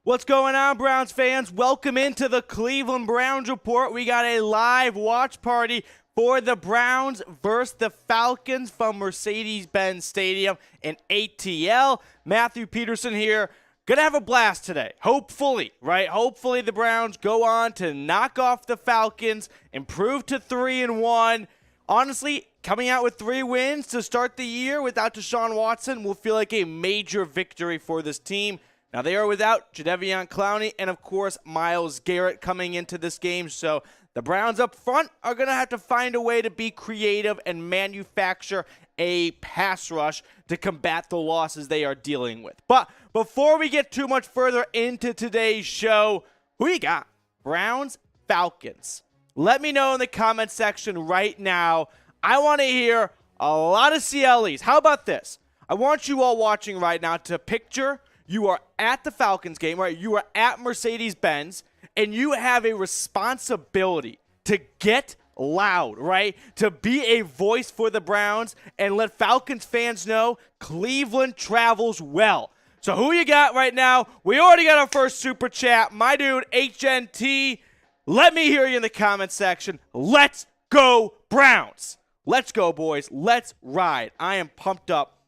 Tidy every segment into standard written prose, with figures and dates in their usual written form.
What's going on, Browns fans? Welcome into the Cleveland Browns Report. We got a live watch party for the Browns versus the Falcons from Mercedes-Benz Stadium in ATL. Matthew Peterson here. Gonna have a blast today. Hopefully, right? Hopefully the Browns go on to knock off the Falcons, improve to 3-1. Honestly, coming out with 3 wins to start the year without Deshaun Watson will feel like a major victory for this team. Now, they are without Jadeveon Clowney and, of course, Myles Garrett coming into this game. So the Browns up front are going to have to find a way to be creative and manufacture a pass rush to combat the losses they are dealing with. But before we get too much further into today's show, who you got? Browns, Falcons. Let me know in the comment section right now. I want to hear a lot of CLEs. How about this? I want you all watching right now to picture you are at the Falcons game, right? You are at Mercedes-Benz, and you have a responsibility to get loud, right? To be a voice for the Browns and let Falcons fans know Cleveland travels well. So who you got right now? We already got our first super chat. My dude, HNT. Let me hear you in the comment section. Let's go, Browns. Let's go, boys. Let's ride. I am pumped up.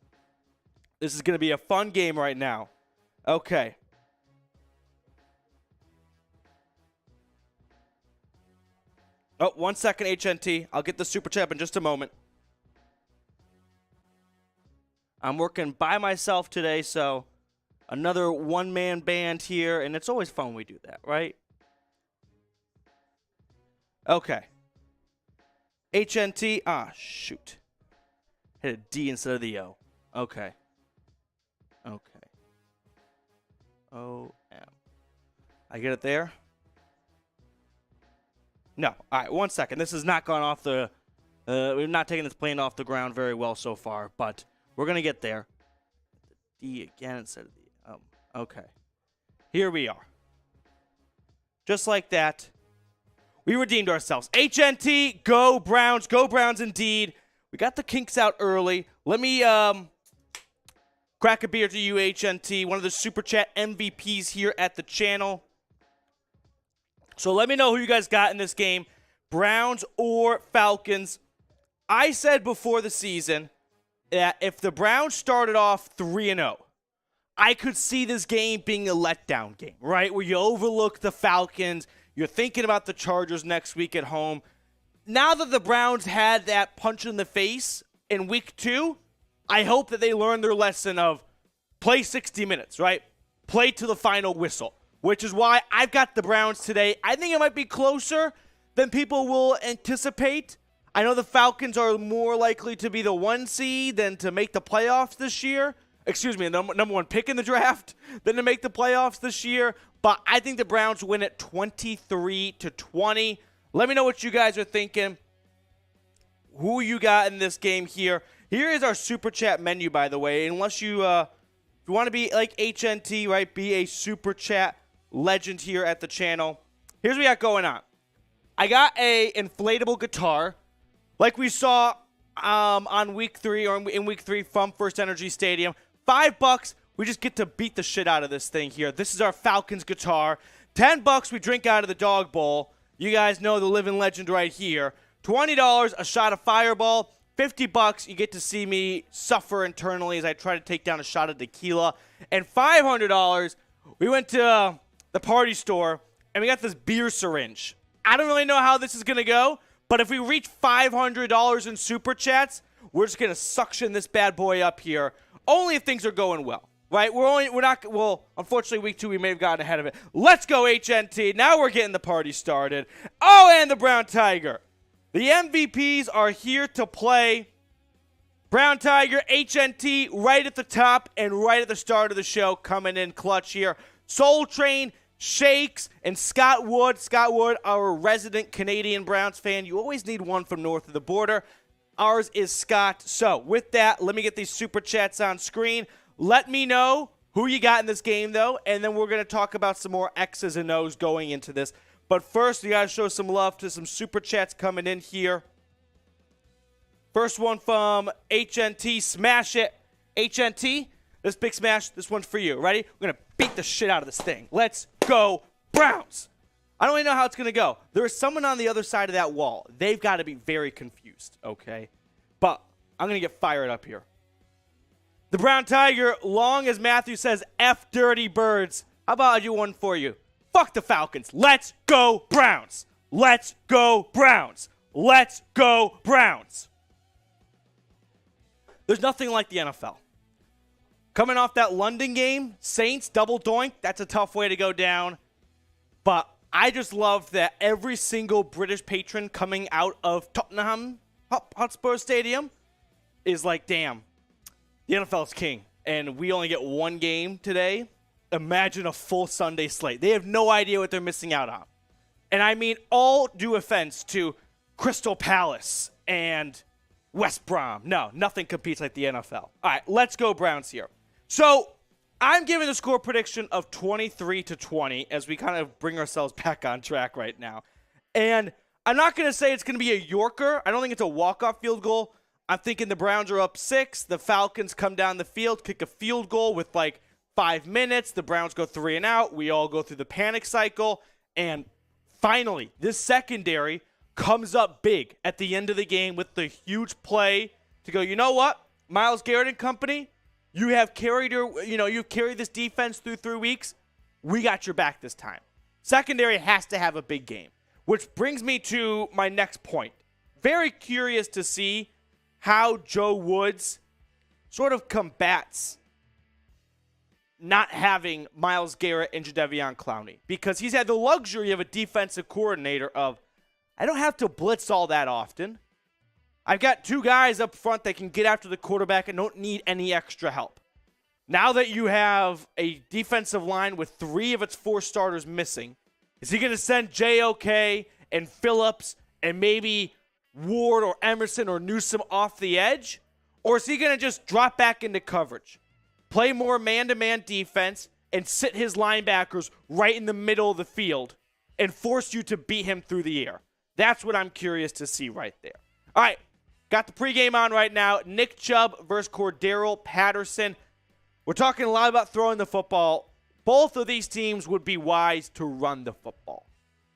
This is going to be a fun game right now. Okay. Oh, 1 second, HNT. I'll get the super chat in just a moment. I'm working by myself today, so another one-man band here, and it's always fun when we do that, right? Okay. HNT. Ah, shoot. Hit a D instead of the O. Okay. Okay. O-M. I get it there? No. All right, 1 second. This has not gone off the... we've not taken this plane off the ground very well so far, but we're going to get there. D again instead of the... okay. Here we are. Just like that. We redeemed ourselves. HNT, go Browns. Go Browns indeed. We got the kinks out early. Let me... crack a beer to you, HNT, one of the Super Chat MVPs here at the channel. So let me know who you guys got in this game, Browns or Falcons. I said before the season that if the Browns started off 3-0, I could see this game being a letdown game, right? Where you overlook the Falcons, you're thinking about the Chargers next week at home. Now that the Browns had that punch in the face in week 2, I hope that they learn their lesson of play 60 minutes, right? Play to the final whistle, which is why I've got the Browns today. I think it might be closer than people will anticipate. I know the Falcons are more likely to be the 1 seed than to make the playoffs this year. Excuse me, number 1 pick in the draft than to make the playoffs this year. But I think the Browns win it 23-20. Let me know what you guys are thinking. Who you got in this game here? Here is our Super Chat menu, by the way. Unless you, if you want to be like HNT, right, be a Super Chat legend here at the channel. Here's what we got going on. I got a inflatable guitar, like we saw on week 3 or in week 3 from First Energy Stadium. $5, we just get to beat the shit out of this thing here. This is our Falcons guitar. $10, we drink out of the dog bowl. You guys know the living legend right here. $20, a shot of Fireball. $50, you get to see me suffer internally as I try to take down a shot of tequila. And $500, we went to the party store, and we got this beer syringe. I don't really know how this is going to go, but if we reach $500 in Super Chats, we're just going to suction this bad boy up here, only if things are going well, right? Unfortunately, week 2, we may have gotten ahead of it. Let's go, HNT. Now we're getting the party started. Oh, and the Brown Tiger. The MVPs are here to play. Brown Tiger, HNT, right at the top and right at the start of the show, coming in clutch here. Soul Train, Shakes, and Scott Wood. Scott Wood, our resident Canadian Browns fan. You always need one from north of the border. Ours is Scott. So with that, let me get these Super Chats on screen. Let me know who you got in this game, though, and then we're going to talk about some more X's and O's going into this. But first, you got to show some love to some Super Chats coming in here. First one from HNT. Smash it. HNT, This Big Smash, this one's for you. Ready? We're going to beat the shit out of this thing. Let's go, Browns. I don't even know how it's going to go. There is someone on the other side of that wall. They've got to be very confused, okay? But I'm going to get fired up here. The Brown Tiger, long as Matthew says, F dirty birds. How about I do one for you? Fuck the Falcons. Let's go, Browns. Let's go, Browns. Let's go, Browns. There's nothing like the NFL. Coming off that London game, Saints, double doink, that's a tough way to go down. But I just love that every single British patron coming out of Tottenham Hotspur Stadium is like, damn, the NFL is king. And we only get one game today. Imagine a full Sunday slate. They have no idea what they're missing out on. And I mean, all due offense to Crystal Palace and West Brom. No, nothing competes like the NFL. All right, let's go Browns here. So I'm giving a score prediction of 23-20 as we kind of bring ourselves back on track right now. And I'm not going to say it's going to be a Yorker. I don't think it's a walk-off field goal. I'm thinking the Browns are up 6. The Falcons come down the field, kick a field goal with like 5 minutes. The Browns go 3 and out. We all go through the panic cycle. And finally, this secondary comes up big at the end of the game with the huge play to go, you know what? Myles Garrett and company, you've carried this defense through 3 weeks. We got your back this time. Secondary has to have a big game, which brings me to my next point. Very curious to see how Joe Woods sort of combats not having Myles Garrett and Jadeveon Clowney, because he's had the luxury of a defensive coordinator of, I don't have to blitz all that often. I've got 2 guys up front that can get after the quarterback and don't need any extra help. Now that you have a defensive line with 3 of its 4 starters missing, is he going to send JOK and Phillips and maybe Ward or Emerson or Newsome off the edge? Or is he going to just drop back into coverage, play more man-to-man defense, and sit his linebackers right in the middle of the field and force you to beat him through the air? That's what I'm curious to see right there. All right, got the pregame on right now. Nick Chubb versus Cordero Patterson. We're talking a lot about throwing the football. Both of these teams would be wise to run the football.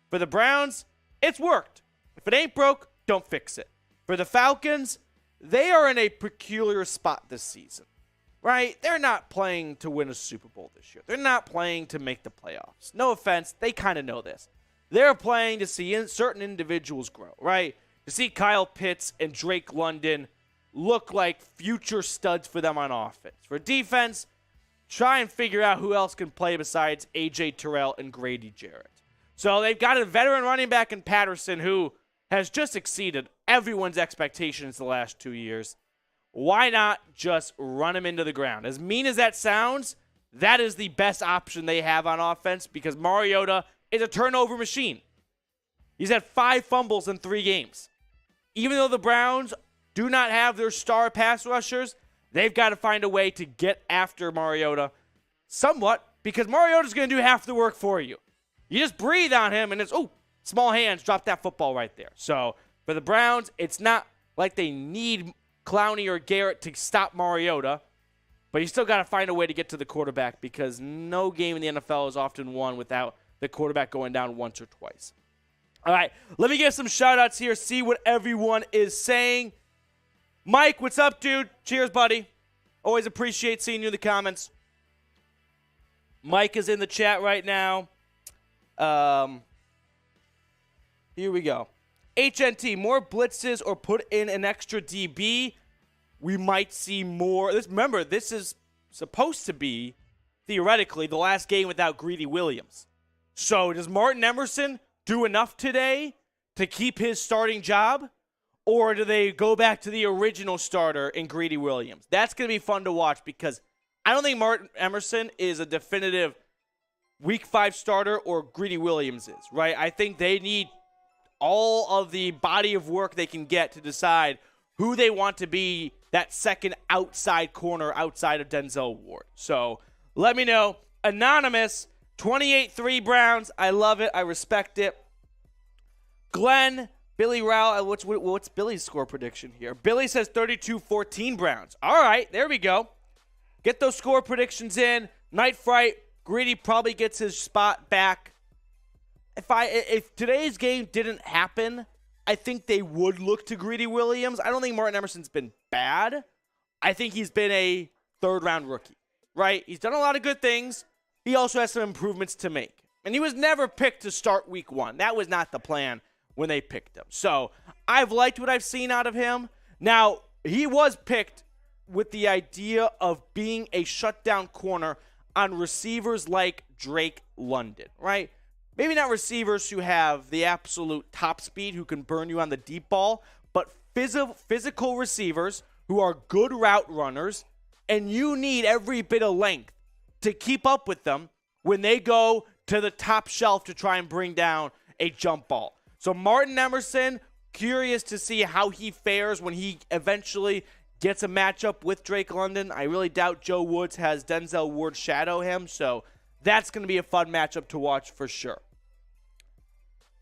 For the Browns, it's worked. If it ain't broke, don't fix it. For the Falcons, they are in a peculiar spot this season, right? They're not playing to win a Super Bowl this year. They're not playing to make the playoffs. No offense, they kind of know this. They're playing to see certain individuals grow, right? To see Kyle Pitts and Drake London look like future studs for them on offense. For defense, try and figure out who else can play besides A.J. Terrell and Grady Jarrett. So they've got a veteran running back in Patterson who has just exceeded everyone's expectations the last 2 years. Why not just run him into the ground? As mean as that sounds, that is the best option they have on offense because Mariota is a turnover machine. He's had 5 fumbles in 3 games. Even though the Browns do not have their star pass rushers, they've got to find a way to get after Mariota somewhat because Mariota's going to do half the work for you. You just breathe on him and it's, small hands, drop that football right there. So for the Browns, it's not like they need Clowney or Garrett to stop Mariota, but you still got to find a way to get to the quarterback because no game in the NFL is often won without the quarterback going down once or twice. All right, let me get some shout-outs here, see what everyone is saying. Mike, what's up, dude? Cheers, buddy. Always appreciate seeing you in the comments. Mike is in the chat right now. Here we go. HNT, more blitzes or put in an extra DB. We might see more. Remember, this is supposed to be, theoretically, the last game without Greedy Williams. So does Martin Emerson do enough today to keep his starting job? Or do they go back to the original starter in Greedy Williams? That's going to be fun to watch because I don't think Martin Emerson is a definitive Week 5 starter or Greedy Williams is, right? I think they need all of the body of work they can get to decide who they want to be that second outside corner outside of Denzel Ward. So let me know. Anonymous, 28-3 Browns. I love it. I respect it. Glenn, Billy Rowell, what's Billy's score prediction here? Billy says 32-14 Browns. All right, there we go. get those score predictions in. Night Fright, Greedy probably gets his spot back. If today's game didn't happen, I think they would look to Greedy Williams. I don't think Martin Emerson's been bad. I think he's been a third-round rookie, right? He's done a lot of good things. He also has some improvements to make. And he was never picked to start week 1. That was not the plan when they picked him. So I've liked what I've seen out of him. Now, he was picked with the idea of being a shutdown corner on receivers like Drake London, right? Maybe not receivers who have the absolute top speed, who can burn you on the deep ball, but physical receivers who are good route runners, and you need every bit of length to keep up with them when they go to the top shelf to try and bring down a jump ball. So Martin Emerson, curious to see how he fares when he eventually gets a matchup with Drake London. I really doubt Joe Woods has Denzel Ward shadow him, so that's going to be a fun matchup to watch for sure.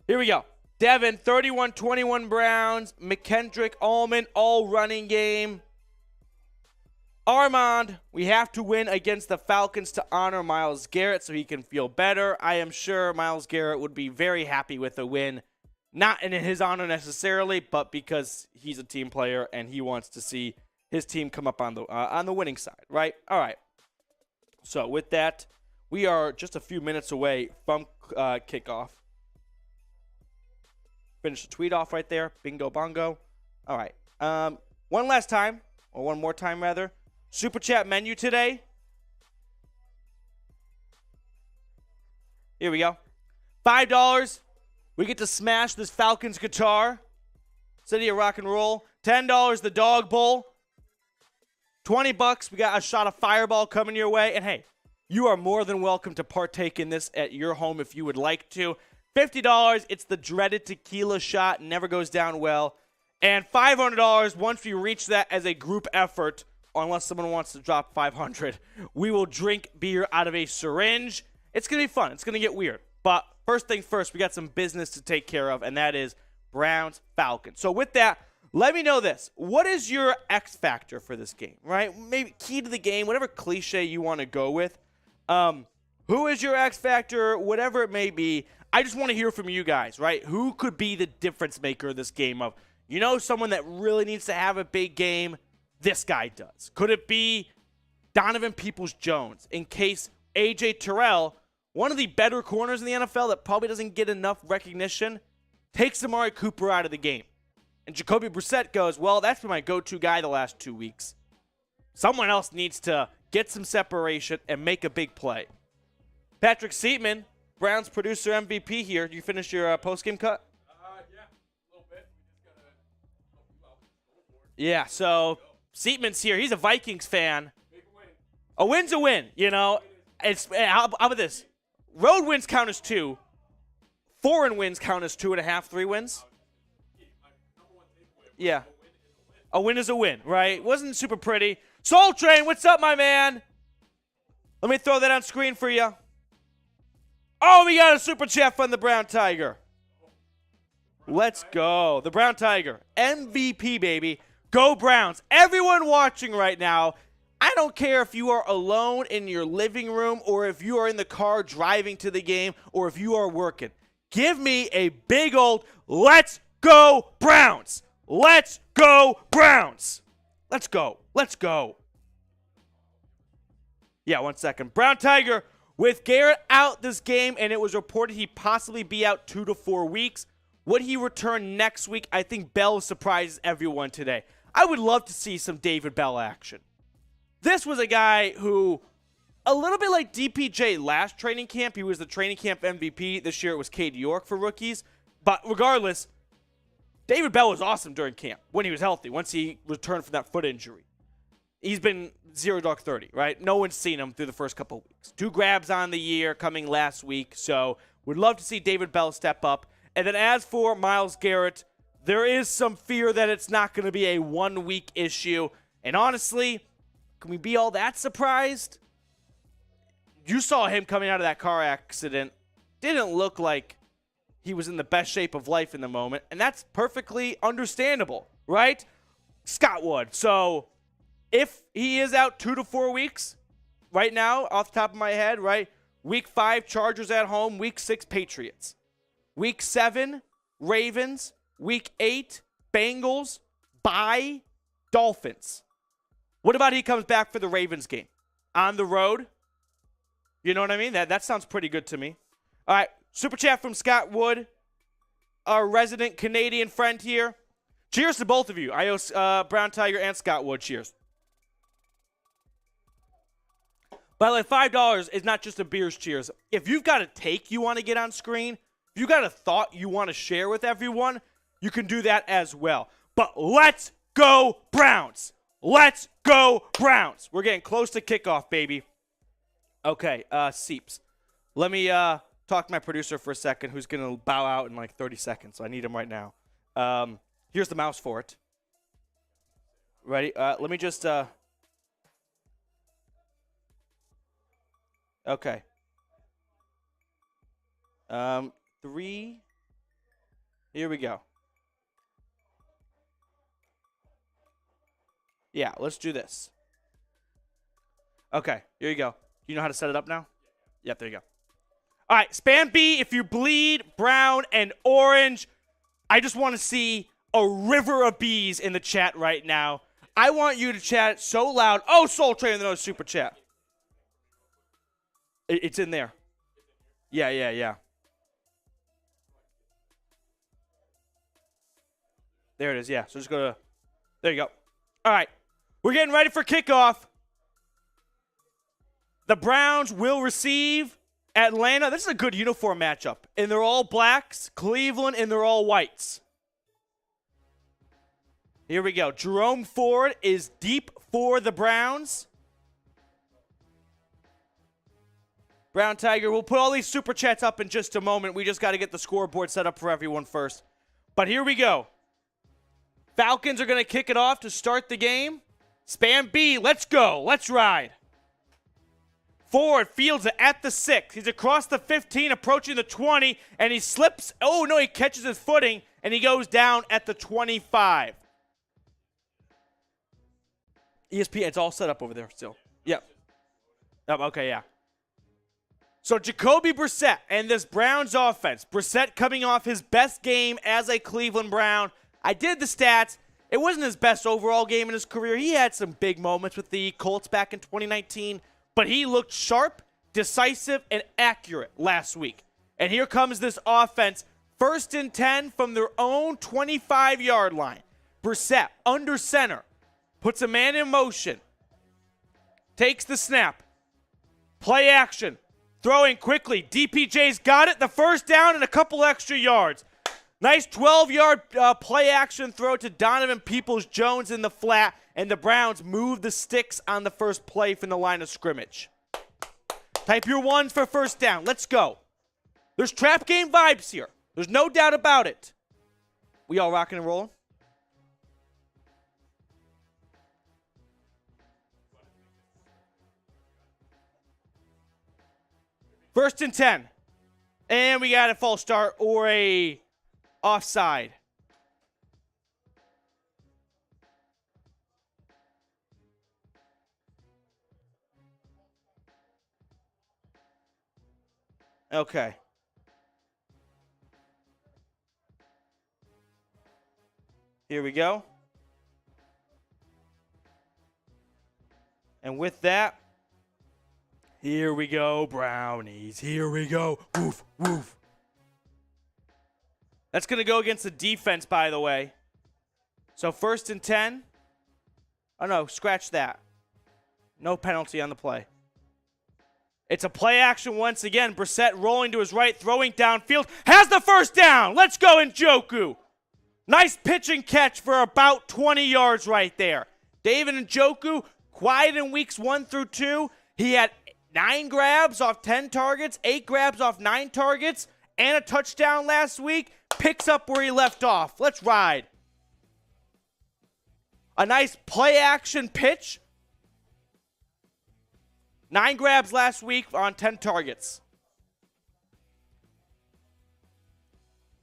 Here we go. Devin, 31-21 Browns. McKendrick, Allman, all running game. Armand, we have to win against the Falcons to honor Myles Garrett so he can feel better. I am sure Myles Garrett would be very happy with a win. Not in his honor necessarily, but because he's a team player and he wants to see his team come up on the winning side, right? All right. So with that, we are just a few minutes away from kickoff. Finish the tweet off right there. Bingo bongo. All right. One last time, or one more time rather. Super Chat menu today. Here we go. $5. We get to smash this Falcons guitar. City of Rock and Roll. $10, the Dog Bowl. $20, we got a shot of Fireball coming your way. And hey, you are more than welcome to partake in this at your home if you would like to. $50, it's the dreaded tequila shot. Never goes down well. And $500, once we reach that as a group effort, unless someone wants to drop $500, we will drink beer out of a syringe. It's going to be fun. It's going to get weird. But first things first, we got some business to take care of, and that is Browns-Falcons. So with that, let me know this. What is your X factor for this game, right? Maybe key to the game, whatever cliche you want to go with. Who is your X factor, whatever it may be. I just want to hear from you guys, right? Who could be the difference maker of this game of, you know, someone that really needs to have a big game? This guy does. Could it be Donovan Peoples-Jones in case A.J. Terrell, one of the better corners in the NFL that probably doesn't get enough recognition, takes Amari Cooper out of the game? And Jacoby Brissett goes, well, that's been my go-to guy the last 2 weeks. Someone else needs to get some separation and make a big play. Patrick Seatman, Browns producer MVP here. You finish your post-game cut? Yeah, a little bit. We just got to help you out with Scoreboard. Yeah, so Seatman's here. He's a Vikings fan. Make a win. A win's a win, you know. How about this? Road wins count as 2. Foreign wins count as 2.5, 3 wins. Yeah. A win is a win, right? Wasn't super pretty. Soul Train, what's up, my man? Let me throw that on screen for you. Oh, we got a super chat from the Brown Tiger. Let's go. The Brown Tiger. MVP, baby. Go Browns. Everyone watching right now, I don't care if you are alone in your living room or if you are in the car driving to the game or if you are working. Give me a big old let's go Browns. Let's go Browns. Let's go. Let's go. Yeah, 1 second. Brown Tiger, with Garrett out this game, and it was reported he'd possibly be out 2 to 4 weeks. Would he return next week? I think Bell surprises everyone today. I would love to see some David Bell action. This was a guy who, a little bit like DPJ last training camp, he was the training camp MVP. This year it was Cade York for rookies. But regardless, David Bell was awesome during camp when he was healthy, once he returned from that foot injury. He's been 0-30, right? No one's seen him through the first couple of weeks. 2 grabs on the year coming last week. So would love to see David Bell step up. And then as for Myles Garrett, there is some fear that it's not going to be a 1-week issue. And honestly, can we be all that surprised? You saw him coming out of that car accident. Didn't look like he was in the best shape of life in the moment. And that's perfectly understandable, right? Scott Wood. So if he is out 2 to 4 weeks, right now, off the top of my head, right? Week 5, Chargers at home. Week 6, Patriots. Week 7, Ravens. Week 8, Bengals. Bye, Dolphins. What about he comes back for the Ravens game? On the road? You know what I mean? That sounds pretty good to me. All right, super chat from Scott Wood, our resident Canadian friend here. Cheers to both of you. I owe Brown Tiger and Scott Wood. Cheers. By the way, $5 is not just a beer's cheers. If you've got a take you want to get on screen, if you got a thought you want to share with everyone, you can do that as well. But let's go Browns. Let's go Browns. We're getting close to kickoff, baby. Okay, Seeps. Let me talk to my producer for a second, who's going to bow out in like 30 seconds. So I need him right now. Here's the mouse for it. Ready? Let me just... Okay. 3. Here we go. Yeah, let's do this. Okay, here you go. You know how to set it up now? Yep, there you go. All right, spam B if you bleed brown and orange. I just want to see a river of bees in the chat right now. I want you to chat so loud. Oh, Soul Train in the nose super chat. It's in there. Yeah. There it is, yeah. So just go to, there you go. All right, we're getting ready for kickoff. The Browns will receive Atlanta. This is a good uniform matchup. And they're all blacks. Cleveland, and they're all whites. Here we go. Jerome Ford is deep for the Browns. Brown Tiger, we'll put all these super chats up in just a moment. We just got to get the scoreboard set up for everyone first. But here we go. Falcons are going to kick it off to start the game. Spam B, let's go. Let's ride. Ford fields it at the 6. He's across the 15, approaching the 20, and he slips. Oh, no, he catches his footing, and he goes down at the 25. ESPN, it's all set up over there still. Yep. Okay, yeah. So Jacoby Brissett and this Browns offense. Brissett coming off his best game as a Cleveland Brown. I did the stats. It wasn't his best overall game in his career. He had some big moments with the Colts back in 2019, but he looked sharp, decisive, and accurate last week. And here comes this offense. 1st and 10 from their own 25-yard line. Brissett under center. Puts a man in motion. Takes the snap. Play action. Throwing quickly. DPJ's got it. The first down and a couple extra yards. Nice 12-yard play action throw to Donovan Peoples-Jones in the flat. And the Browns move the sticks on the first play from the line of scrimmage. Type your ones for first down. Let's go. There's trap game vibes here. There's no doubt about it. We all rocking and rolling? First and 10. And we got a false start or a offside. Okay. Here we go. And with that, here we go, Brownies. Here we go. Woof, woof. That's going to go against the defense, by the way. So 1st and 10. Oh, no, scratch that. No penalty on the play. It's a play action once again. Brissett rolling to his right, throwing downfield. Has the first down. Let's go, Njoku. Nice pitch and catch for about 20 yards right there. David Njoku, quiet in weeks 1 through 2. He had 9 grabs off 10 targets, 8 grabs off 9 targets, and a touchdown last week. Picks up where he left off. Let's ride. A nice play action pitch. 9 grabs last week on 10 targets.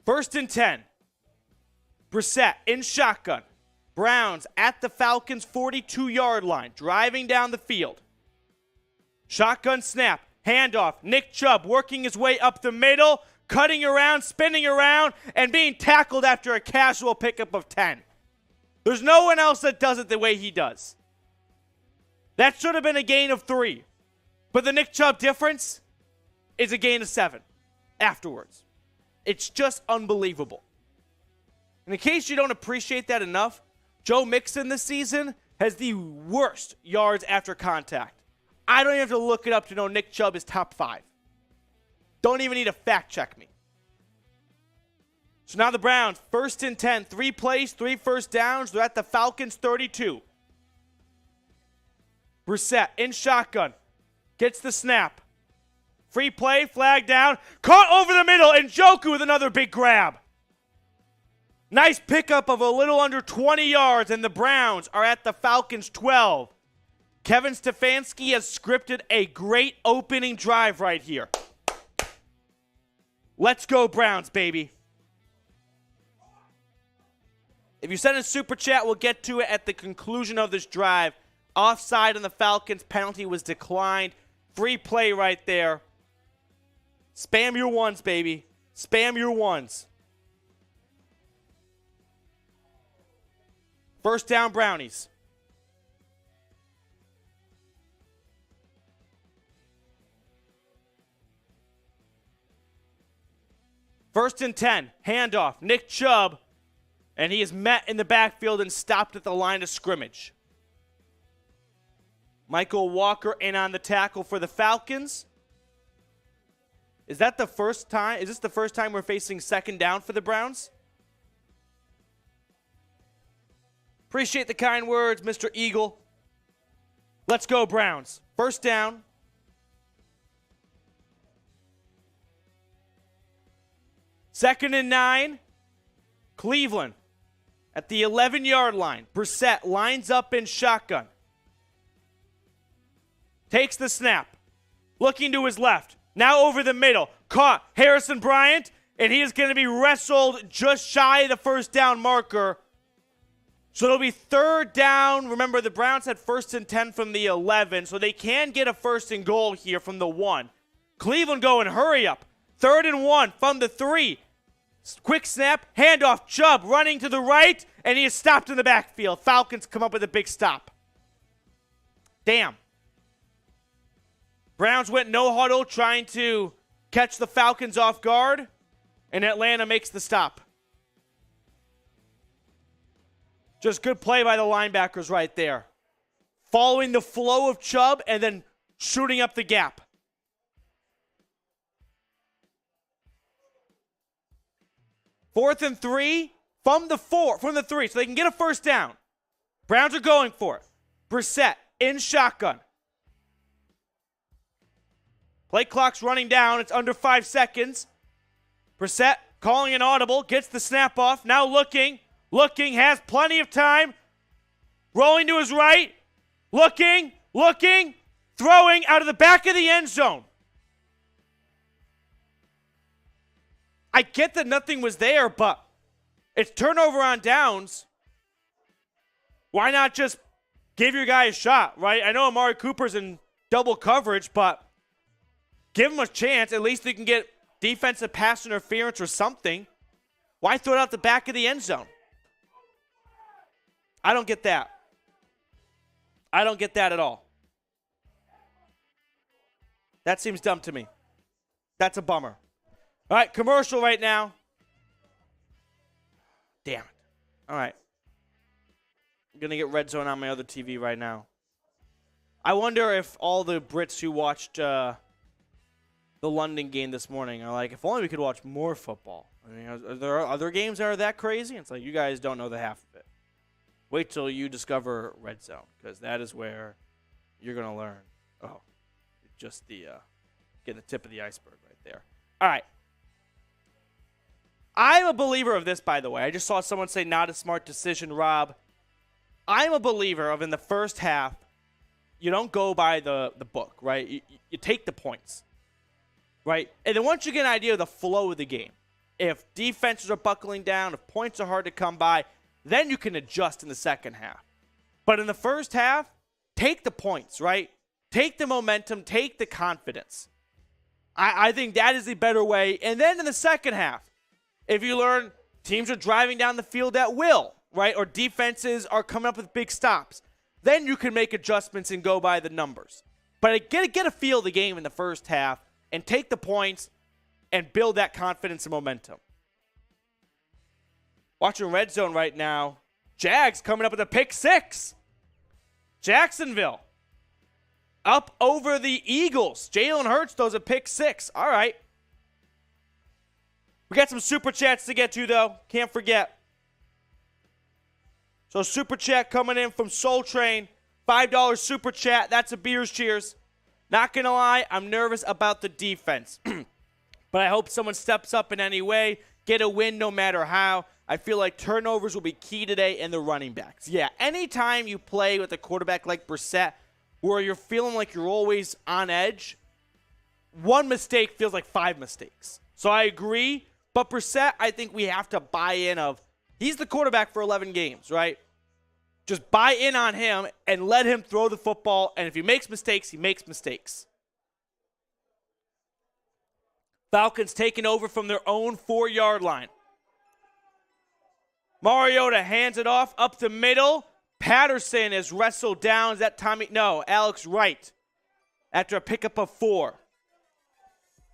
1st and 10. Brissett in shotgun. Browns at the Falcons' 42-yard line, driving down the field. Shotgun snap, handoff. Nick Chubb working his way up the middle, cutting around, spinning around, and being tackled after a casual pickup of 10. There's no one else that does it the way he does. That should have been a gain of 3. But the Nick Chubb difference is a gain of 7 afterwards. It's just unbelievable. And in case you don't appreciate that enough, Joe Mixon this season has the worst yards after contact. I don't even have to look it up to know Nick Chubb is top 5. Don't even need to fact check me. So now the Browns, 1st and 10, 3 plays, 3 first downs. They're at the Falcons' 32. Brissett in shotgun. Gets the snap. Free play, flag down. Caught over the middle, and Njoku with another big grab. Nice pickup of a little under 20 yards, and the Browns are at the Falcons' 12. Kevin Stefanski has scripted a great opening drive right here. Let's go Browns, baby. If you send a super chat, we'll get to it at the conclusion of this drive. Offside on the Falcons. Penalty was declined. Free play right there. Spam your ones, baby. Spam your ones. First down, Brownies. First and 10, handoff, Nick Chubb, and he is met in the backfield and stopped at the line of scrimmage. Michael Walker in on the tackle for the Falcons. Is that the first time? Is this the first time we're facing second down for the Browns? Appreciate the kind words, Mr. Eagle. Let's go, Browns. First down. Second and 9. Cleveland at the 11-yard line. Brissett lines up in shotgun. Takes the snap. Looking to his left. Now over the middle. Caught Harrison Bryant, and he is going to be wrestled just shy of the first down marker. So it'll be third down. Remember, the Browns had 1st and 10 from the 11, so they can get a 1st and goal here from the 1. Cleveland going, hurry up. 3rd and 1 from the 3. Quick snap, handoff, Chubb running to the right, and he is stopped in the backfield. Falcons come up with a big stop. Damn. Browns went no huddle trying to catch the Falcons off guard, and Atlanta makes the stop. Just good play by the linebackers right there. Following the flow of Chubb and then shooting up the gap. Fourth and 3 from the 3, so they can get a first down. Browns are going for it. Brissett in shotgun. Play clock's running down. It's under 5 seconds. Brissett calling an audible, gets the snap off. Now looking, has plenty of time. Rolling to his right. Looking, throwing out of the back of the end zone. I get that nothing was there, but it's turnover on downs. Why not just give your guy a shot, right? I know Amari Cooper's in double coverage, but give him a chance. At least they can get defensive pass interference or something. Why throw it out the back of the end zone? I don't get that. I don't get that at all. That seems dumb to me. That's a bummer. All right, commercial right now. Damn it. All right. I'm going to get Red Zone on my other TV right now. I wonder if all the Brits who watched the London game this morning are like, if only we could watch more football. I mean, are there other games that are that crazy? It's like, you guys don't know the half of it. Wait till you discover Red Zone, because that is where you're going to learn. Oh, just the getting the tip of the iceberg right there. All right. I'm a believer of this, by the way. I just saw someone say not a smart decision, Rob. I'm a believer of in the first half, you don't go by the book, right? You take the points, right? And then once you get an idea of the flow of the game, if defenses are buckling down, if points are hard to come by, Then you can adjust in the second half. But in the first half, take the points, right? Take the momentum, take the confidence. I think that is the better way. And then in the second half, if you learn teams are driving down the field at will, right? Or defenses are coming up with big stops, then you can make adjustments and go by the numbers. But get a feel of the game in the first half and take the points and build that confidence and momentum. Watching Red Zone right now, Jags coming up with a pick 6. Jacksonville up over the Eagles. Jalen Hurts throws a pick 6. All right. We got some super chats to get to, though. Can't forget. So super chat coming in from Soul Train. $5 super chat. That's a beers cheers. Not going to lie, I'm nervous about the defense. But I hope someone steps up in any way. Get a win no matter how. I feel like turnovers will be key today and the running backs. Yeah, anytime you play with a quarterback like Brissett, where you're feeling like you're always on edge, one mistake feels like 5 mistakes. So I agree. But Brissett, I think we have to buy in of, he's the quarterback for 11 games, right? Just buy in on him and let him throw the football. And if he makes mistakes, he makes mistakes. Falcons taking over from their own 4-yard line. Mariota hands it off up the middle. Patterson is wrestled down. Is that Tommy? No, Alex Wright. After a pickup of 4.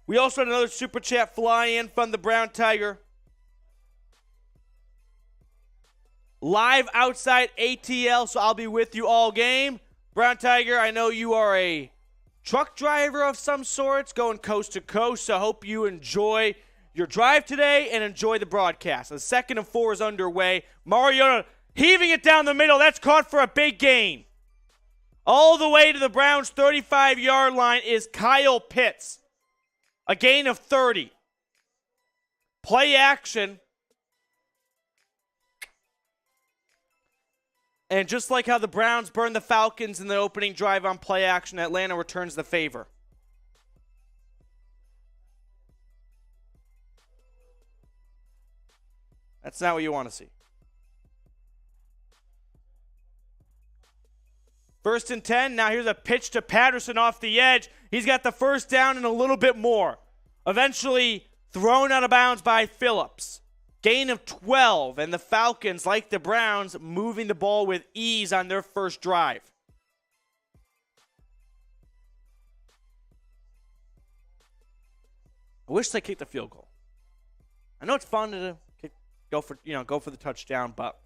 We also had another super chat fly in from the Brown Tiger. Live outside ATL, so I'll be with you all game. Brown Tiger, I know you are a truck driver of some sorts going coast to coast, so I hope you enjoy your drive today and enjoy the broadcast. The 2nd and 4 is underway. Mariota heaving it down the middle. That's caught for a big gain. All the way to the Browns' 35-yard line is Kyle Pitts. A gain of 30. Play action. And just like how the Browns burned the Falcons in the opening drive on play action, Atlanta returns the favor. That's not what you want to see. 1st and 10. Now here's a pitch to Patterson off the edge. He's got the first down and a little bit more. Eventually thrown out of bounds by Phillips. Gain of 12. And the Falcons, like the Browns, moving the ball with ease on their first drive. I wish they kicked the field goal. I know it's fun to go for the touchdown, but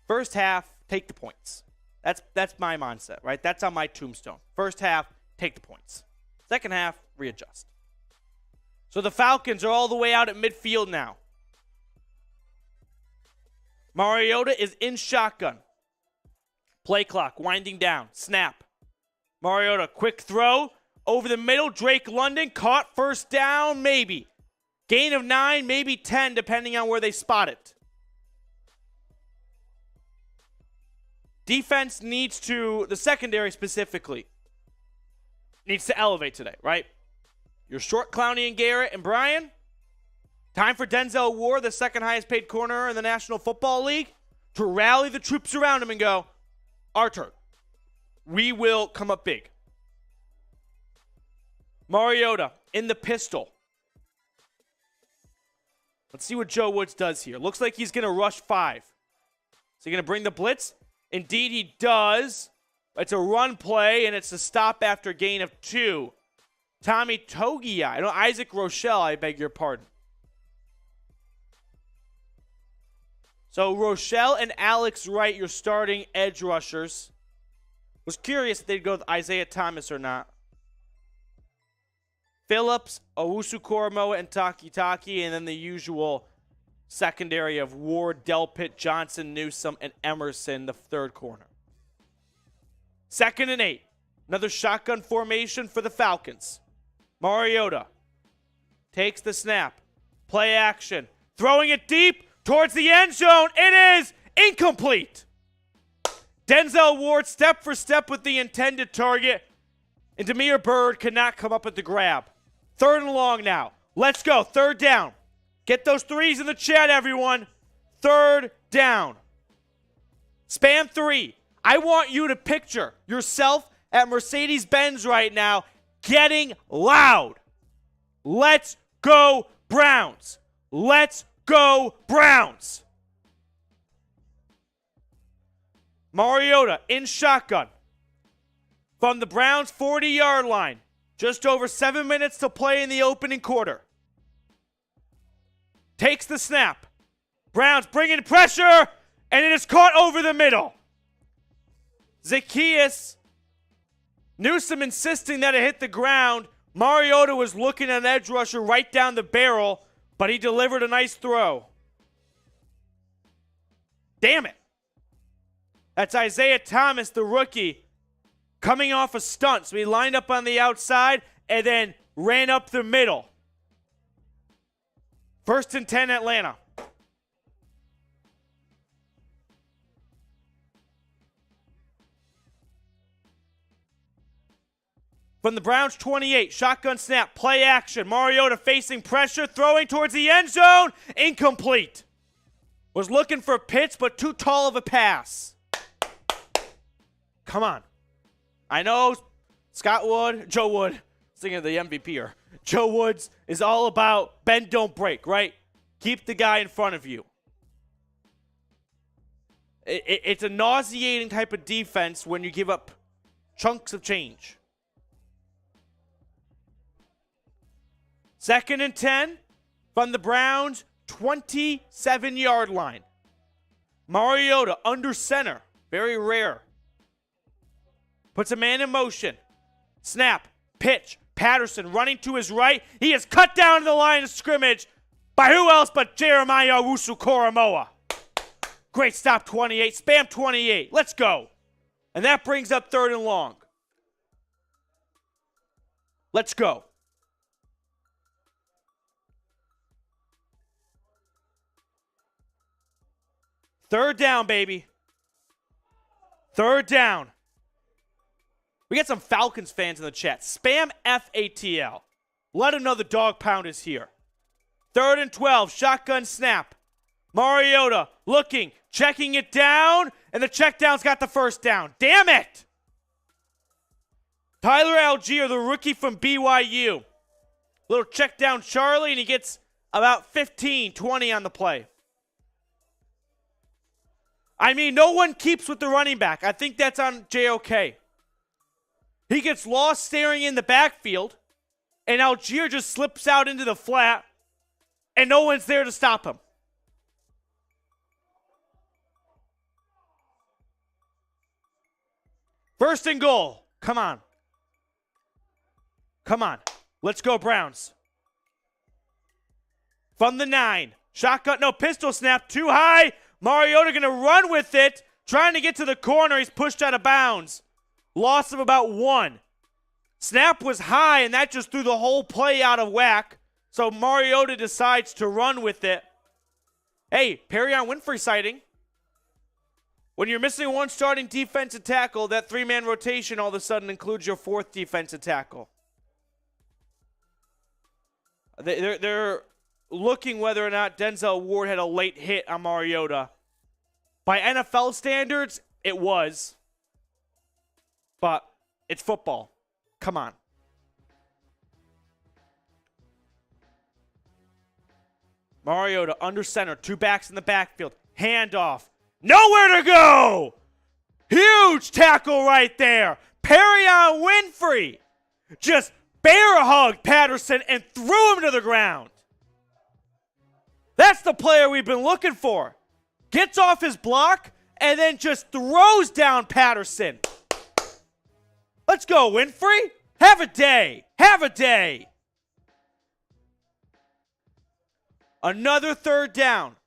first half, take the points. That's my mindset, right? That's on my tombstone. First half, take the points. Second half, readjust. So the Falcons are all the way out at midfield now. Mariota is in shotgun. Play clock winding down. Snap. Mariota, quick throw. Over the middle, Drake London caught first down, maybe. Gain of 9, maybe 10, depending on where they spot it. Defense needs to, the secondary specifically, needs to elevate today, right? You're short Clowney and Garrett and Brian. Time for Denzel Ward, the 2nd highest paid corner in the National Football League, to rally the troops around him and go, our turn. We will come up big. Mariota in the pistol. Let's see what Joe Woods does here. Looks like he's going to rush 5. Is he going to bring the blitz? Indeed, he does. It's a run play, and it's a stop after gain of 2. Tommy Togiai. No, Isaac Rochelle, I beg your pardon. So Rochelle and Alex Wright, your starting edge rushers. Was curious if they'd go with Isaiah Thomas or not. Phillips, Owusu-Koramoah, and Taki, and then the usual secondary of Ward, Delpit, Johnson, Newsome, and Emerson, the 3rd corner. 2nd and 8. Another shotgun formation for the Falcons. Mariota takes the snap. Play action. Throwing it deep towards the end zone. It is incomplete. Denzel Ward step for step with the intended target. And Damiere Byrd could not come up with the grab. 3rd and long now. Let's go. 3rd down. Get those 3s in the chat, everyone. 3rd down. Spam 3. I want you to picture yourself at Mercedes-Benz right now getting loud. Let's go Browns. Let's go Browns. Mariota in shotgun from the Browns' 40-yard line. Just over 7 minutes to play in the opening quarter. Takes the snap. Browns bringing pressure, and it is caught over the middle. Zacchaeus, Newsome insisting that it hit the ground. Mariota was looking at an edge rusher right down the barrel, but he delivered a nice throw. Damn it. That's Isaiah Thomas, the rookie, coming off a stunt. So he lined up on the outside and then ran up the middle. 1st and 10, Atlanta. From the Browns 28, shotgun snap, play action. Mariota facing pressure, throwing towards the end zone. Incomplete. Was looking for a pitch, but too tall of a pass. Come on. I know Joe Wood, thinking of the MVP here. Joe Woods is all about bend, don't break, right? Keep the guy in front of you. It's a nauseating type of defense when you give up chunks of change. 2nd and 10 from the Browns' 27-yard line. Mariota under center. Very rare. Puts a man in motion. Snap. Pitch. Patterson running to his right. He is cut down to the line of scrimmage by who else but Jeremiah Owusu-Koramoah. Great stop, 28. Spam 28. Let's go. And that brings up 3rd and long. Let's go. Third down, baby. 3rd down. We got some Falcons fans in the chat. Spam FATL. Let them know the dog pound is here. 3rd and 12. Shotgun snap. Mariota looking, checking it down, and the check down's got the 1st down. Damn it! Tyler Algier, the rookie from BYU. Little check down Charlie, and he gets about 15, 20 on the play. I mean, no one keeps with the running back. I think that's on JOK. He gets lost staring in the backfield, and Algier just slips out into the flat, and no one's there to stop him. First and goal. Come on. Come on. Let's go, Browns. From the 9. Shotgun, no, pistol snap, too high. Mariota going to run with it, trying to get to the corner. He's pushed out of bounds. Loss of about 1. Snap was high, and that just threw the whole play out of whack. So Mariota decides to run with it. Hey, Perrion Winfrey sighting. When you're missing one starting defensive tackle, that 3-man rotation all of a sudden includes your 4th defensive tackle. They're looking whether or not Denzel Ward had a late hit on Mariota. By NFL standards, it was. But it's football. Come on. Mariota under center. 2 backs in the backfield. Handoff. Nowhere to go! Huge tackle right there. Perrion Winfrey just bear hugged Patterson and threw him to the ground. That's the player we've been looking for. Gets off his block and then just throws down Patterson. Let's go, Winfrey. Have a day. Have a day. Another 3rd down.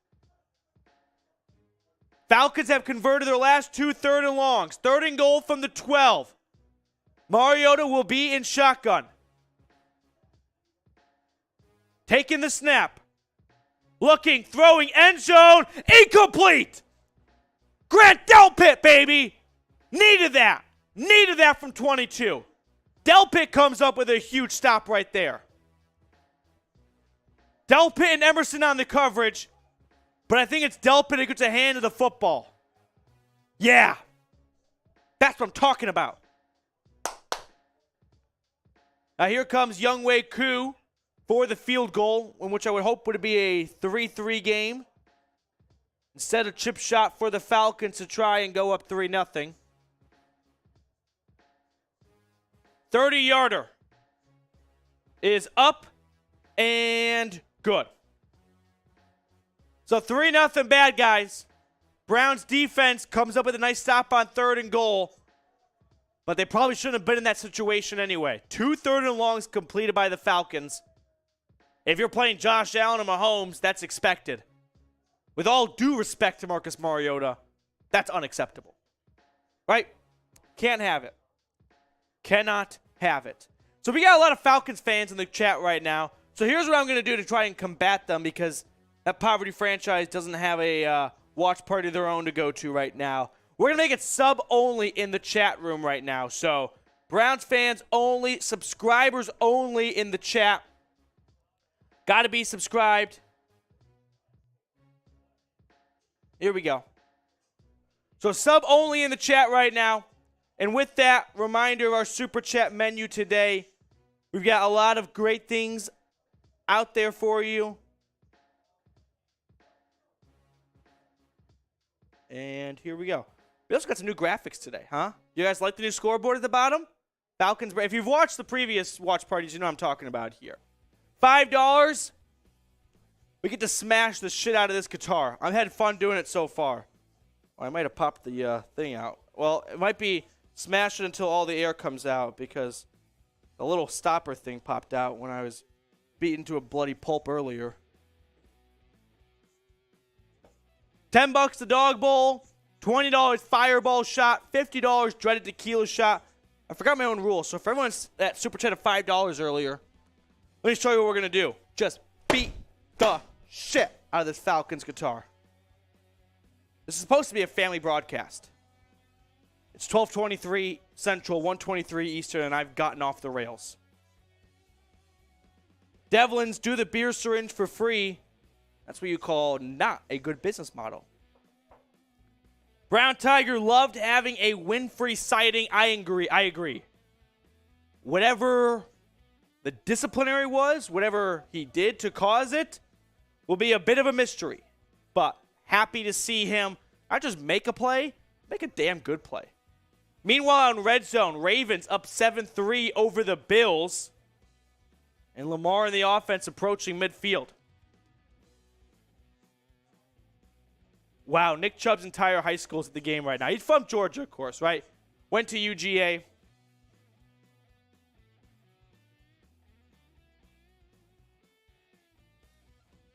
Falcons have converted their last 2 3rd and longs. 3rd and goal from the 12. Mariota will be in shotgun. Taking the snap. Looking, throwing, end zone. Incomplete. Grant Delpit, baby. Needed that. Needed that from 22. Delpit comes up with a huge stop right there. Delpit and Emerson on the coverage. But I think it's Delpit who gets a hand of the football. Yeah. That's what I'm talking about. Now here comes Younghoe Koo for the field goal, in which I would hope would be a 3-3 game. Instead, a chip shot for the Falcons to try and go up 3-0. 30-yarder is up and good. So 3-0 bad guys. Browns defense comes up with a nice stop on 3rd and goal. But they probably shouldn't have been in that situation anyway. 2 3rd and longs completed by the Falcons. If you're playing Josh Allen or Mahomes, that's expected. With all due respect to Marcus Mariota, that's unacceptable. Right? Can't have it. Cannot have it. So we got a lot of Falcons fans in the chat right now. So here's what I'm going to do to try and combat them, because that poverty franchise doesn't have a watch party of their own to go to right now. We're going to make it sub only in the chat room right now. So Browns fans only, subscribers only in the chat. Got to be subscribed. Here we go. So sub only in the chat right now. And with that, reminder of our super chat menu today. We've got a lot of great things out there for you. And here we go. We also got some new graphics today, huh? You guys like the new scoreboard at the bottom? Falcons, if you've watched the previous watch parties, you know what I'm talking about here. $5. We get to smash the shit out of this guitar. I've had fun doing it so far. Well, I might have popped the thing out. Well, it might be smash it until all the air comes out, because the little stopper thing popped out when I was beaten to a bloody pulp earlier. $10 the dog bowl, $20 fireball shot, $50 dreaded tequila shot. I forgot my own rules, so if everyone's at super chat of $5 earlier, let me show you what we're gonna do. Just beat the shit out of this Falcons guitar. This is supposed to be a family broadcast. It's 12:23 Central, 1:23 Eastern, and I've gotten off the rails. Devlin's do the beer syringe for free. That's what you call not a good business model. Brown Tiger loved having a Winfrey sighting. I agree. Whatever the disciplinary was, whatever he did to cause it, will be a bit of a mystery. But happy to see him not just make a play, make a damn good play. Meanwhile, on Red Zone, Ravens up 7-3 over the Bills. And Lamar in the offense approaching midfield. Wow, Nick Chubb's entire high school is at the game right now. He's from Georgia, of course, right? Went to UGA.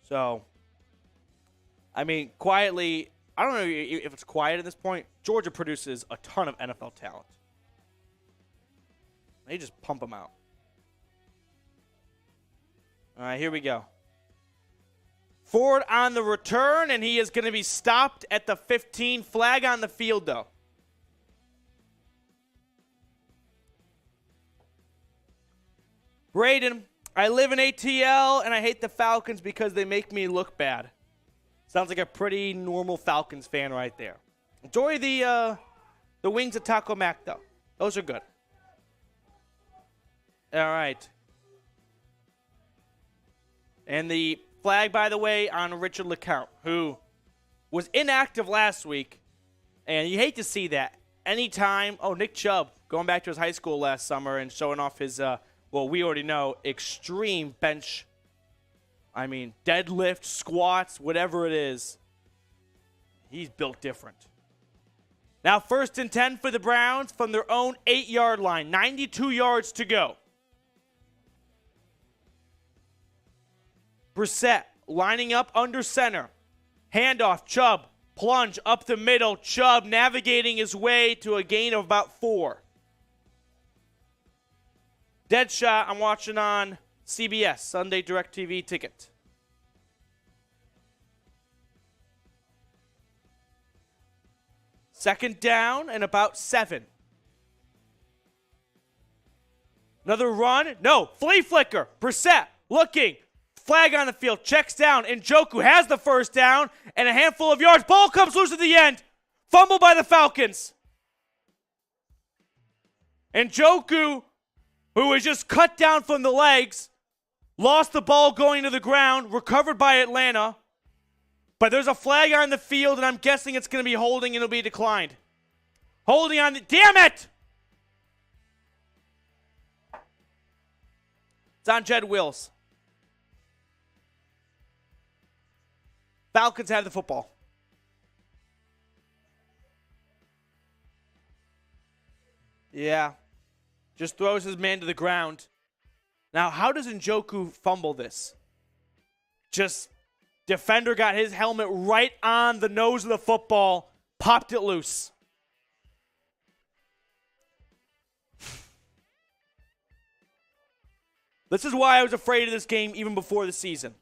So, I mean, quietly, I don't know if it's quiet at this point. Georgia produces a ton of NFL talent. They just pump them out. All right, here we go. Ford on the return, and he is going to be stopped at the 15. Flag on the field, though. Braden, I live in ATL, and I hate the Falcons because they make me look bad. Sounds like a pretty normal Falcons fan right there. Enjoy the wings at Taco Mac, though. Those are good. All right. And the flag, by the way, on Richard LeCount, who was inactive last week. And you hate to see that. Anytime, Nick Chubb, going back to his high school last summer and showing off his, we already know, extreme bench. I mean, deadlift, squats, whatever it is. He's built different. Now, 1st and 10 for the Browns from their own 8-yard line. 92 yards to go. Brissett lining up under center. Handoff, Chubb, plunge up the middle. Chubb navigating his way to a gain of about 4. Dead shot, I'm watching on CBS, Sunday DirecTV ticket. Second down and about 7. Another run. No, flea flicker. Brissett looking. Flag on the field, checks down. Njoku has the first down and a handful of yards. Ball comes loose at the end. Fumble by the Falcons. And Njoku, who was just cut down from the legs, lost the ball going to the ground, recovered by Atlanta. But there's a flag on the field, and I'm guessing it's going to be holding, and it'll be declined. Holding on the... Damn it! It's on Jed Wills. Falcons have the football. Yeah. Just throws his man to the ground. Now, how does Njoku fumble this? Just defender got his helmet right on the nose of the football, popped it loose. This is why I was afraid of this game even before the season.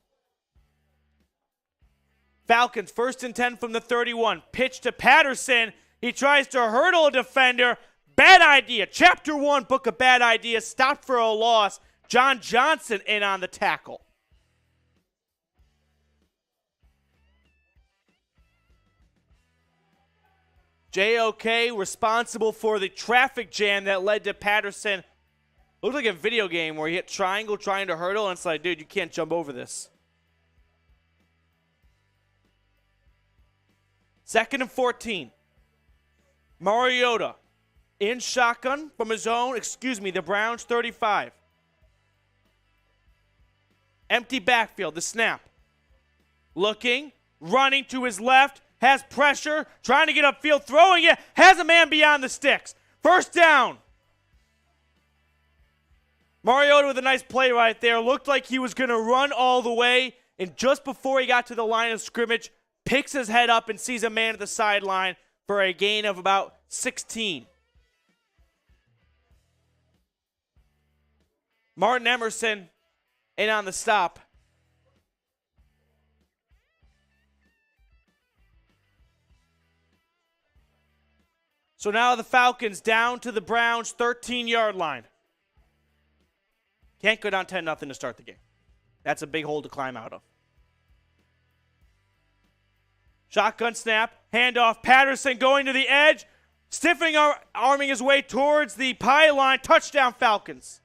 Falcons, 1st and 10 from the 31. Pitch to Patterson. He tries to hurdle a defender. Bad idea. Chapter 1, book of bad ideas. Stopped for a loss. John Johnson in on the tackle. JOK responsible for the traffic jam that led to Patterson. Looked like a video game where he hit triangle trying to hurdle, and it's like, dude, you can't jump over this. 2nd and 14. Mariota in shotgun from his own, the Browns 35. Empty backfield, the snap. Looking, running to his left, has pressure, trying to get upfield, throwing it, has a man beyond the sticks. 1st down. Mariota with a nice play right there. Looked like he was going to run all the way, and just before he got to the line of scrimmage, picks his head up and sees a man at the sideline for a gain of about 16. Martin Emerson in on the stop. So now the Falcons down to the Browns' 13-yard line. Can't go down 10-0 to start the game. That's a big hole to climb out of. Shotgun snap, handoff, Patterson going to the edge, stiffening, arming his way towards the pylon. Touchdown, Falcons.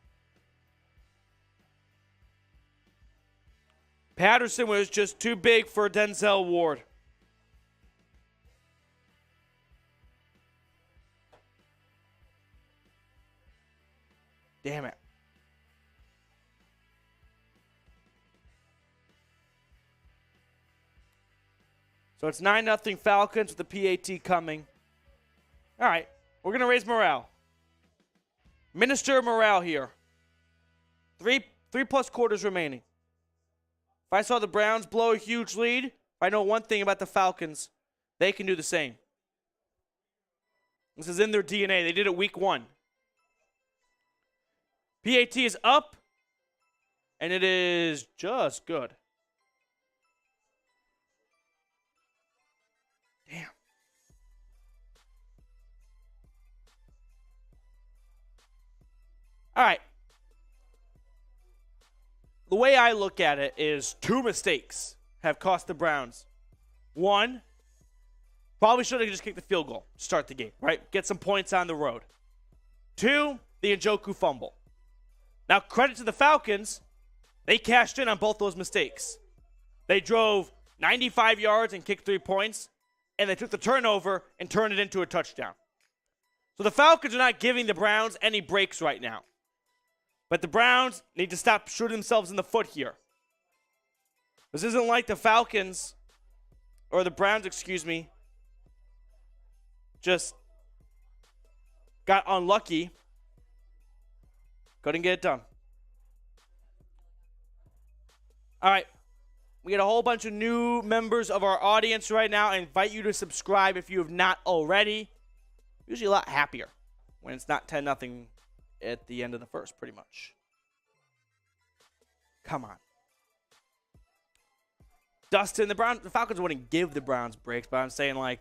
Patterson was just too big for Denzel Ward. Damn it. So it's 9-0 Falcons with the PAT coming. All right, we're going to raise morale. Minister morale here. Three plus quarters remaining. If I saw the Browns blow a huge lead, if I know one thing about the Falcons, they can do the same. This is in their DNA. They did it week 1. PAT is up, and it is just good. Damn. All right. The way I look at it is 2 mistakes have cost the Browns. 1, probably should have just kicked the field goal to start the game, right? Get some points on the road. 2, the Njoku fumble. Now, credit to the Falcons, they cashed in on both those mistakes. They drove 95 yards and kicked 3 points, and they took the turnover and turned it into a touchdown. So the Falcons are not giving the Browns any breaks right now. But the Browns need to stop shooting themselves in the foot here. This isn't like the Falcons, or the Browns, just got unlucky. Couldn't get it done. All right. We got a whole bunch of new members of our audience right now. I invite you to subscribe if you have not already. Usually a lot happier when it's not 10-0 at the end of the first, pretty much. Come on. Dustin, the Falcons wouldn't give the Browns breaks, but I'm saying, like,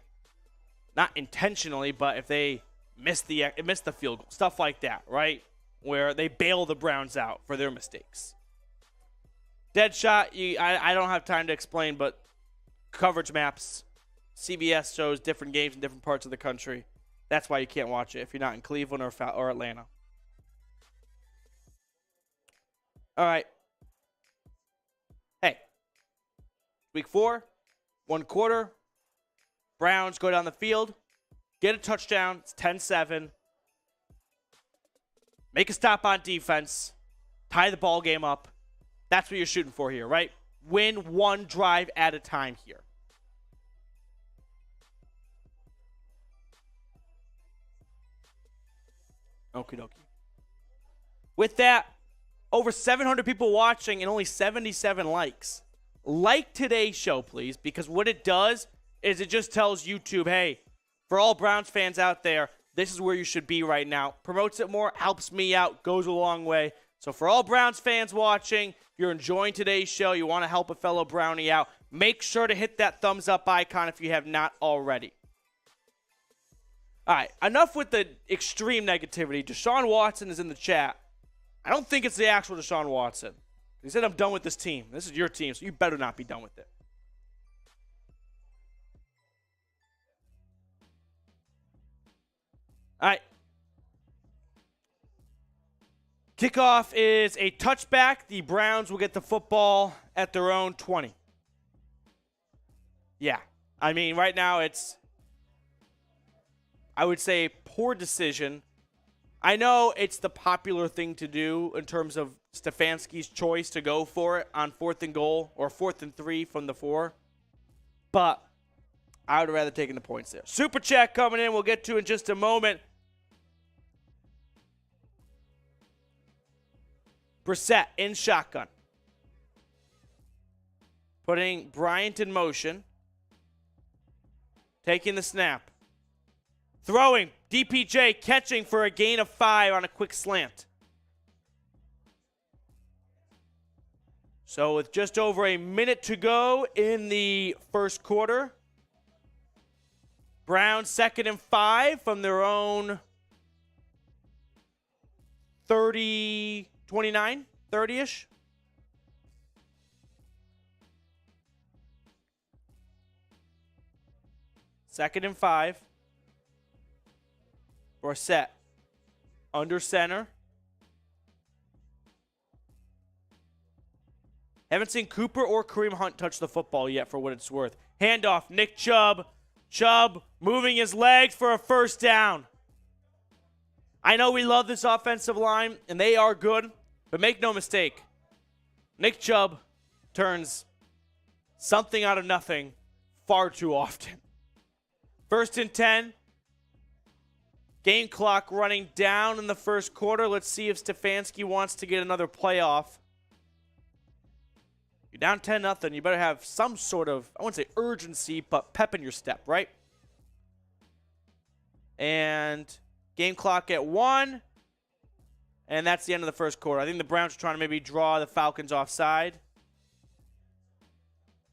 not intentionally, but if they miss the field goal, stuff like that, right? Where they bail the Browns out for their mistakes. Dead shot, I don't have time to explain, but coverage maps, CBS shows different games in different parts of the country. That's why you can't watch it if you're not in Cleveland or Atlanta. All right. Hey. Week 4, 1 quarter. Browns go down the field, get a touchdown. It's 10-7. Make a stop on defense. Tie the ball game up. That's what you're shooting for here, right? Win one drive at a time here. Okie dokie. With that, over 700 people watching and only 77 likes. Like today's show, please, because what it does is it just tells YouTube, hey, for all Browns fans out there, this is where you should be right now. Promotes it more, helps me out, goes a long way. So for all Browns fans watching, if you're enjoying today's show, you want to help a fellow Brownie out, make sure to hit that thumbs up icon if you have not already. All right, enough with the extreme negativity. Deshaun Watson is in the chat. I don't think it's the actual Deshaun Watson. He said, I'm done with this team. This is your team, so you better not be done with it. All right. Kickoff is a touchback. The Browns will get the football at their own 20. Yeah. I mean, right now it's, I would say, poor decision. I know it's the popular thing to do in terms of Stefanski's choice to go for it on 4th and goal or 4th and 3 from the 4. But I would have rather taken the points there. Super chat coming in. We'll get to in just a moment. Brissett in shotgun. Putting Bryant in motion. Taking the snap. Throwing. DPJ catching for a gain of 5 on a quick slant. So with just over a minute to go in the first quarter, Browns 2nd and 5 from their own 29, 30-ish. Second and 5. Brissett under center. Haven't seen Cooper or Kareem Hunt touch the football yet for what it's worth. Handoff, Nick Chubb. Chubb moving his legs for a first down. I know we love this offensive line, and they are good, but make no mistake, Nick Chubb turns something out of nothing far too often. 1st and 10. Game clock running down in the first quarter. Let's see if Stefanski wants to get another playoff. You're down 10-0. You better have some sort of, I wouldn't say urgency, but pep in your step, right? And game clock at 1. And that's the end of the first quarter. I think the Browns are trying to maybe draw the Falcons offside.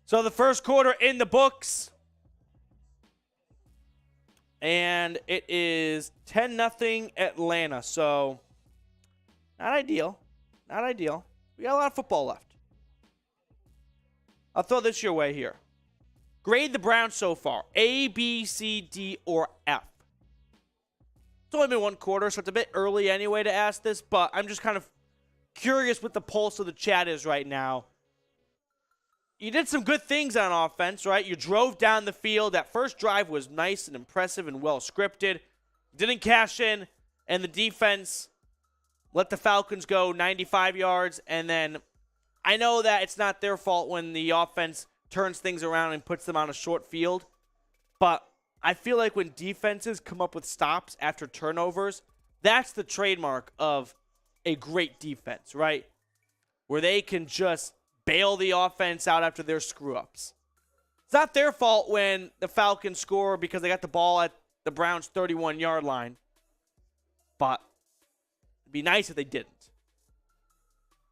So the first quarter in the books. And it is 10-0 Atlanta. So not ideal. Not ideal. We got a lot of football left. I'll throw this your way here. Grade the Browns so far. A, B, C, D, or F. It's only been 1 quarter, so it's a bit early anyway to ask this, but I'm just kind of curious what the pulse of the chat is right now. You did some good things on offense, right? You drove down the field. That first drive was nice and impressive and well scripted. Didn't cash in, and the defense let the Falcons go 95 yards, and then I know that it's not their fault when the offense turns things around and puts them on a short field, but I feel like when defenses come up with stops after turnovers, that's the trademark of a great defense, right? Where they can just bail the offense out after their screw-ups. It's not their fault when the Falcons score because they got the ball at the Browns' 31-yard line, but it'd be nice if they didn't.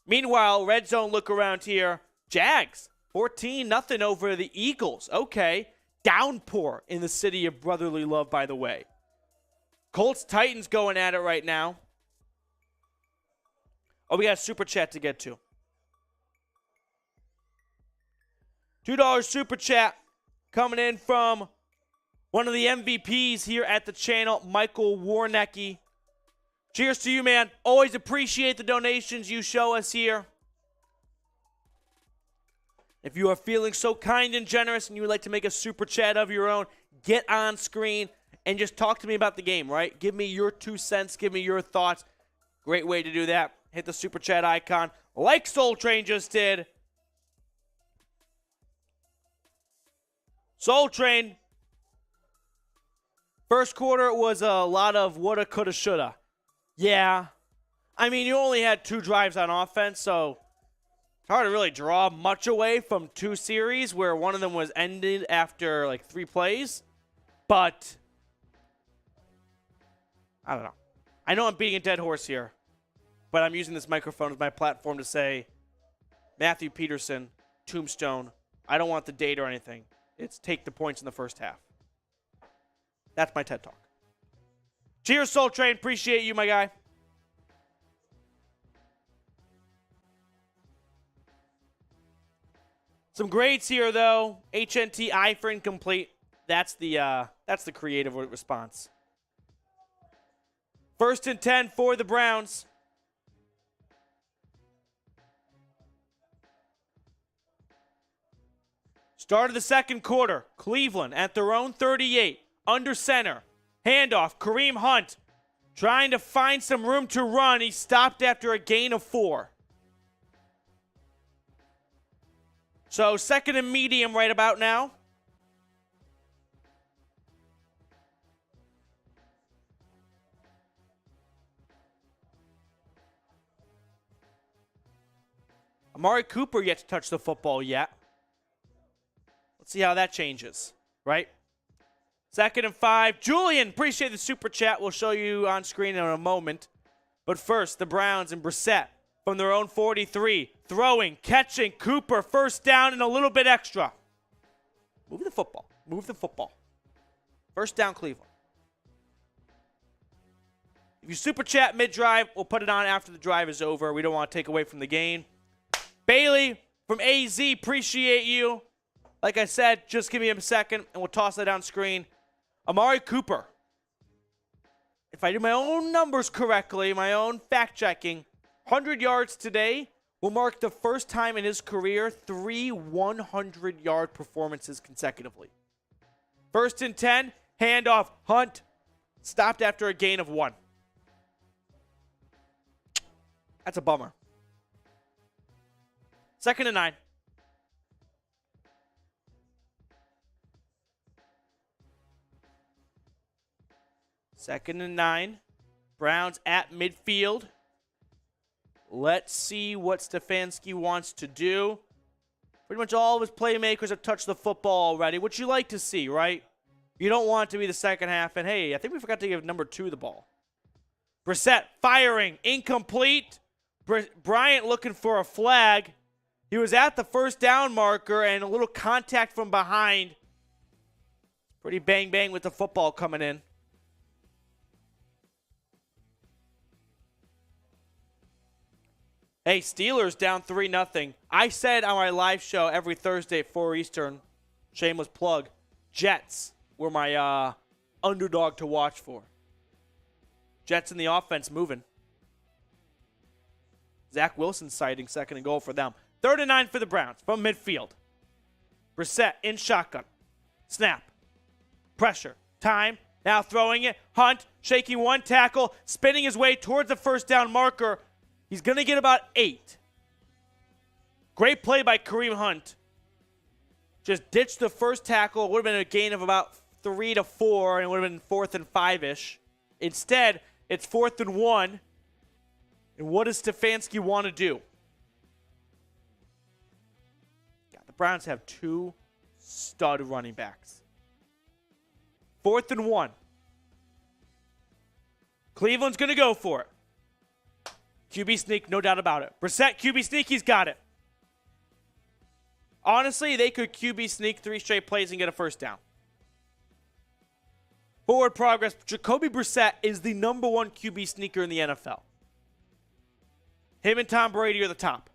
Meanwhile, red zone look around here. Jags, 14-0 over the Eagles. Okay. Downpour in the city of brotherly love, by the way. Colts-Titans going at it right now. Oh, we got a super chat to get to. $2 super chat coming in from one of the MVPs here at the channel, Michael Warnecki. Cheers to you, man. Always appreciate the donations you show us here. If you are feeling so kind and generous and you would like to make a super chat of your own, get on screen and just talk to me about the game, right? Give me your 2 cents. Give me your thoughts. Great way to do that. Hit the super chat icon like Soul Train just did. Soul Train. First quarter was a lot of woulda, coulda, shoulda. Yeah. I mean, you only had 2 drives on offense, so it's hard to really draw much away from 2 series where one of them was ended after like 3 plays. But I don't know. I know I'm beating a dead horse here, but I'm using this microphone as my platform to say, Matthew Peterson, Tombstone, I don't want the date or anything. It's take the points in the first half. That's my TED Talk. Cheers, Soul Train. Appreciate you, my guy. Some grades here, though. HNT I for incomplete. That's the creative response. 1st and 10 for the Browns. Start of the second quarter. Cleveland at their own 38. Under center. Handoff. Kareem Hunt trying to find some room to run. He stopped after a gain of 4. So 2nd and medium right about now. Amari Cooper yet to touch the football yet. Let's see how that changes, right? 2nd and 5. Julian, appreciate the super chat. We'll show you on screen in a moment. But first, the Browns and Brissett from their own 43. Throwing, catching, Cooper, first down and a little bit extra. Move the football. Move the football. First down, Cleveland. If you super chat mid-drive, we'll put it on after the drive is over. We don't want to take away from the gain. Bailey from AZ, appreciate you. Like I said, just give me a second and we'll toss that on screen. Amari Cooper. If I do my own numbers correctly, my own fact checking, 100 yards today will mark the first time in his career 3 100-yard performances consecutively. 1st and 10, handoff, Hunt, stopped after a gain of 1. That's a bummer. 2nd and 9. Second and 9. Browns at midfield. Let's see what Stefanski wants to do. Pretty much all of his playmakers have touched the football already, which you like to see, right? You don't want it to be the second half. And, hey, I think we forgot to give number 2 the ball. Brissett firing. Incomplete. Bryant looking for a flag. He was at the first down marker and a little contact from behind. Pretty bang-bang with the football coming in. Hey, Steelers down 3-0. I said on my live show every Thursday at 4 Eastern, shameless plug, Jets were my underdog to watch for. Jets in the offense moving. Zach Wilson sighting 2nd and goal for them. 3rd and 9 for the Browns from midfield. Brissett in shotgun. Snap. Pressure. Time. Now throwing it. Hunt shaking 1 tackle. Spinning his way towards the first down marker. He's going to get about 8. Great play by Kareem Hunt. Just ditched the first tackle. It would have been a gain of about 3 to 4, and it would have been 4th and 5-ish. Instead, it's 4th and 1. And what does Stefanski want to do? God, the Browns have 2 stud running backs. 4th and 1. Cleveland's going to go for it. QB sneak, no doubt about it. Brissett, QB sneak, he's got it. Honestly, they could QB sneak 3 straight plays and get a first down. Forward progress. Jacoby Brissett is the number 1 QB sneaker in the NFL. Him and Tom Brady are the top.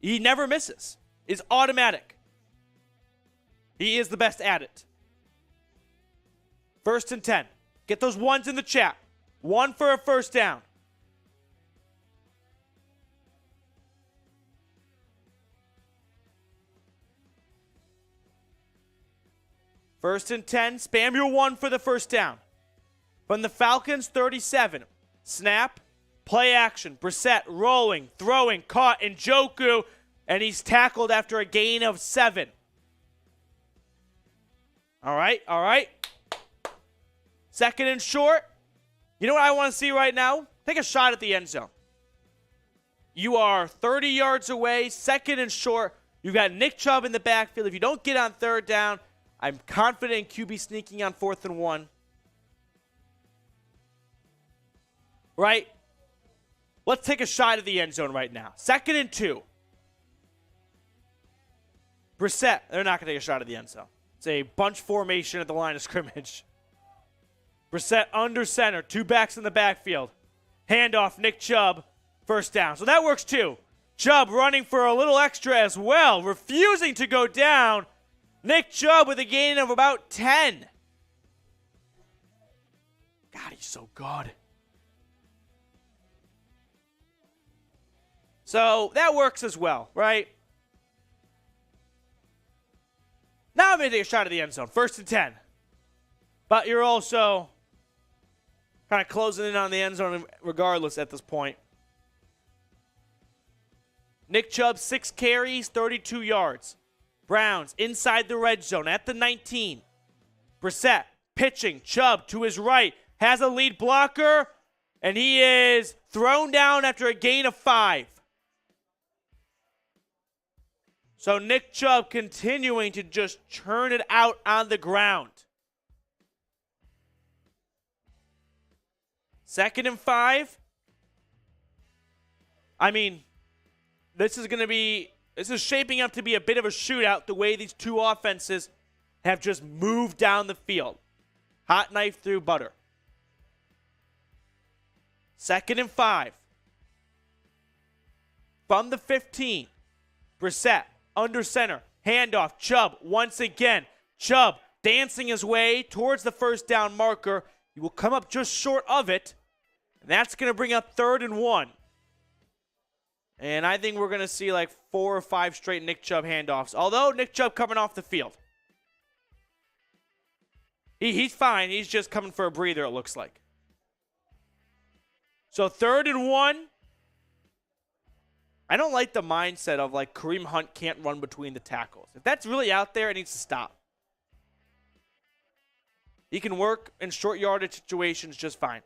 He never misses. It's automatic. He is the best at it. First and 10. Get those ones in the chat. 1 for a first down. First and 10. Spam your 1 for the first down. From the Falcons, 37. Snap. Play action. Brissett rolling, throwing, caught, and Njoku. And he's tackled after a gain of 7. All right. Second and short. You know what I want to see right now? Take a shot at the end zone. You are 30 yards away, second and short. You've got Nick Chubb in the backfield. If you don't get on third down, I'm confident in QB sneaking on 4th and 1. Right? Let's take a shot at the end zone right now. 2nd and 2. Brissett, they're not going to take a shot at the end zone. It's a bunch formation at the line of scrimmage. Brissett under center, 2 backs in the backfield. Handoff, Nick Chubb, first down. So that works too. Chubb running for a little extra as well, refusing to go down. Nick Chubb with a gain of about 10. God, he's so good. So that works as well, right? Now I'm going to take a shot at the end zone. 1st and 10. But you're also kind of closing in on the end zone regardless at this point. Nick Chubb, 6 carries, 32 yards. Browns inside the red zone at the 19. Brissett pitching. Chubb to his right. Has a lead blocker. And he is thrown down after a gain of 5. So Nick Chubb continuing to just churn it out on the ground. 2nd and 5. I mean, this is shaping up to be a bit of a shootout the way these two offenses have just moved down the field. Hot knife through butter. 2nd and 5. From the 15. Brissett under center. Handoff. Chubb once again. Chubb dancing his way towards the first down marker. He will come up just short of it. And that's going to bring up 3rd and 1. And I think we're going to see like 4 or 5 straight Nick Chubb handoffs. Although Nick Chubb coming off the field. He's fine. He's just coming for a breather, it looks like. So 3rd and 1. I don't like the mindset of like Kareem Hunt can't run between the tackles. If that's really out there, it needs to stop. He can work in short yardage situations just fine.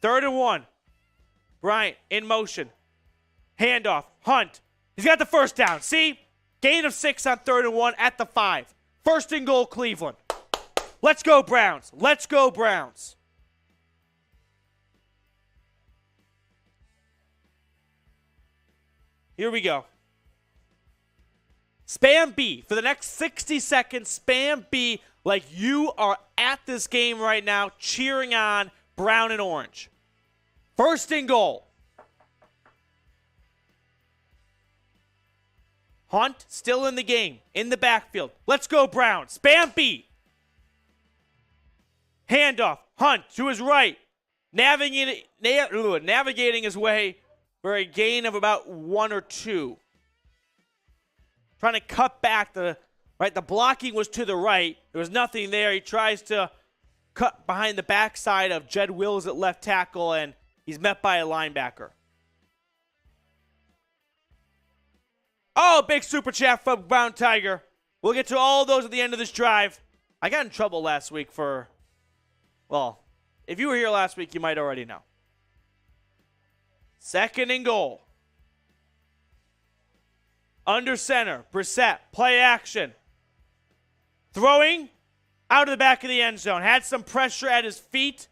3rd and 1. Bryant in motion. Handoff. Hunt. He's got the first down. See? Gain of 6 on 3rd and 1 at the 5. 1st and goal, Cleveland. Let's go, Browns. Let's go, Browns. Here we go. Spam B. For the next 60 seconds, spam B like you are at this game right now cheering on brown and orange. 1st and goal. Hunt still in the game, in the backfield. Let's go, Browns. Spam B. Handoff. Hunt to his right. Navigating his way for a gain of about 1 or 2. Trying to cut back the blocking was to the right. There was nothing there. He tries to cut behind the backside of Jed Wills at left tackle, and he's met by a linebacker. Oh, big super chat from Brown Tiger. We'll get to all those at the end of this drive. I got in trouble last week for, well, if you were here last week, you might already know. 2nd and goal. Under center. Brissett. Play action. Throwing out of the back of the end zone. Had some pressure at his feet.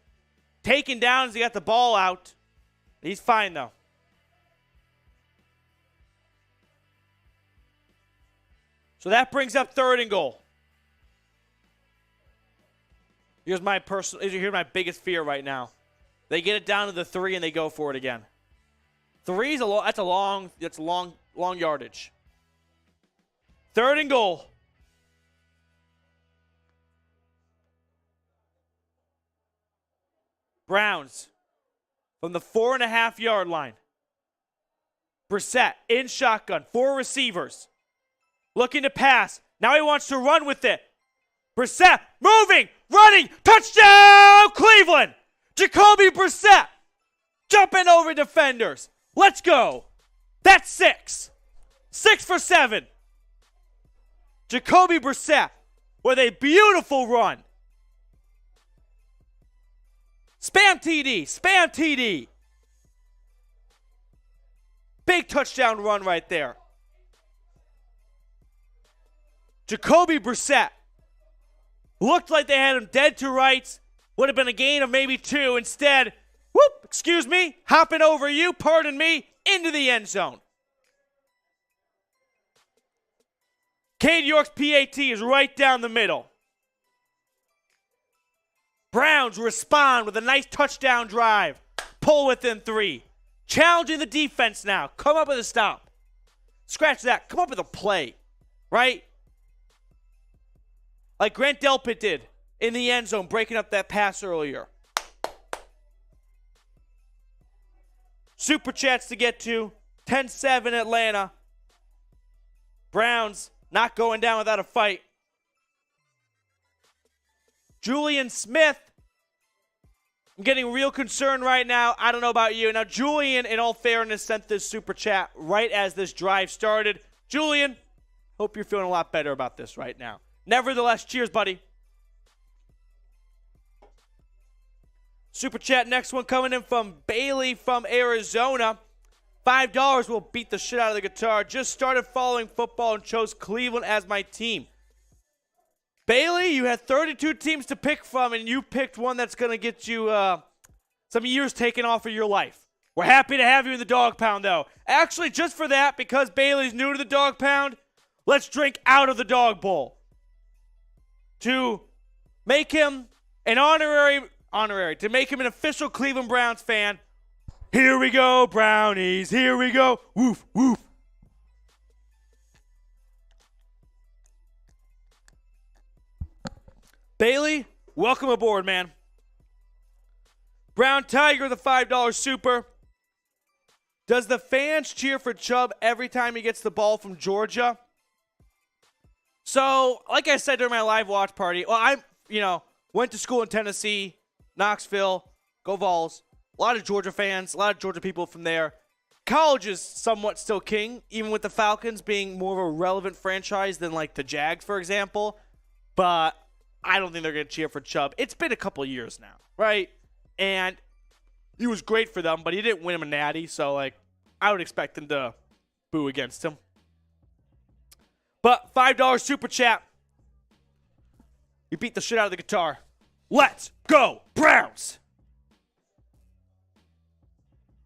Taken down as he got the ball out. He's fine, though. So that brings up 3rd and goal. Here's my biggest fear right now. They get it down to the 3 and they go for it again. 3 is that's long yardage. 3rd and goal. Browns from the 4.5-yard line. Brissett in shotgun. 4 receivers. Looking to pass. Now he wants to run with it. Brissett moving, running, touchdown Cleveland! Jacoby Brissett jumping over defenders. Let's go. That's 6. 6 for 7. Jacoby Brissett with a beautiful run. Spam TD, spam TD. Big touchdown run right there. Jacoby Brissett looked like they had him dead to rights. Would have been a gain of maybe 2. Instead, excuse me, hopping over you, pardon me, into the end zone. Cade York's PAT is right down the middle. Browns respond with a nice touchdown drive. Pull within 3. Challenging the defense now. Come up with a stop. Scratch that. Come up with a play. Right? Like Grant Delpit did in the end zone, breaking up that pass earlier. Super chats to get to. 10-7 Atlanta. Browns not going down without a fight. Julian Smith. I'm getting real concerned right now. I don't know about you. Now, Julian, in all fairness, sent this super chat right as this drive started. Julian, hope you're feeling a lot better about this right now. Nevertheless, cheers, buddy. Super chat, next one coming in from Bailey from Arizona. $5 will beat the shit out of the guitar. Just started following football and chose Cleveland as my team. Bailey, you had 32 teams to pick from, and you picked one that's going to get you some years taken off of your life. We're happy to have you in the dog pound, though. Actually, just for that, because Bailey's new to the dog pound, let's drink out of the dog bowl. To make him an honorary, to make him an official Cleveland Browns fan. Here we go, Brownies. Here we go. Woof, woof. Bailey, welcome aboard, man. Brown Tiger, the $5 super. Does the fans cheer for Chubb every time he gets the ball from Georgia? So, like I said during my live watch party, went to school in Tennessee, Knoxville, go Vols. A lot of Georgia fans, a lot of Georgia people from there. College is somewhat still king, even with the Falcons being more of a relevant franchise than like the Jags, for example. But I don't think they're going to cheer for Chubb. It's been a couple of years now, right? And he was great for them, but he didn't win him a natty, so like I would expect them to boo against him. But $5 super chat. You beat the shit out of the guitar. Let's go, Browns!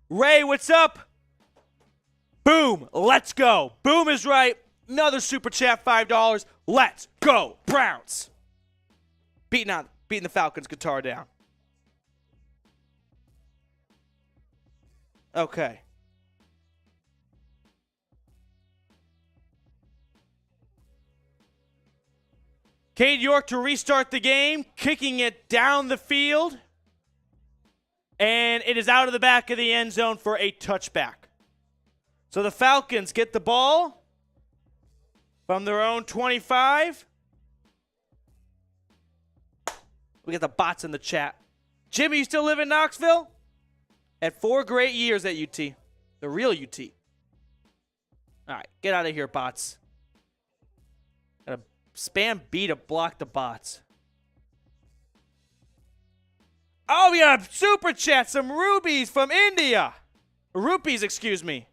Ray, what's up? Boom, let's go. Boom is right. Another super chat, $5. Let's go, Browns! Beating the Falcons guitar down. Okay. Cade York to restart the game, kicking it down the field. And it is out of the back of the end zone for a touchback. So the Falcons get the ball from their own 25. We got the bots in the chat. Jimmy, you still live in Knoxville? Had 4 great years at UT. The real UT. All right, get out of here, bots. Got to spam B to block the bots. Oh, we got a super chat. Some rubies from India. Rupees, excuse me.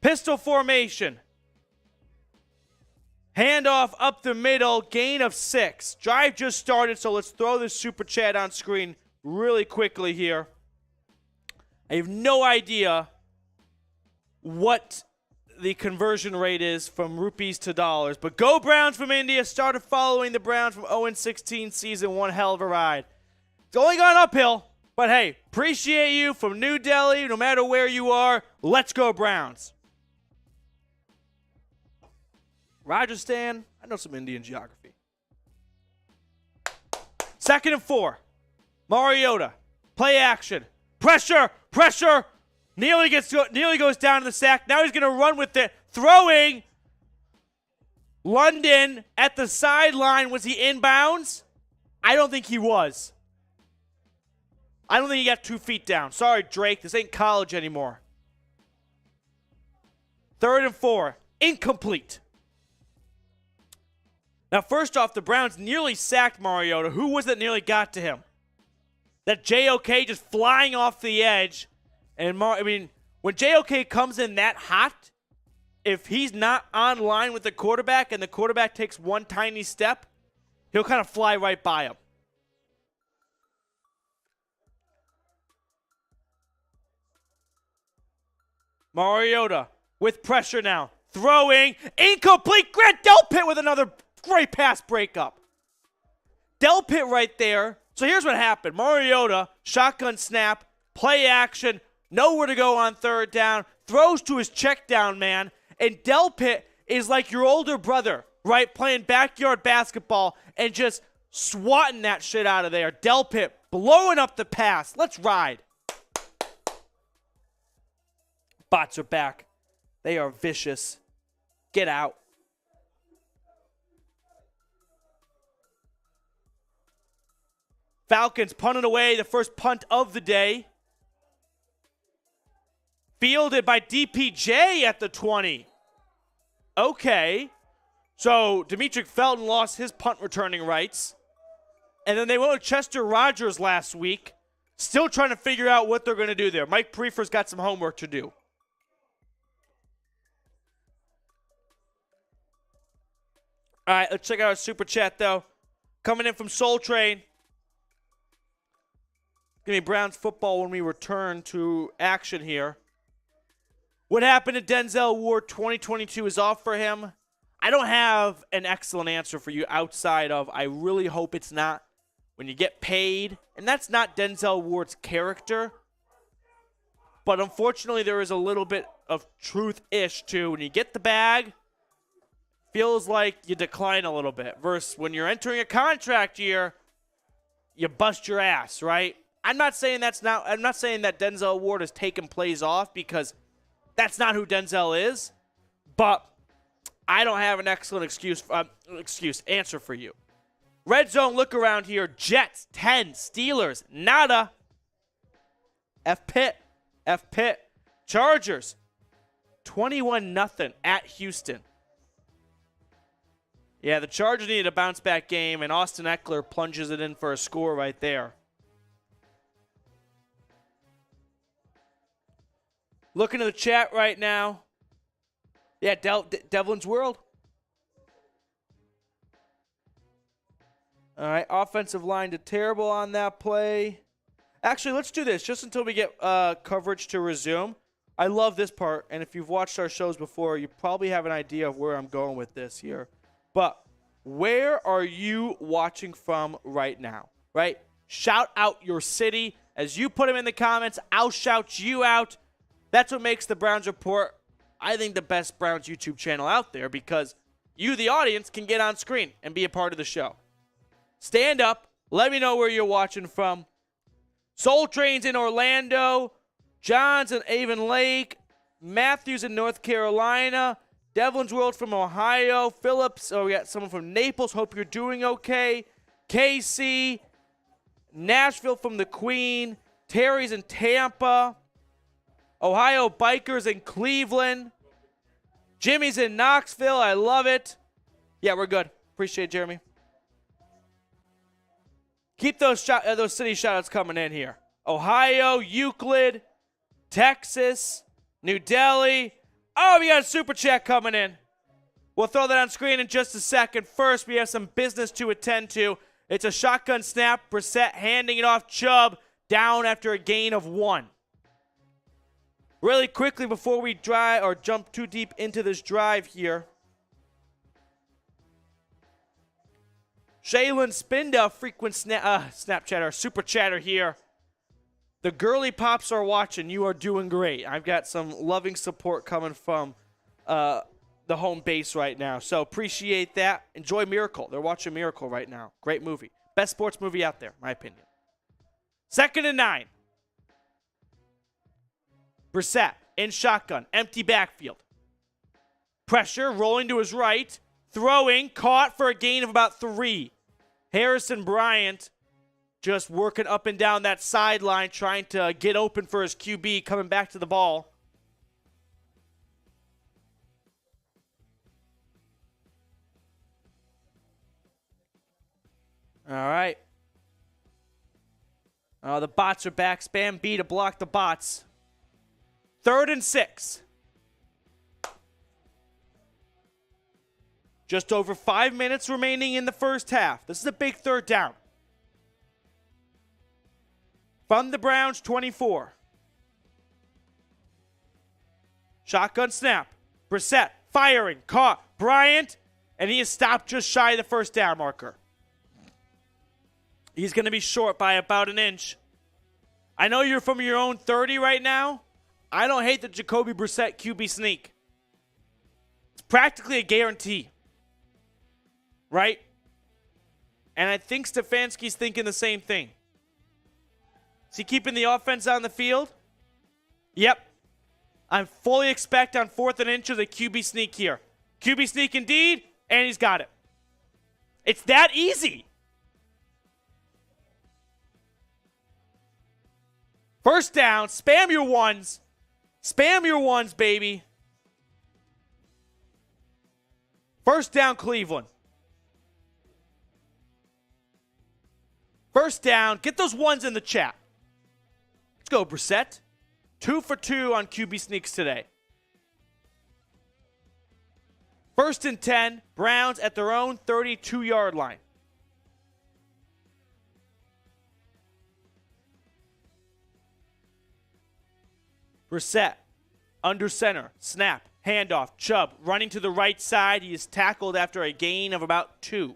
Pistol formation. Handoff up the middle. Gain of 6. Drive just started, so let's throw this super chat on screen really quickly here. I have no idea what the conversion rate is from rupees to dollars. But go Browns from India. Started following the Browns from 0-16 season. One hell of a ride. It's only gone uphill. But hey, appreciate you from New Delhi. No matter where you are, let's go Browns. Rajasthan. I know some Indian geography. 2nd and 4. Mariota. Play action. Pressure. Pressure. Neely goes down to the sack. Now he's going to run with it. Throwing. London at the sideline. Was he inbounds? I don't think he was. I don't think he got 2 feet down. Sorry, Drake. This ain't college anymore. 3rd and 4. Incomplete. Now, first off, the Browns nearly sacked Mariota. Who was it that nearly got to him? That JOK just flying off the edge. And when JOK comes in that hot, if he's not on line with the quarterback and the quarterback takes one tiny step, he'll kind of fly right by him. Mariota with pressure now. Throwing. Incomplete. Grant Delpit with another great pass breakup. Delpit right there. So here's what happened. Mariota, shotgun snap, play action, nowhere to go on 3rd down, throws to his check down man, and Delpit is like your older brother, right? Playing backyard basketball and just swatting that shit out of there. Delpit blowing up the pass. Let's ride. Bots are back. They are vicious. Get out. Falcons punted away the first punt of the day. Fielded by DPJ at the 20. Okay. So Demetric Felton lost his punt returning rights. And then they went with Chester Rogers last week. Still trying to figure out what they're going to do there. Mike Prefer's got some homework to do. All right, let's check out our super chat, though. Coming in from Soul Train. Give me Browns football when we return to action here. What happened to Denzel Ward? 2022 is off for him. I don't have an excellent answer for you outside of I really hope it's not when you get paid. And that's not Denzel Ward's character. But unfortunately, there is a little bit of truth-ish to when you get the bag, feels like you decline a little bit. Versus when you're entering a contract year, you bust your ass, right? I'm not saying that Denzel Ward has taken plays off because that's not who Denzel is. But I don't have an excellent answer for you. Red zone look around here. Jets 10, Steelers nada. F Pitt. Chargers 21-0 at Houston. Yeah, the Chargers needed a bounce back game, and Austin Eckler plunges it in for a score right there. Looking at the chat right now. Yeah, Devlin's World. All right, offensive line did terrible on that play. Actually, let's do this just until we get coverage to resume. I love this part, and if you've watched our shows before, you probably have an idea of where I'm going with this here. But where are you watching from right now, right? Shout out your city. As you put them in the comments, I'll shout you out. That's what makes the Browns Report, I think, the best Browns YouTube channel out there because you, the audience, can get on screen and be a part of the show. Stand up. Let me know where you're watching from. Soul Train's in Orlando. John's in Avon Lake. Matthews in North Carolina. Devlin's World from Ohio. Phillips, we got someone from Naples. Hope you're doing okay. KC. Nashville from the Queen. Terry's in Tampa. Ohio Bikers in Cleveland. Jimmy's in Knoxville. I love it. Yeah, we're good. Appreciate it, Jeremy. Keep those city shout-outs coming in here. Ohio, Euclid, Texas, New Delhi. Oh, we got a super chat coming in. We'll throw that on screen in just a second. First, we have some business to attend to. It's a shotgun snap. Brissett handing it off. Chubb down after a gain of 1. Really quickly before we jump too deep into this drive here. Shaylin Spindell, frequent Snapchatter, super chatter here. The girly pops are watching. You are doing great. I've got some loving support coming from the home base right now. So appreciate that. Enjoy Miracle. They're watching Miracle right now. Great movie. Best sports movie out there, my opinion. 2nd and 9. Brissett in shotgun, empty backfield. Pressure, rolling to his right. Throwing, caught for a gain of about 3. Harrison Bryant just working up and down that sideline, trying to get open for his QB, coming back to the ball. All right. Oh, the bots are back. Spam B to block the bots. 3rd and 6. Just over 5 minutes remaining in the first half. This is a big 3rd down. From the Browns, 24. Shotgun snap. Brissett firing. Caught. Bryant. And he is stopped just shy of the first down marker. He's going to be short by about an inch. I know you're from your own 30 right now. I don't hate the Jacoby Brissett QB sneak. It's practically a guarantee. Right? And I think Stefanski's thinking the same thing. Is he keeping the offense on the field? Yep. I fully expect on 4th and inch of the QB sneak here. QB sneak indeed, and he's got it. It's that easy. First down, spam your ones. Spam your ones, baby. First down, Cleveland. First down, get those ones in the chat. Let's go, Brissett. 2 for 2 on QB sneaks today. 1st and 10, Browns at their own 32-yard line. Brissett, under center, snap, handoff, Chubb running to the right side. He is tackled after a gain of about 2.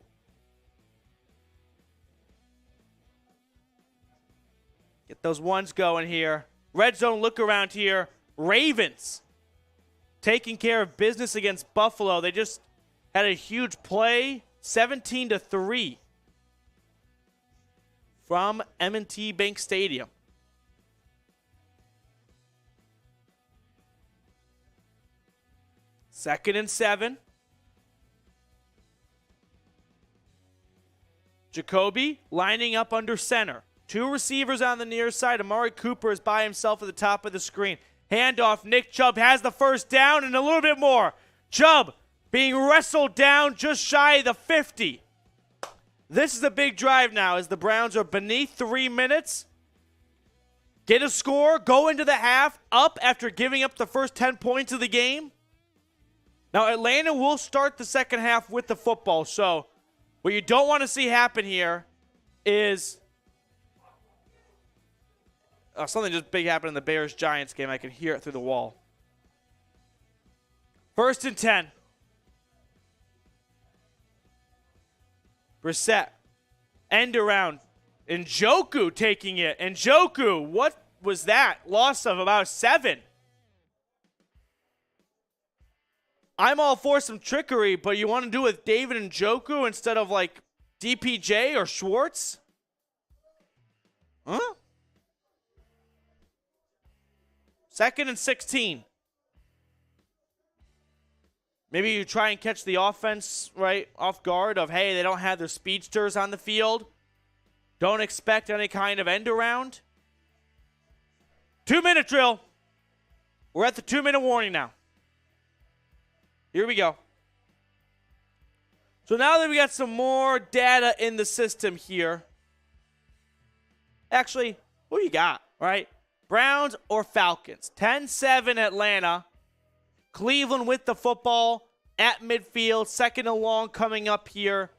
Get those ones going here. Red zone look around here. Ravens taking care of business against Buffalo. They just had a huge play, 17-3 from M&T Bank Stadium. Second and 7. Jacoby lining up under center. 2 receivers on the near side. Amari Cooper is by himself at the top of the screen. Handoff. Nick Chubb has the first down and a little bit more. Chubb being wrestled down just shy of the 50. This is a big drive now as the Browns are beneath 3 minutes. Get a score, go into the half, up after giving up the first 10 points of the game. Now, Atlanta will start the second half with the football, so what you don't want to see happen here is something just big happened in the Bears-Giants game. I can hear it through the wall. 1st and 10. Brissett. End around. Njoku taking it. Njoku, what was that? Loss of about 7. I'm all for some trickery, but you want to do it with David Njoku instead of like DPJ or Schwartz? Huh? 2nd and 16. Maybe you try and catch the offense right off guard of, hey, they don't have their speedsters on the field. Don't expect any kind of end around. 2-minute drill. We're at the 2-minute warning now. Here we go. So now that we got some more data in the system here. Actually, who you got, right? Browns or Falcons? 10-7 Atlanta. Cleveland with the football at midfield. 2nd and long coming up here.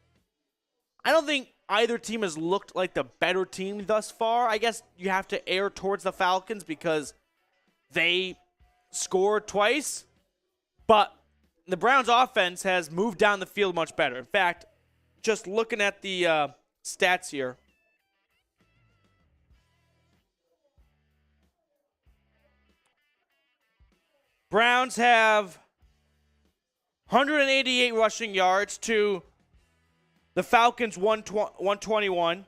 I don't think either team has looked like the better team thus far. I guess you have to err towards the Falcons because they scored twice. But the Browns offense has moved down the field much better. In fact, just looking at the stats here. Browns have 188 rushing yards to the Falcons 121.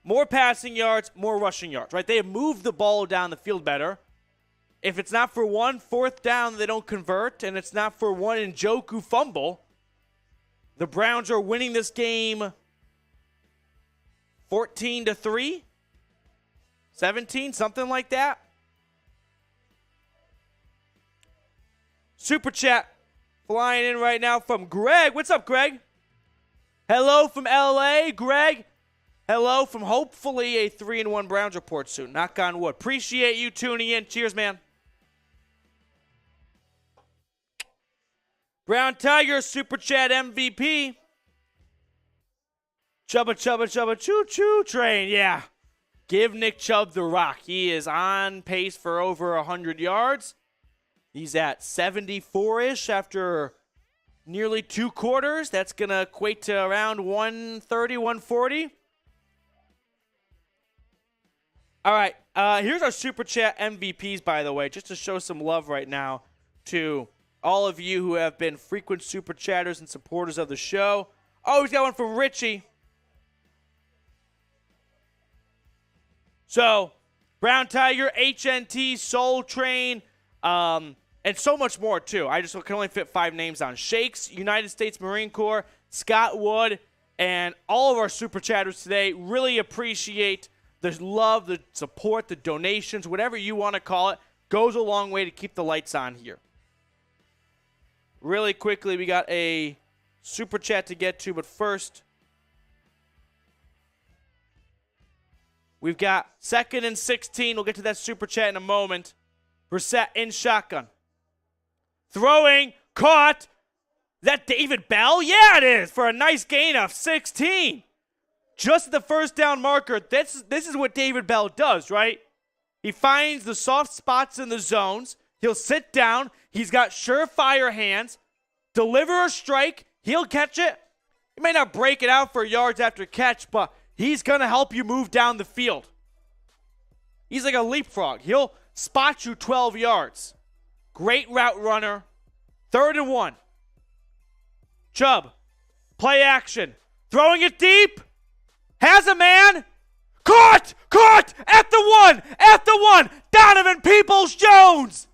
More passing yards, more rushing yards, right? They have moved the ball down the field better. if it's not for one fourth down, they don't convert, and it's not for one Njoku fumble, the Browns are winning this game 14-3, 17, something like that. Super chat flying in right now from Greg. What's up, Greg? Hello from LA, Greg. Hello from hopefully a 3-1 Browns report soon. Knock on wood. Appreciate you tuning in. Cheers, man. Brown Tiger, Super Chat MVP. Chubba, choo-choo train. Yeah. Give Nick Chubb the rock. He is on pace for over 100 yards. He's at 74-ish after nearly 2 quarters. That's going to equate to around 130, 140. All right. Here's our Super Chat MVPs, by the way, just to show some love right now to all of you who have been frequent Super Chatters and supporters of the show. Oh, he's got one from Richie. So, Brown Tiger, HNT, Soul Train, and so much more, too. I just can only fit 5 names on. Shakes, United States Marine Corps, Scott Wood, and all of our Super Chatters today. Really appreciate the love, the support, the donations, whatever you want to call it. Goes a long way to keep the lights on here. Really quickly, we got a Super Chat to get to, but first, we've got 2nd and 16. We'll get to that Super Chat in a moment. Brissett in shotgun. Throwing, caught. Is that David Bell? Yeah, it is, for a nice gain of 16. Just at the first down marker. This is what David Bell does, right? He finds the soft spots in the zones. He'll sit down. He's got surefire hands. Deliver a strike. He'll catch it. He may not break it out for yards after catch, but he's going to help you move down the field. He's like a leapfrog. He'll spot you 12 yards. Great route runner. 3rd and 1. Chubb. Play action. Throwing it deep. Has a man. Caught! Caught! At the 1! At the 1! Donovan Peoples-Jones!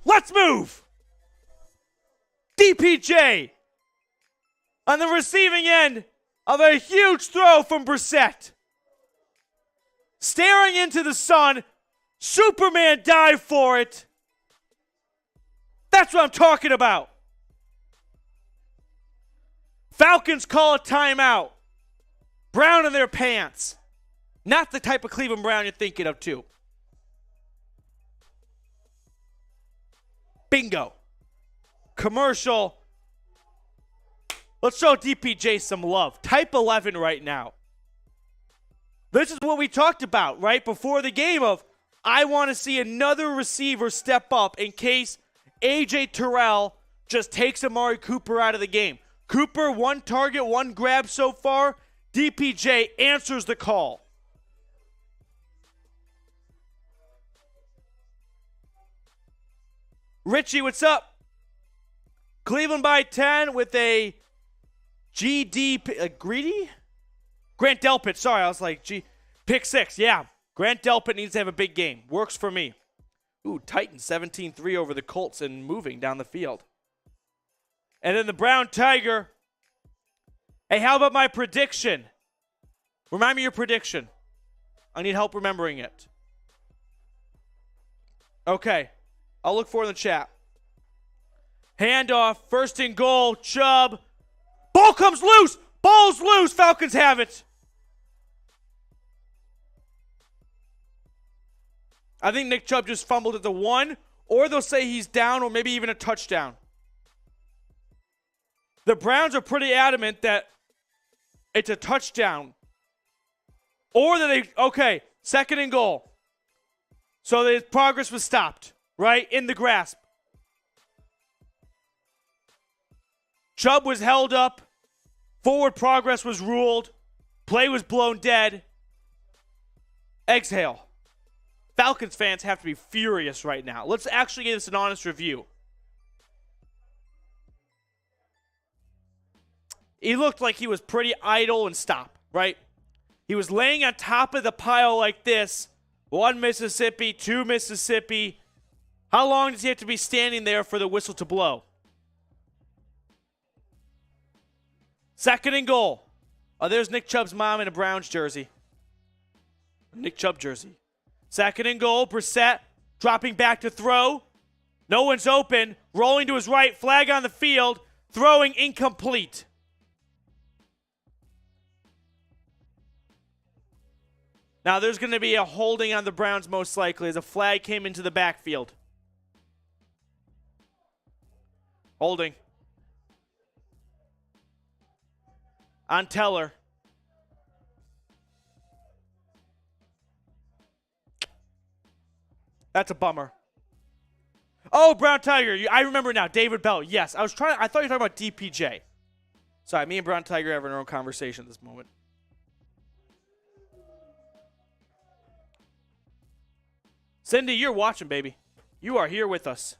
Let's move! DPJ on the receiving end of a huge throw from Brissett. Staring into the sun. Superman dive for it. That's what I'm talking about. Falcons call a timeout. Brown in their pants. Not the type of Cleveland Brown you're thinking of, too. Bingo. Commercial. Let's show DPJ some love. Type 11 right now. This is what we talked about right before the game of, I want to see another receiver step up in case A.J. Terrell just takes Amari Cooper out of the game. Cooper, 1 target, 1 grab so far. DPJ answers the call. Richie, what's up? Cleveland by 10 with a Greedy? Grant Delpit, sorry, I was like, pick 6, yeah. Grant Delpit needs to have a big game. Works for me. Ooh, Titans 17-3 over the Colts and moving down the field. And then the Brown Tiger. Hey, how about my prediction? Remind me your prediction. I need help remembering it. Okay. I'll look for it in the chat. Handoff. 1st and goal. Chubb. Ball comes loose. Ball's loose. Falcons have it. I think Nick Chubb just fumbled at the 1, or they'll say he's down, or maybe even a touchdown. The Browns are pretty adamant that it's a touchdown. Or that okay, 2nd and goal. So the progress was stopped, right? In the grasp. Chubb was held up. Forward progress was ruled. Play was blown dead. Exhale. Falcons fans have to be furious right now. Let's actually give this an honest review. He looked like he was pretty idle and stop, right? He was laying on top of the pile like this, 1 Mississippi, 2 Mississippi. How long does he have to be standing there for the whistle to blow? 2nd and goal. Oh, there's Nick Chubb's mom in a Browns jersey. Nick Chubb jersey. 2nd and goal. Brissett dropping back to throw. No one's open. Rolling to his right. Flag on the field. Throwing incomplete. Now there's going to be a holding on the Browns most likely as a flag came into the backfield. Holding. On Teller. That's a bummer. Oh, Brown Tiger. I remember now. David Bell. Yes. I thought you were talking about DPJ. Sorry, me and Brown Tiger having our own conversation at this moment. Cindy, you're watching, baby. You are here with us.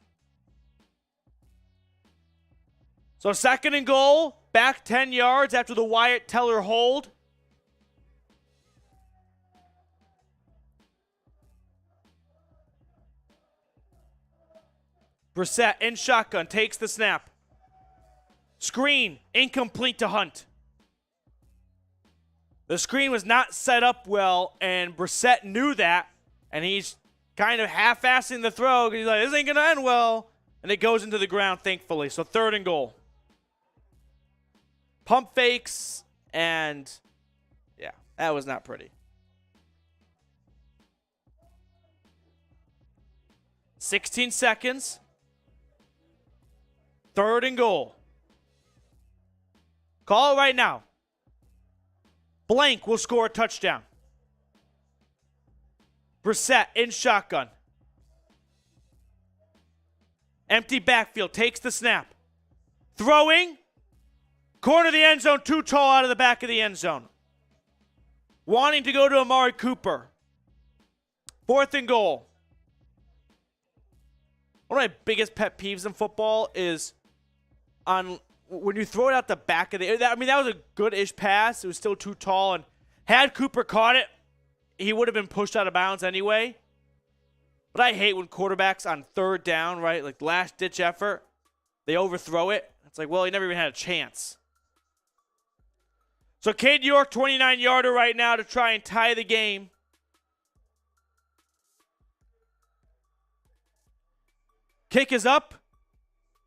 So 2nd and goal. Back 10 yards after the Wyatt Teller hold. Brissett in shotgun, takes the snap. Screen, incomplete to Hunt. The screen was not set up well, and Brissett knew that, and he's kind of half-assing the throw because he's like, this ain't going to end well. And it goes into the ground, thankfully. So 3rd and goal. Pump fakes, and yeah, that was not pretty. 16 seconds. 3rd and goal. Call it right now. Blank will score a touchdown. Brissett in shotgun. Empty backfield. Takes the snap. Throwing. Corner of the end zone. Too tall out of the back of the end zone. Wanting to go to Amari Cooper. 4th and goal. One of my biggest pet peeves in football is on when you throw it out the back of the. That was a good-ish pass. It was still too tall, and had Cooper caught it, he would have been pushed out of bounds anyway. But I hate when quarterbacks on 3rd down, right, like last-ditch effort, they overthrow it. It's like, well, he never even had a chance. So Cade York, 29-yarder right now to try and tie the game. Kick is up,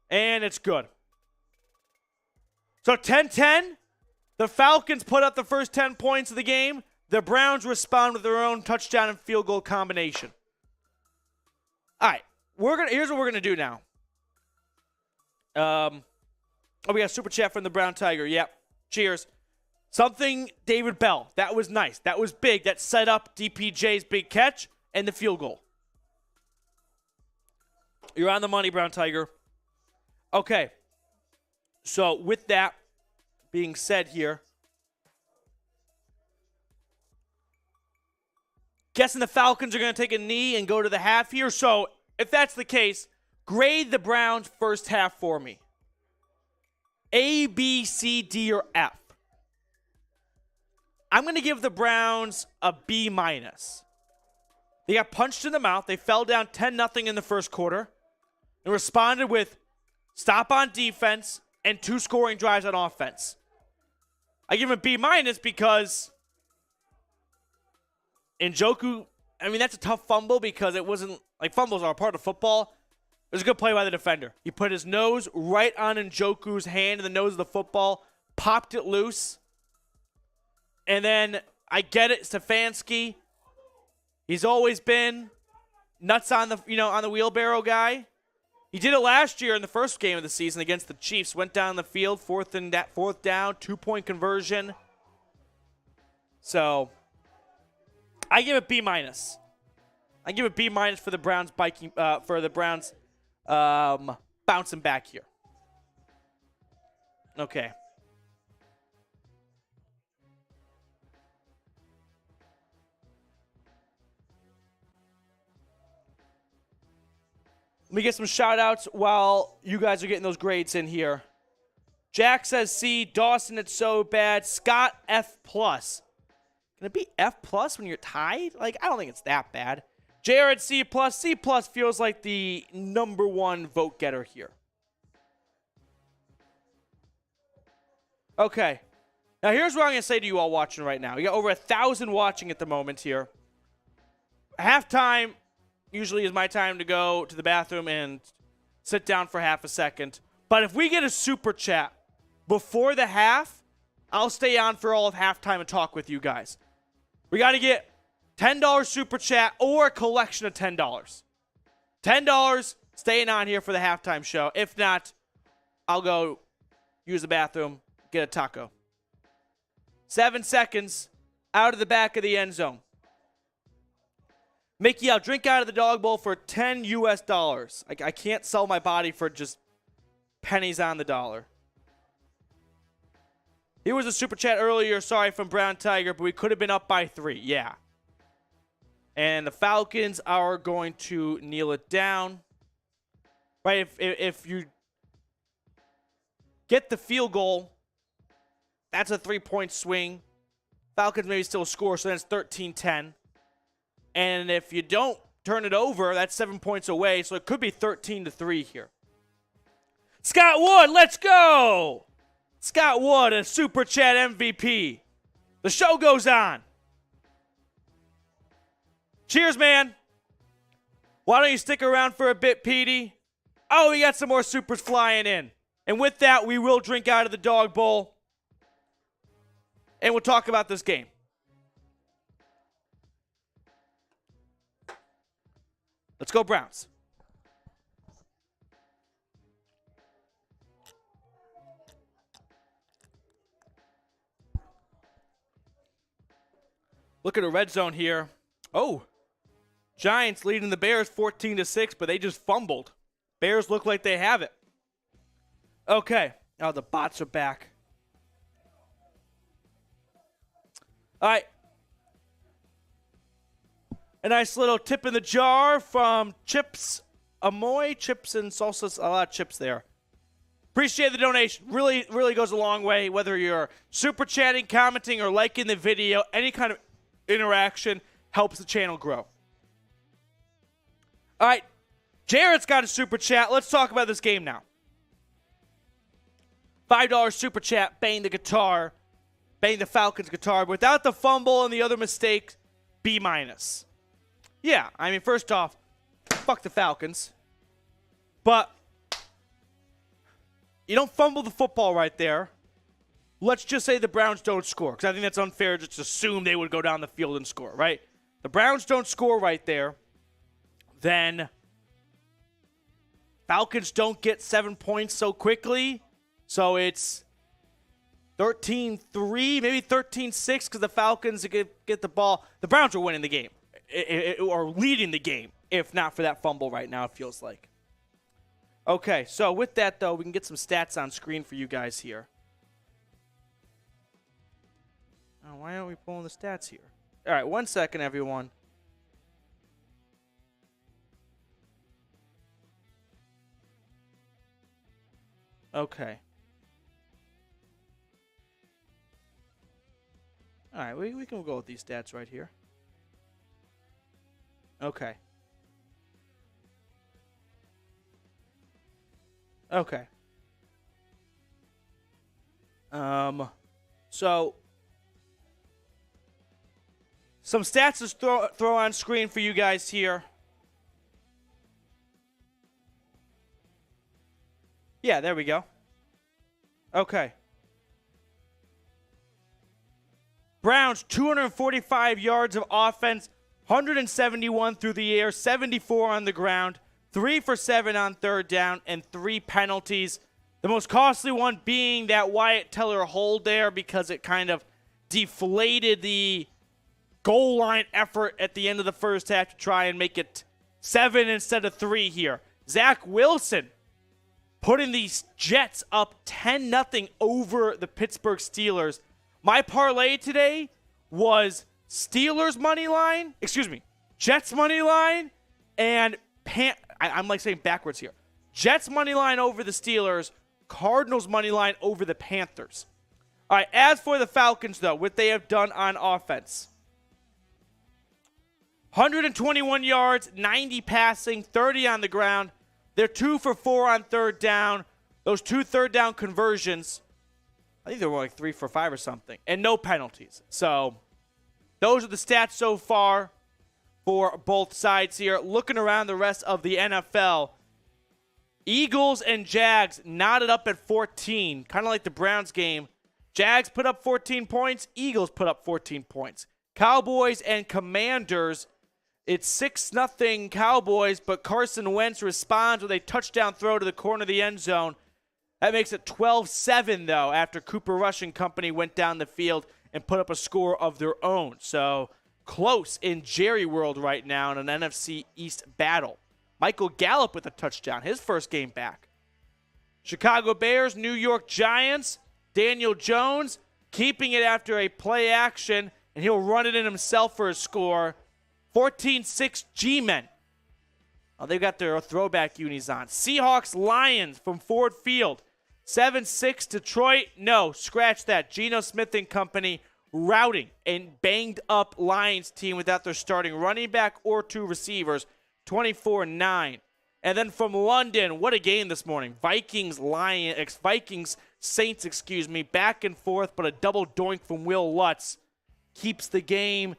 and it's good. So 10-10, the Falcons put up the first 10 points of the game. The Browns respond with their own touchdown and field goal combination. All right, here's what we're gonna do now. We got a super chat from the Brown Tiger. Yep, cheers. Something David Bell. That was nice. That was big. That set up DPJ's big catch and the field goal. You're on the money, Brown Tiger. Okay. So with that being said here, guessing the Falcons are going to take a knee and go to the half here. So if that's the case, grade the Browns first half for me. A, B, C, D, or F. I'm going to give the Browns a B-. They got punched in the mouth. They fell down 10-0 in the first quarter and responded with stop on defense and 2 scoring drives on offense. I give them a B- because Njoku, that's a tough fumble because it wasn't, like, fumbles are a part of football. It was a good play by the defender. He put his nose right on Njoku's hand in the nose of the football, popped it loose. And then, I get it, Stefanski. He's always been nuts on the, on the wheelbarrow guy. He did it last year in the first game of the season against the Chiefs. Went down the field, fourth down, 2-point conversion. So, I give it B-. I give it B- for the Browns bouncing back here. Okay. Let me get some shout-outs while you guys are getting those grades in here. Jack says C. Dawson, it's so bad. Scott, F+. Can Can it be F plus when you're tied? Like, I don't think it's that bad. Jared, C plus. C plus feels like the #1 vote getter here. Okay. Now, here's what I'm going to say to you all watching right now. You got over 1,000 watching at the moment here. Halftime usually is my time to go to the bathroom and sit down for half a second. But if we get a super chat before the half, I'll stay on for all of halftime and talk with you guys. We got to get $10 super chat or a collection of $10. $10 staying on here for the halftime show. If not, I'll go use the bathroom, get a taco. 7 seconds out of the back of the end zone. Mickey, I'll drink out of the dog bowl for $10 US. I can't sell my body for just pennies on the dollar. Here was a super chat earlier, sorry, from Brown Tiger, but we could have been up by 3. Yeah. And the Falcons are going to kneel it down. Right, if you get the field goal, that's a 3-point swing. Falcons maybe still score, so that's 13-10. And if you don't turn it over, that's 7 points away, so it could be 13-3 here. Scott Wood, let's go! Scott Wood, a super chat MVP. The show goes on. Cheers, man. Why don't you stick around for a bit, Petey? Oh, we got some more supers flying in. And with that, we will drink out of the dog bowl. And we'll talk about this game. Let's go, Browns. Look at the red zone here. Oh, Giants leading the Bears 14-6, but they just fumbled. Bears look like they have it. Okay. Oh, the bots are back. All right. A nice little tip in the jar from Chips Amoy. Chips and salsas. A lot of chips there. Appreciate the donation. Really, really goes a long way. Whether you're super chatting, commenting, or liking the video, any kind of interaction helps the channel grow. All right. Jarrett's got a super chat. Let's talk about this game now. $5 super chat. Bang the guitar. Bang the Falcons guitar. But without the fumble and the other mistake, B-. Yeah, I mean, first off, fuck the Falcons. But you don't fumble the football right there. Let's just say the Browns don't score, because I think that's unfair to just assume they would go down the field and score, right? The Browns don't score right there. Then Falcons don't get 7 points so quickly. So it's 13-3, maybe 13-6, because the Falcons get the ball. The Browns are winning the game, or leading the game, if not for that fumble right now, it feels like. Okay, so with that, though, we can get some stats on screen for you guys here. Oh, why aren't we pulling the stats here? All right, 1 second, everyone. Okay. All right, we can go with these stats right here. Okay. Okay. So some stats to throw on screen for you guys here. Yeah, there we go. Okay. Browns, 245 yards of offense, 171 through the air, 74 on the ground, 3 for 7 on third down, and 3 penalties. The most costly one being that Wyatt Teller hold there, because it kind of deflated the goal line effort at the end of the first half to try and make it 7 instead of 3 here. Zach Wilson putting these Jets up 10-0 over the Pittsburgh Steelers. My parlay today was Steelers money line, Jets money line, and I'm like saying backwards here. Jets money line over the Steelers, Cardinals money line over the Panthers. All right, as for the Falcons, though, what they have done on offense. 121 yards, 90 passing, 30 on the ground. They're 2 for 4 on third down. Those 2 third down conversions, I think they were like 3 for 5 or something, and no penalties. So those are the stats so far for both sides here. Looking around the rest of the NFL, Eagles and Jags knotted up at 14, kind of like the Browns game. Jags put up 14 points. Eagles put up 14 points. Cowboys and Commanders, it's 6-0 Cowboys, but Carson Wentz responds with a touchdown throw to the corner of the end zone. That makes it 12-7, though, after Cooper Rush and company went down the field and put up a score of their own. So close in Jerry World right now in an NFC East battle. Michael Gallup with a touchdown, his first game back. Chicago Bears, New York Giants, Daniel Jones keeping it after a play action, and he'll run it in himself for a score. 14-6 G-Men. Oh, they've got their throwback unis on. Seahawks, Lions from Ford Field. 7-6 Detroit. No, scratch that. Geno Smith and company routing and banged up Lions team without their starting running back or 2 receivers. 24-9. And then from London, what a game this morning. Vikings, Saints, back and forth, but a double doink from Will Lutz keeps the game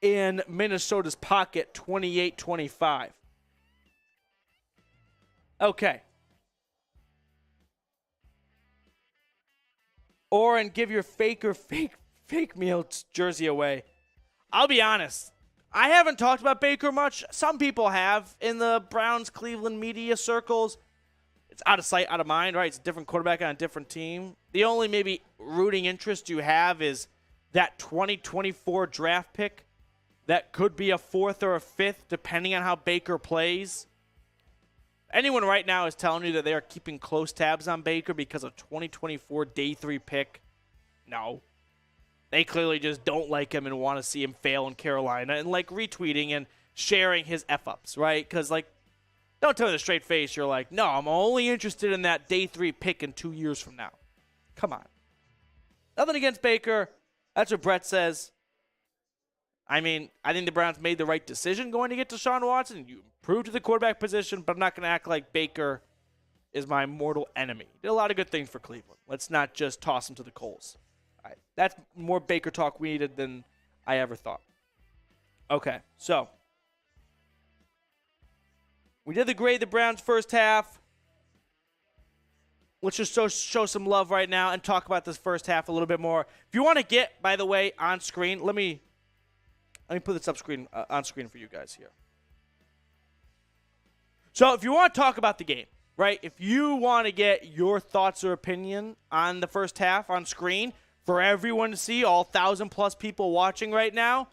in Minnesota's pocket, 28-25. Okay. Oren, give your fake meal jersey away. I'll be honest. I haven't talked about Baker much. Some people have in the Browns Cleveland media circles. It's out of sight, out of mind, right? It's a different quarterback on a different team. The only maybe rooting interest you have is that 2024 draft pick that could be a 4th or a 5th, depending on how Baker plays. Anyone right now is telling you that they are keeping close tabs on Baker because of 2024 day 3 pick? No. They clearly just don't like him and want to see him fail in Carolina and like retweeting and sharing his F-ups, right? Because like, don't tell me with a straight face you're like, no, I'm only interested in that day 3 pick in 2 years from now. Come on. Nothing against Baker. That's what Brett says. I mean, I think the Browns made the right decision going to get Deshaun Watson. You improved to the quarterback position, but I'm not going to act like Baker is my mortal enemy. He did a lot of good things for Cleveland. Let's not just toss him to the coals. All right. That's more Baker talk we needed than I ever thought. Okay, so we did the grade the Browns first half. Let's just show some love right now and talk about this first half a little bit more. If you want to get, by the way, on screen, let me put this on screen for you guys here. So if you want to talk about the game, right? If you want to get your thoughts or opinion on the first half on screen for everyone to see, all 1,000+ people watching right now,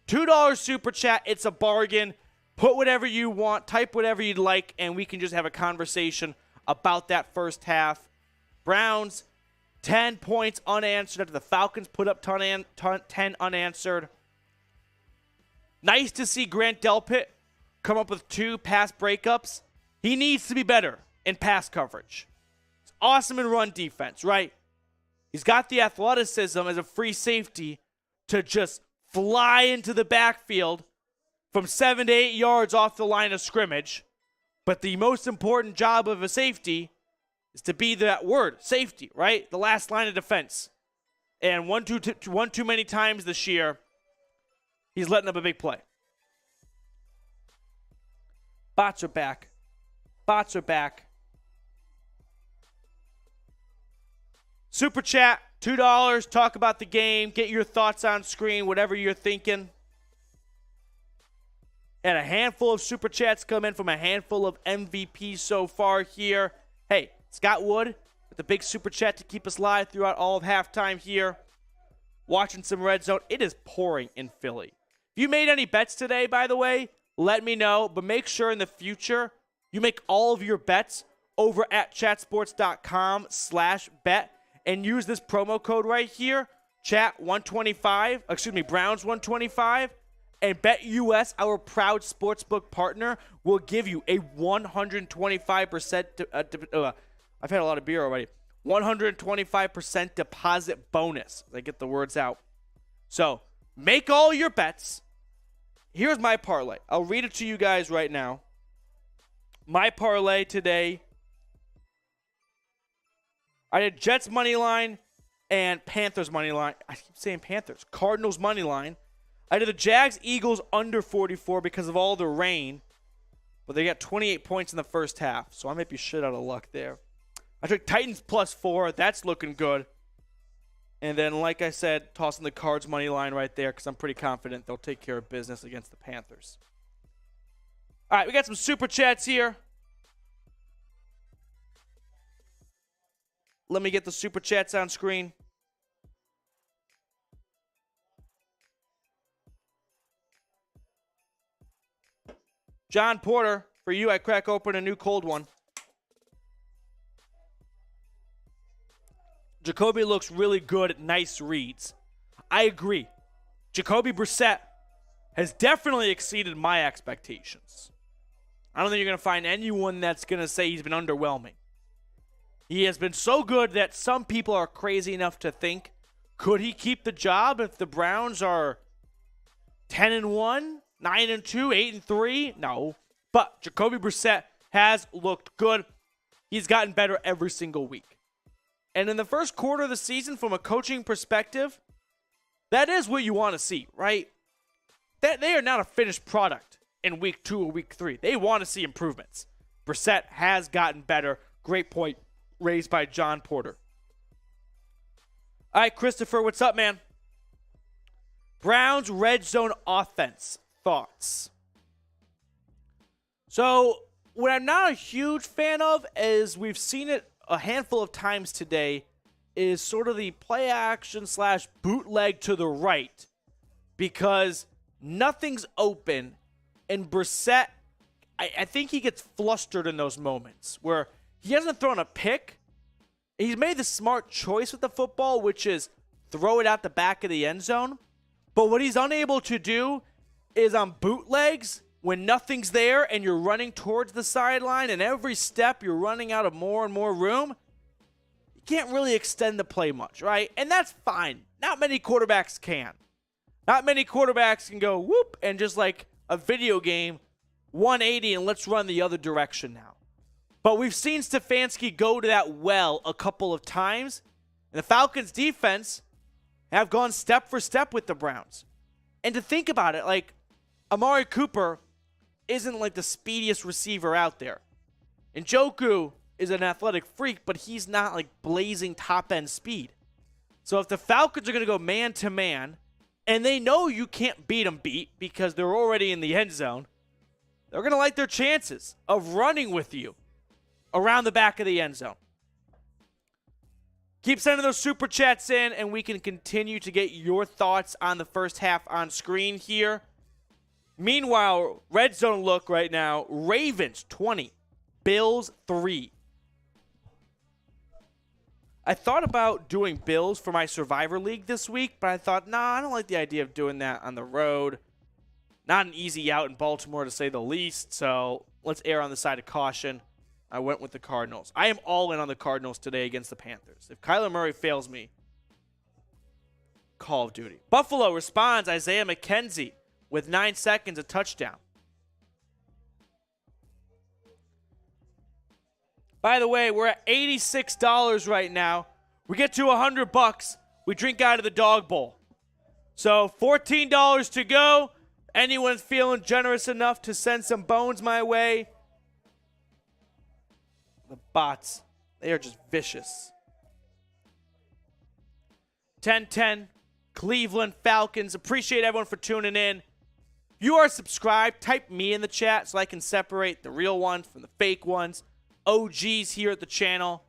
$2 super chat. It's a bargain. Put whatever you want, type whatever you'd like, and we can just have a conversation about that first half. Browns, 10 points unanswered after the Falcons put up 10 unanswered. Nice to see Grant Delpit come up with 2 pass breakups. He needs to be better in pass coverage. He's awesome in run defense, right? He's got the athleticism as a free safety to just fly into the backfield from 7 to 8 yards off the line of scrimmage. But the most important job of a safety is to be that word, safety, right? The last line of defense. And one too many times this year, he's letting up a big play. Bots are back. Bots are back. Super chat, $2. Talk about the game. Get your thoughts on screen, whatever you're thinking. And a handful of super chats come in from a handful of MVPs so far here. Hey, Scott Wood with the big super chat to keep us live throughout all of halftime here. Watching some Red Zone. It is pouring in Philly. If you made any bets today, by the way, let me know. But make sure in the future you make all of your bets over at chatsports.com/bet and use this promo code right here, Browns 125. And BetUS, our proud sportsbook partner, will give you a 125%. I've had a lot of beer already. 125% deposit bonus. I get the words out. So make all your bets. here's my parlay. I'll read it to you guys right now. My parlay today, I did Jets money line and Panthers money line. I keep saying Panthers. Cardinals money line. I did the Jags Eagles under 44 because of all the rain, but they got 28 points in the first half, so I might be shit out of luck there. I took Titans +4. That's looking good. And then, like I said, tossing the Cards money line right there because I'm pretty confident they'll take care of business against the Panthers. All right, we got some super chats here. Let me get the super chats on screen. John Porter, for you, I crack open a new cold one. Jacoby looks really good at nice reads. I agree. Jacoby Brissett has definitely exceeded my expectations. I don't think you're going to find anyone that's going to say he's been underwhelming. He has been so good that some people are crazy enough to think, could he keep the job if the Browns are 10-1, 9-2, 8-3? No. But Jacoby Brissett has looked good. He's gotten better every single week. And in the first quarter of the season, from a coaching perspective, that is what you want to see, right? That they are not a finished product in week 2 or week 3. They want to see improvements. Brissett has gotten better. Great point raised by John Porter. All right, Christopher, what's up, man? Browns red zone offense. Thoughts? So, what I'm not a huge fan of, is we've seen it a handful of times today, is sort of the play action / bootleg to the right, because nothing's open, and Brissett, I think he gets flustered in those moments where he hasn't thrown a pick. He's made the smart choice with the football, which is throw it out the back of the end zone. But what he's unable to do is on bootlegs, when nothing's there and you're running towards the sideline and every step you're running out of more and more room, you can't really extend the play much, right? And that's fine. Not many quarterbacks can. Not many quarterbacks can go whoop and just like a video game, 180 and let's run the other direction now. But we've seen Stefanski go to that well a couple of times, and the Falcons defense have gone step for step with the Browns. And to think about it, like, Amari Cooper isn't like the speediest receiver out there. Njoku is an athletic freak, but he's not like blazing top-end speed. So if the Falcons are going to go man-to-man, and they know you can't beat them because they're already in the end zone, they're going to like their chances of running with you around the back of the end zone. Keep sending those super chats in, and we can continue to get your thoughts on the first half on screen here. Meanwhile, red zone look right now, Ravens 20, Bills 3. I thought about doing Bills for my Survivor League this week, but I thought, nah, I don't like the idea of doing that on the road. Not an easy out in Baltimore, to say the least, so let's err on the side of caution. I went with the Cardinals. I am all in on the Cardinals today against the Panthers. If Kyler Murray fails me, Call of Duty. Buffalo responds, Isaiah McKenzie with 9 seconds, a touchdown. By the way, we're at $86 right now. We get to $100, we drink out of the dog bowl. So $14 to go. Anyone's feeling generous enough to send some bones my way? The bots, they are just vicious. 10-10, Cleveland Falcons. Appreciate everyone for tuning in. If you are subscribed, type me in the chat so I can separate the real ones from the fake ones. OGs here at the channel.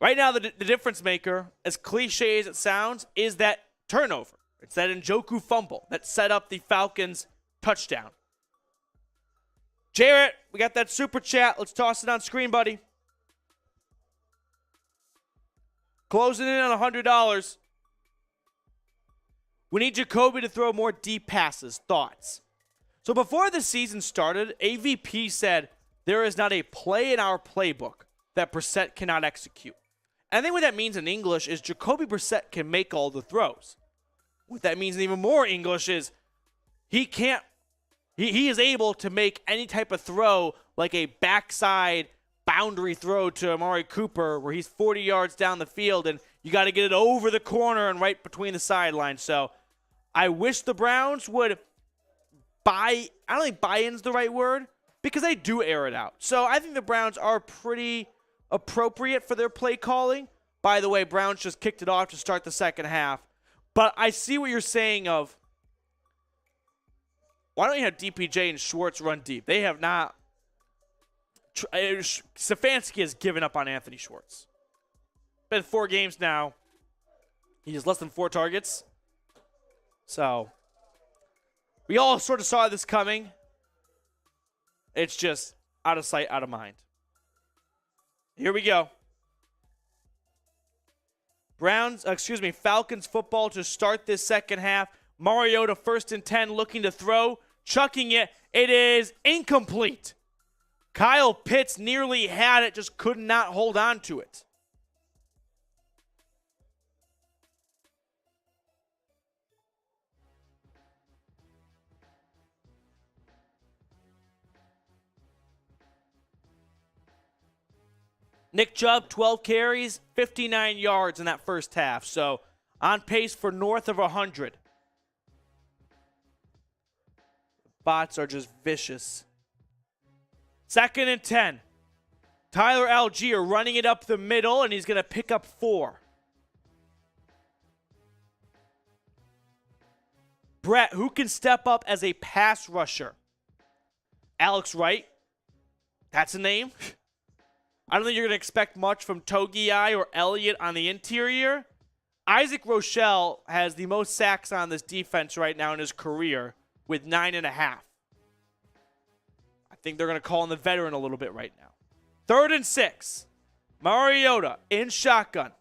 Right now, the difference maker, as cliche as it sounds, is that turnover. It's that Njoku fumble that set up the Falcons' touchdown. Jarrett, we got that super chat. Let's toss it on screen, buddy. Closing in on $100. We need Jacoby to throw more deep passes. Thoughts? So before the season started, AVP said there is not a play in our playbook that Brissett cannot execute. And I think what that means in English is Jacoby Brissett can make all the throws. What that means in even more English is he can't. He is able to make any type of throw, like a backside boundary throw to Amari Cooper, where he's 40 yards down the field, and you got to get it over the corner and right between the sidelines. So I wish the Browns would I don't think buy-in's the right word, because they do air it out. So I think the Browns are pretty appropriate for their play calling. By the way, Browns just kicked it off to start the second half. But I see what you're saying of, why don't you have DPJ and Schwartz run deep? They have not. Stefanski has given up on Anthony Schwartz. Been 4 games now. He has less than 4 targets. So we all sort of saw this coming. It's just out of sight, out of mind. Here we go. Falcons football to start this second half. Mariota 1st and 10, looking to throw, chucking it. It is incomplete. Kyle Pitts nearly had it, just could not hold on to it. Nick Chubb, 12 carries, 59 yards in that first half. So on pace for north of 100. Bots are just vicious. 2nd and 10. Tyler Algier running it up the middle, and he's going to pick up 4. Brett, who can step up as a pass rusher? Alex Wright. That's a name. I don't think you're going to expect much from Togiai or Elliott on the interior. Isaac Rochelle has the most sacks on this defense right now in his career with 9.5. I think they're going to call in the veteran a little bit right now. 3rd and 6. Mariota in shotgun.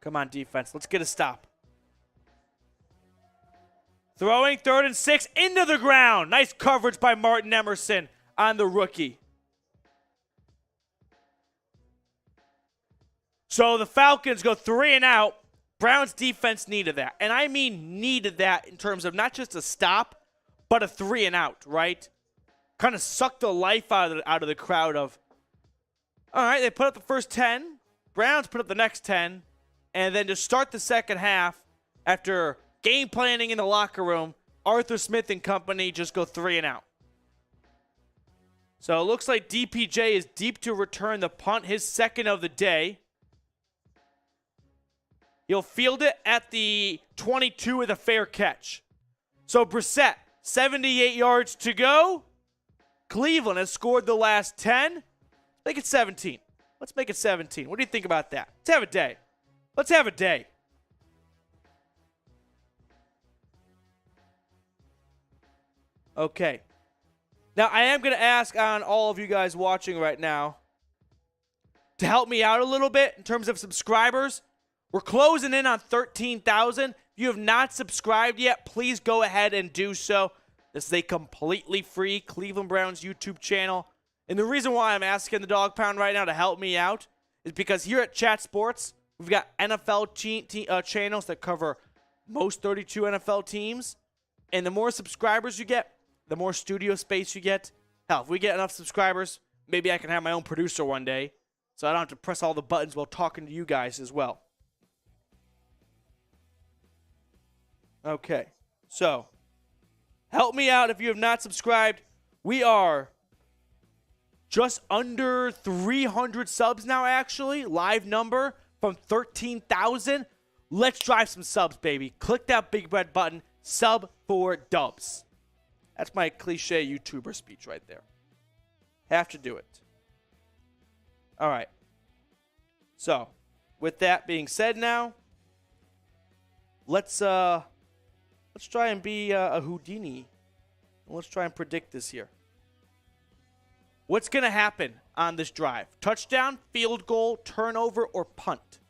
Come on, defense. Let's get a stop. Throwing 3rd and 6 into the ground. Nice coverage by Martin Emerson on the rookie. So the Falcons go 3 and out. Browns defense needed that. And I mean needed that in terms of not just a stop, but a 3 and out, right? Kind of sucked the life out of the crowd of, all right, they put up the first 10. Browns put up the next 10. And then to start the second half, after game planning in the locker room, Arthur Smith and company just go 3 and out. So it looks like DPJ is deep to return the punt, his 2nd of the day. He'll field it at the 22 with a fair catch. So Brissett, 78 yards to go. Cleveland has scored the last 10. Make it 17. Let's make it 17. What do you think about that? Let's have a day. Let's have a day. Okay. Now, I am going to ask on all of you guys watching right now to help me out a little bit in terms of subscribers. We're closing in on 13,000. If you have not subscribed yet, please go ahead and do so. This is a completely free Cleveland Browns YouTube channel. And the reason why I'm asking the Dog Pound right now to help me out is because here at Chat Sports, we've got NFL channels that cover most 32 NFL teams. And the more subscribers you get, the more studio space you get. Hell, if we get enough subscribers, maybe I can have my own producer one day, so I don't have to press all the buttons while talking to you guys as well. Okay, so help me out if you have not subscribed. We are just under 300 subs now, actually. Live number from 13,000. Let's drive some subs, baby. Click that big red button. Sub for dubs. That's my cliche YouTuber speech right there. Have to do it. All right. So, with that being said now, let's try and be a Houdini. Let's try and predict this here. What's going to happen on this drive? Touchdown, field goal, turnover, or punt?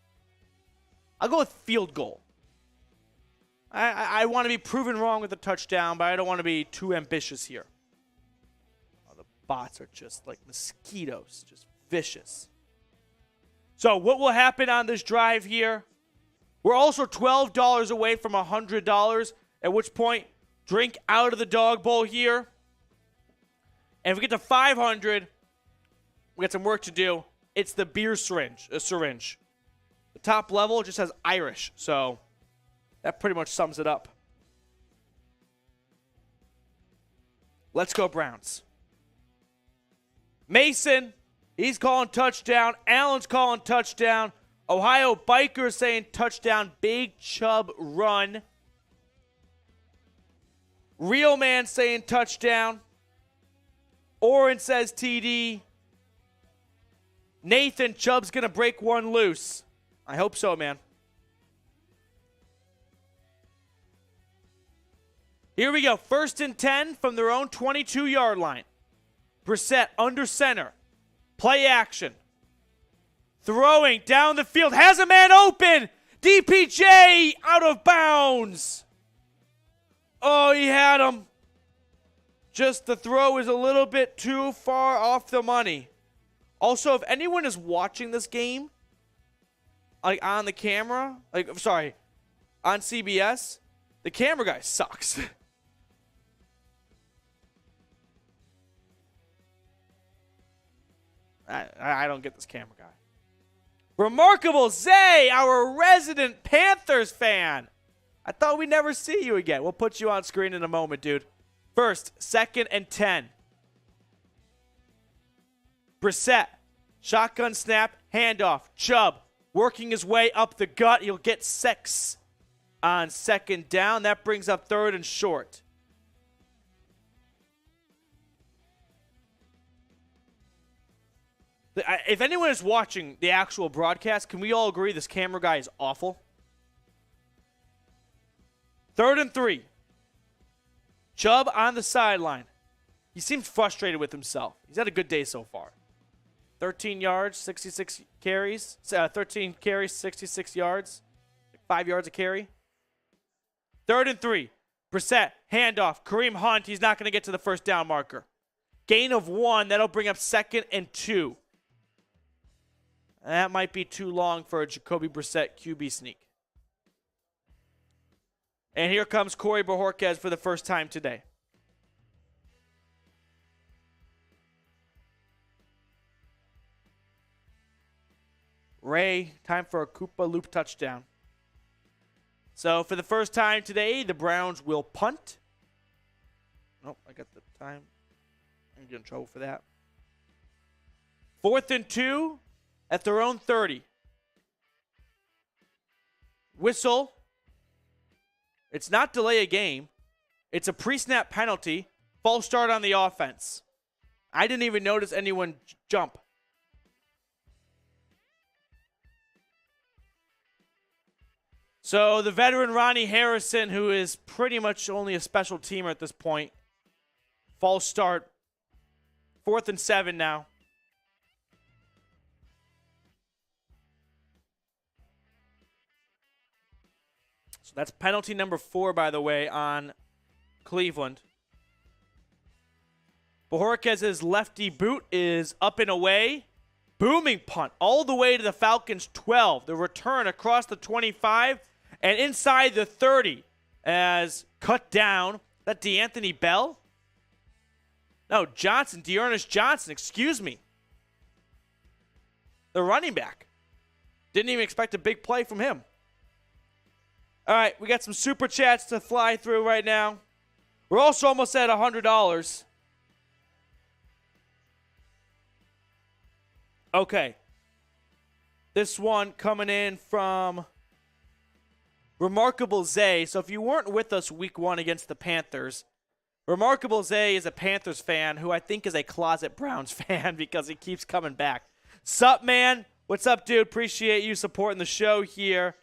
I'll go with field goal. I want to be proven wrong with a touchdown, but I don't want to be too ambitious here. Oh, the bots are just like mosquitoes, just vicious. So what will happen on this drive here? We're also $12 away from $100, at which point, drink out of the dog bowl here. And if we get to 500, we got some work to do. It's the beer syringe. The top level just has Irish, so that pretty much sums it up. Let's go Browns. Mason, he's calling touchdown. Allen's calling touchdown. Ohio Biker saying touchdown. Big Chubb run. Real Man saying touchdown. Oren says TD. Nathan, Chubb's going to break one loose. I hope so, man. Here we go. 1st and 10 from their own 22-yard line. Brissett under center. Play action. Throwing down the field. Has a man open. DPJ out of bounds. Oh, he had him. Just the throw is a little bit too far off the money. Also, if anyone is watching this game, like on the camera, on CBS, the camera guy sucks. I don't get this camera guy. Remarkable Zay, our resident Panthers fan. I thought we'd never see you again. We'll put you on screen in a moment, dude. 2nd and 10. Brissett, shotgun snap, handoff. Chubb working his way up the gut. He'll get 6 on 2nd down. That brings up 3rd and short. If anyone is watching the actual broadcast, can we all agree this camera guy is awful? 3rd and 3. Chubb on the sideline. He seems frustrated with himself. He's had a good day so far. 13 yards, 66 carries. 13 carries, 66 yards. 5 yards a carry. 3rd and 3. Brissett, handoff. Kareem Hunt, he's not going to get to the 1st down marker. Gain of 1, that'll bring up 2nd and 2. That might be too long for a Jacoby Brissett QB sneak. And here comes Corey Bojorquez for the first time today. Ray, time for a Koopa Loop touchdown. So for the first time today, the Browns will punt. Nope, I got the time. I'm getting in trouble for that. 4th and 2 at their own 30. Whistle. It's not delay a game. It's a pre-snap penalty. False start on the offense. I didn't even notice anyone jump. So the veteran Ronnie Harrison, who is pretty much only a special teamer at this point. False start. 4th and 7 now. So that's penalty number 4, by the way, on Cleveland. Bojorquez's lefty boot is up and away. Booming punt all the way to the Falcons' 12. The return across the 25 and inside the 30 as cut down. That DeAnthony Bell? No, Johnson, Dearness Johnson, excuse me. The running back. Didn't even expect a big play from him. All right, we got some super chats to fly through right now. We're also almost at $100. Okay. This one coming in from Remarkable Zay. So if you weren't with us week 1 against the Panthers, Remarkable Zay is a Panthers fan who I think is a closet Browns fan because he keeps coming back. Sup, man? What's up, dude? Appreciate you supporting the show here.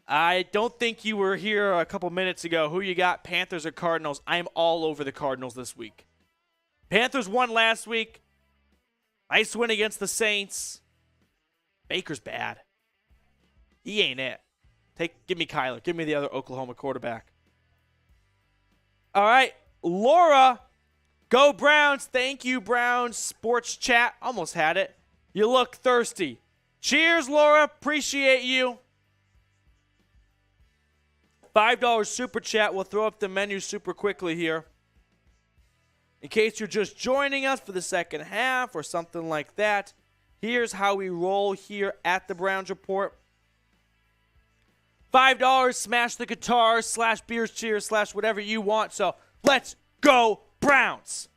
I don't think you were here a couple minutes ago. Who you got, Panthers or Cardinals? I am all over the Cardinals this week. Panthers won last week. Nice win against the Saints. Baker's bad. He ain't it. Give me Kyler. Give me the other Oklahoma quarterback. All right, Laura. Go Browns. Thank you, Browns. Sports chat. Almost had it. You look thirsty. Cheers, Laura. Appreciate you. $5 super chat. We'll throw up the menu super quickly here. In case you're just joining us for the second half or something like that, here's how we roll here at the Browns Report. $5, smash the guitar, / beers cheers, / whatever you want. So let's go Browns.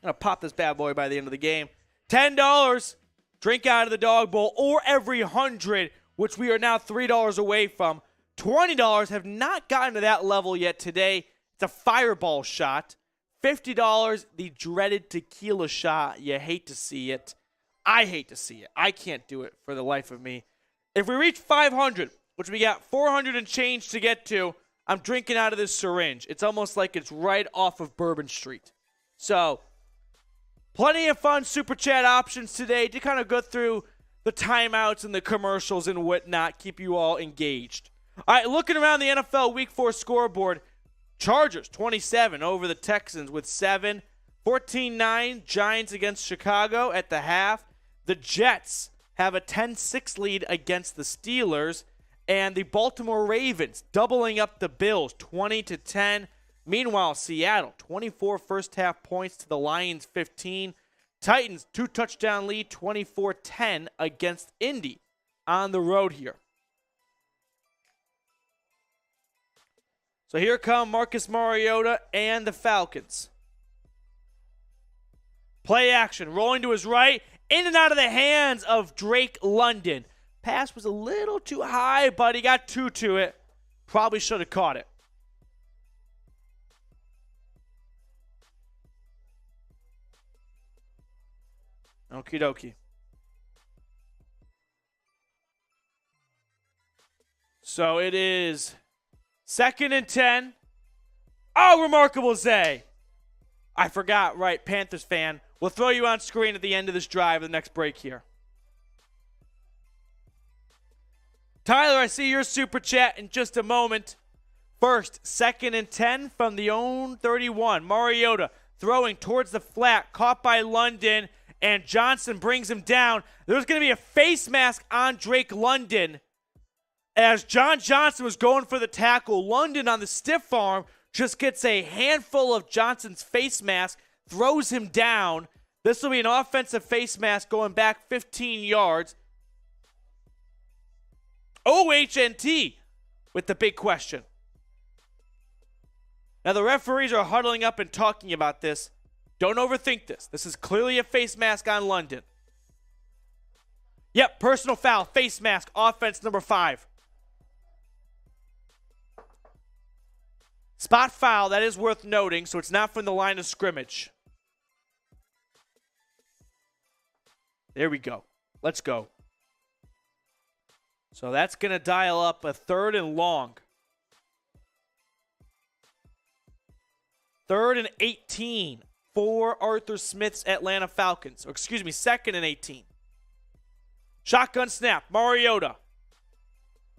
I'm going to pop this bad boy by the end of the game. $10, drink out of the dog bowl, or every 100, which we are now $3 away from. $20 have not gotten to that level yet today. It's a fireball shot. $50, the dreaded tequila shot. You hate to see it. I hate to see it. I can't do it for the life of me. If we reach 500, which we got 400 and change to get to, I'm drinking out of this syringe. It's almost like it's right off of Bourbon Street. So, plenty of fun super chat options today to kind of go through the timeouts and the commercials and whatnot, keep you all engaged. All right, looking around the NFL Week 4 scoreboard, Chargers 27 over the Texans with 7. 14-9 Giants against Chicago at the half. The Jets have a 10-6 lead against the Steelers. And the Baltimore Ravens doubling up the Bills 20-10. Meanwhile, Seattle 24 first half points to the Lions 15. Titans 2-touchdown lead 24-10 against Indy on the road here. So here come Marcus Mariota and the Falcons. Play action, rolling to his right, in and out of the hands of Drake London. Pass was a little too high, but he got 2 to it. Probably should have caught it. Okie dokie. So it is 2nd and 10. Oh, remarkable Zay. I forgot, right, Panthers fan. We'll throw you on screen at the end of this drive, the next break here. Tyler, I see your super chat in just a moment. First, 2nd and 10 from the own 31. Mariota throwing towards the flat, caught by London, and Johnson brings him down. There's going to be a face mask on Drake London. As John Johnson was going for the tackle, London on the stiff arm just gets a handful of Johnson's face mask, throws him down. This will be an offensive face mask going back 15 yards. OHNT with the big question. Now the referees are huddling up and talking about this. Don't overthink this. This is clearly a face mask on London. Yep, personal foul, face mask, offense number 5. Spot foul, that is worth noting, so it's not from the line of scrimmage. There we go. Let's go. So that's going to dial up a 3rd and long. 3rd and 18 for Arthur Smith's Atlanta Falcons. Or excuse me, 2nd and 18. Shotgun snap, Mariota.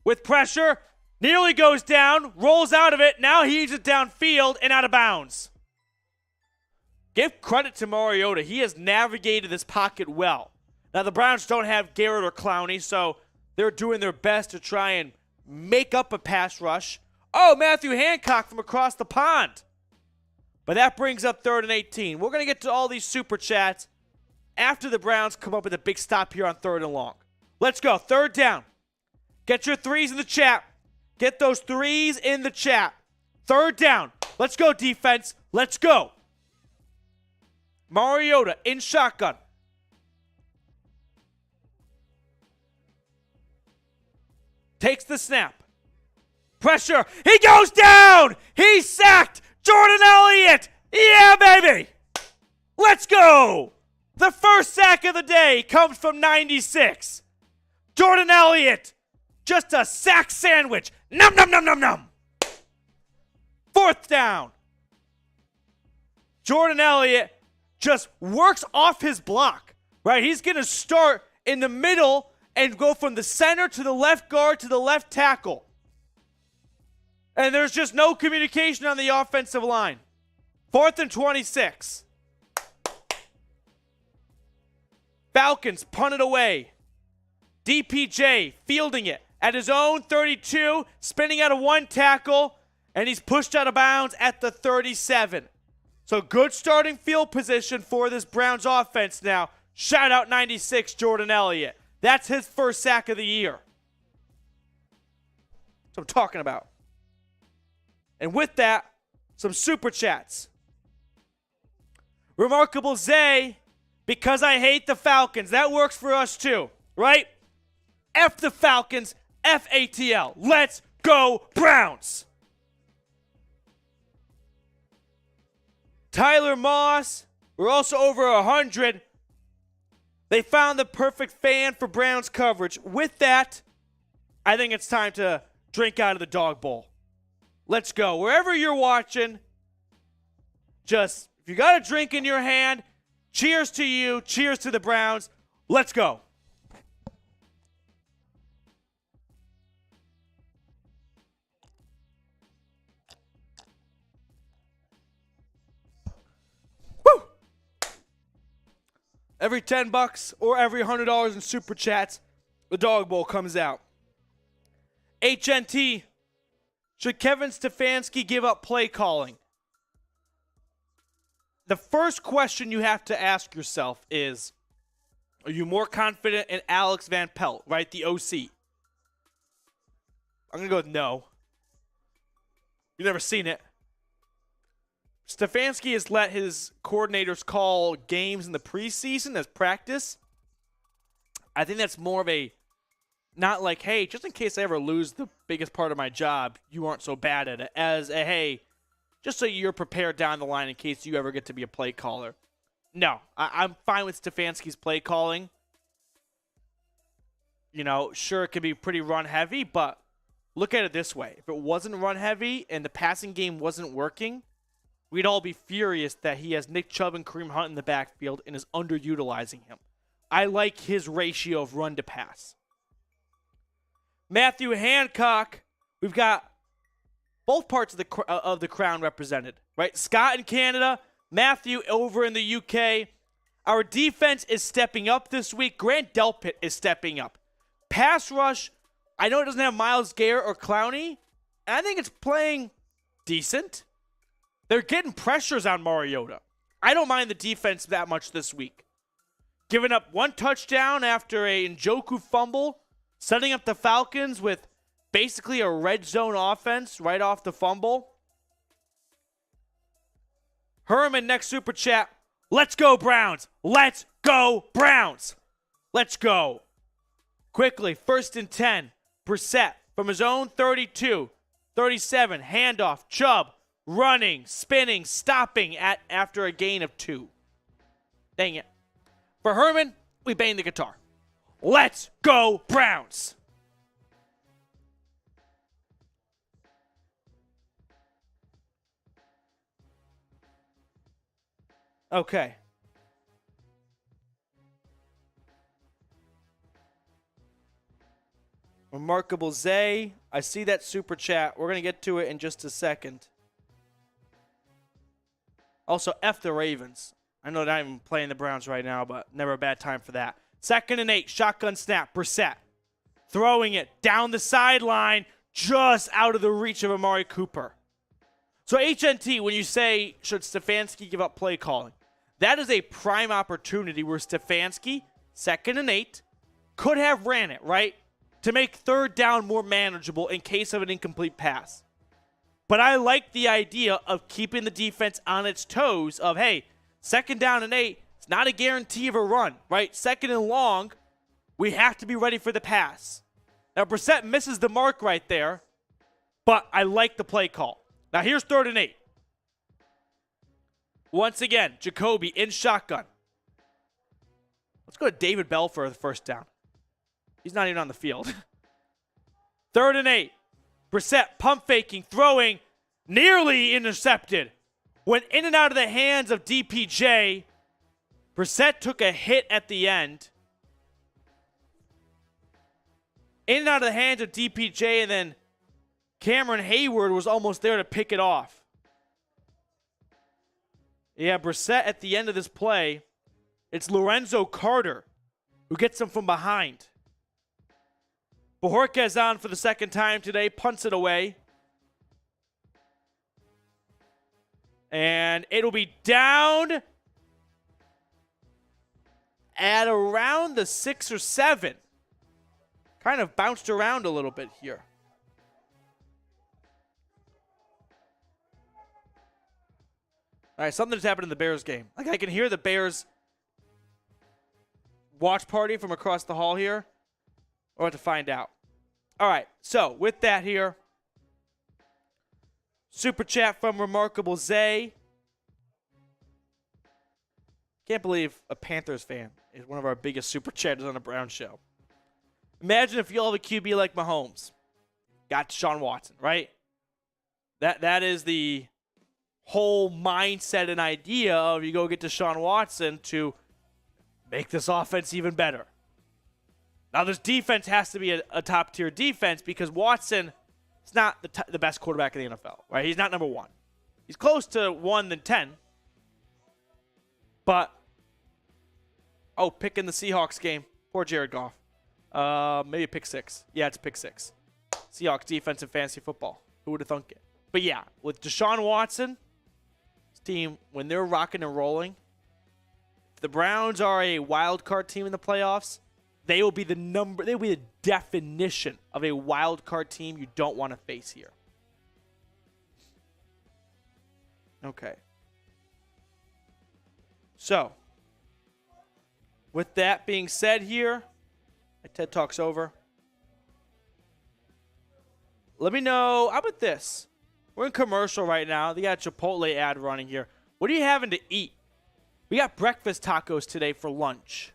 With pressure, nearly goes down, rolls out of it. Now heaves it downfield and out of bounds. Give credit to Mariota. He has navigated this pocket well. Now the Browns don't have Garrett or Clowney, so they're doing their best to try and make up a pass rush. Oh, Matthew Hancock from across the pond. But that brings up 3rd and 18. We're going to get to all these super chats after the Browns come up with a big stop here on 3rd and long. Let's go. 3rd down. Get your 3s in the chat. Get those 3s in the chat. 3rd down. Let's go, defense. Let's go. Mariota in shotgun. Takes the snap. Pressure. He goes down. He's sacked. Jordan Elliott. Yeah, baby. Let's go. The first sack of the day comes from 96. Jordan Elliott. Just a sack sandwich. Num, num, num, num, num. 4th down. Jordan Elliott just works off his block, right? He's going to start in the middle and go from the center to the left guard to the left tackle. And there's just no communication on the offensive line. 4th and 26. Falcons punt it away. DPJ fielding it at his own 32, spinning out of one tackle, and he's pushed out of bounds at the 37. So good starting field position for this Browns offense now. Shout out 96, Jordan Elliott. That's his first sack of the year. That's what I'm talking about. And with that, some super chats. Remarkable Zay, because I hate the Falcons. That works for us too, right? F the Falcons, F-A-T-L. Let's go Browns. Tyler Moss, we're also over 100. They found the perfect fan for Browns coverage. With that, I think it's time to drink out of the dog bowl. Let's go. Wherever you're watching, just, if you got a drink in your hand, cheers to you, cheers to the Browns. Let's go. Woo! Every $10 or every $100 in super chats, the dog bowl comes out. HNT, should Kevin Stefanski give up play calling? The first question you have to ask yourself is, are you more confident in Alex Van Pelt, right? The OC. I'm going to go with no. You've never seen it. Stefanski has let his coordinators call games in the preseason as practice. I think that's more of a, not like, hey, just in case I ever lose the biggest part of my job, you aren't so bad at it, as a, hey, just so you're prepared down the line in case you ever get to be a play caller. No, I'm fine with Stefanski's play calling. You know, sure, it could be pretty run heavy, but look at it this way. If it wasn't run heavy and the passing game wasn't working, we'd all be furious that he has Nick Chubb and Kareem Hunt in the backfield and is underutilizing him. I like his ratio of run to pass. Matthew Hancock, we've got both parts of the crown represented, right? Scott in Canada, Matthew over in the UK. Our defense is stepping up this week. Grant Delpit is stepping up. Pass rush, I know it doesn't have Myles Garrett or Clowney. I think it's playing decent. They're getting pressures on Mariota. I don't mind the defense that much this week. Giving up one touchdown after a Njoku fumble, setting up the Falcons with basically a red zone offense right off the fumble. Herman, next super chat. Let's go Browns. Let's go Browns. Let's go. Quickly, 1st and 10. Brissett from his own 32. 37, handoff. Chubb running, spinning, stopping after a gain of 2. Dang it. For Herman, we bang the guitar. Let's go Browns. Okay. Remarkable Zay. I see that super chat. We're going to get to it in just a second. Also, F the Ravens. I know they're not even playing the Browns right now, but never a bad time for that. 2nd and 8. Shotgun snap. Brissett. Throwing it down the sideline, just out of the reach of Amari Cooper. So HNT, when you say, should Stefanski give up play calling? That is a prime opportunity where Stefanski, 2nd and 8, could have ran it, right? To make 3rd down more manageable in case of an incomplete pass. But I like the idea of keeping the defense on its toes of, hey, 2nd down and 8, it's not a guarantee of a run, right? 2nd and long, we have to be ready for the pass. Now, Brissett misses the mark right there, but I like the play call. Now, here's 3rd and 8. Once again, Jacoby in shotgun. Let's go to David Bell for the 1st down. He's not even on the field. 3rd and 8. Brissett pump faking, throwing, nearly intercepted. Went in and out of the hands of DPJ. Brissett took a hit at the end. In and out of the hands of DPJ, and then Cameron Hayward was almost there to pick it off. Yeah, Brissett at the end of this play, it's Lorenzo Carter who gets him from behind. Bajorquez on for the second time today, punts it away. And it'll be down at around the 6 or 7. Kind of bounced around a little bit here. All right, something's happened in the Bears game. Like, I can hear the Bears watch party from across the hall here. We'll have to find out. All right, so with that here, super chat from Remarkable Zay. Can't believe a Panthers fan is one of our biggest super chatters on the Brown Show. Imagine if you all have a QB like Mahomes. Got Deshaun Watson, right? That is the whole mindset and idea of you go get Deshaun Watson to make this offense even better. Now, this defense has to be a top-tier defense because Watson is not the best quarterback in the NFL, right? He's not number 1. He's close to 1 than 10. But, picking the Seahawks game. Poor Jared Goff. Maybe pick 6. Yeah, it's pick 6. Seahawks defense in fantasy football. Who would have thunk it? But yeah, with Deshaun Watson, this team, when they're rocking and rolling, if the Browns are a wild card team in the playoffs, they will be the definition of a wild card team you don't want to face here. Okay. So, with that being said here, my TED Talk's over. Let me know, how about this? We're in commercial right now. They got a Chipotle ad running here. What are you having to eat? We got breakfast tacos today for lunch.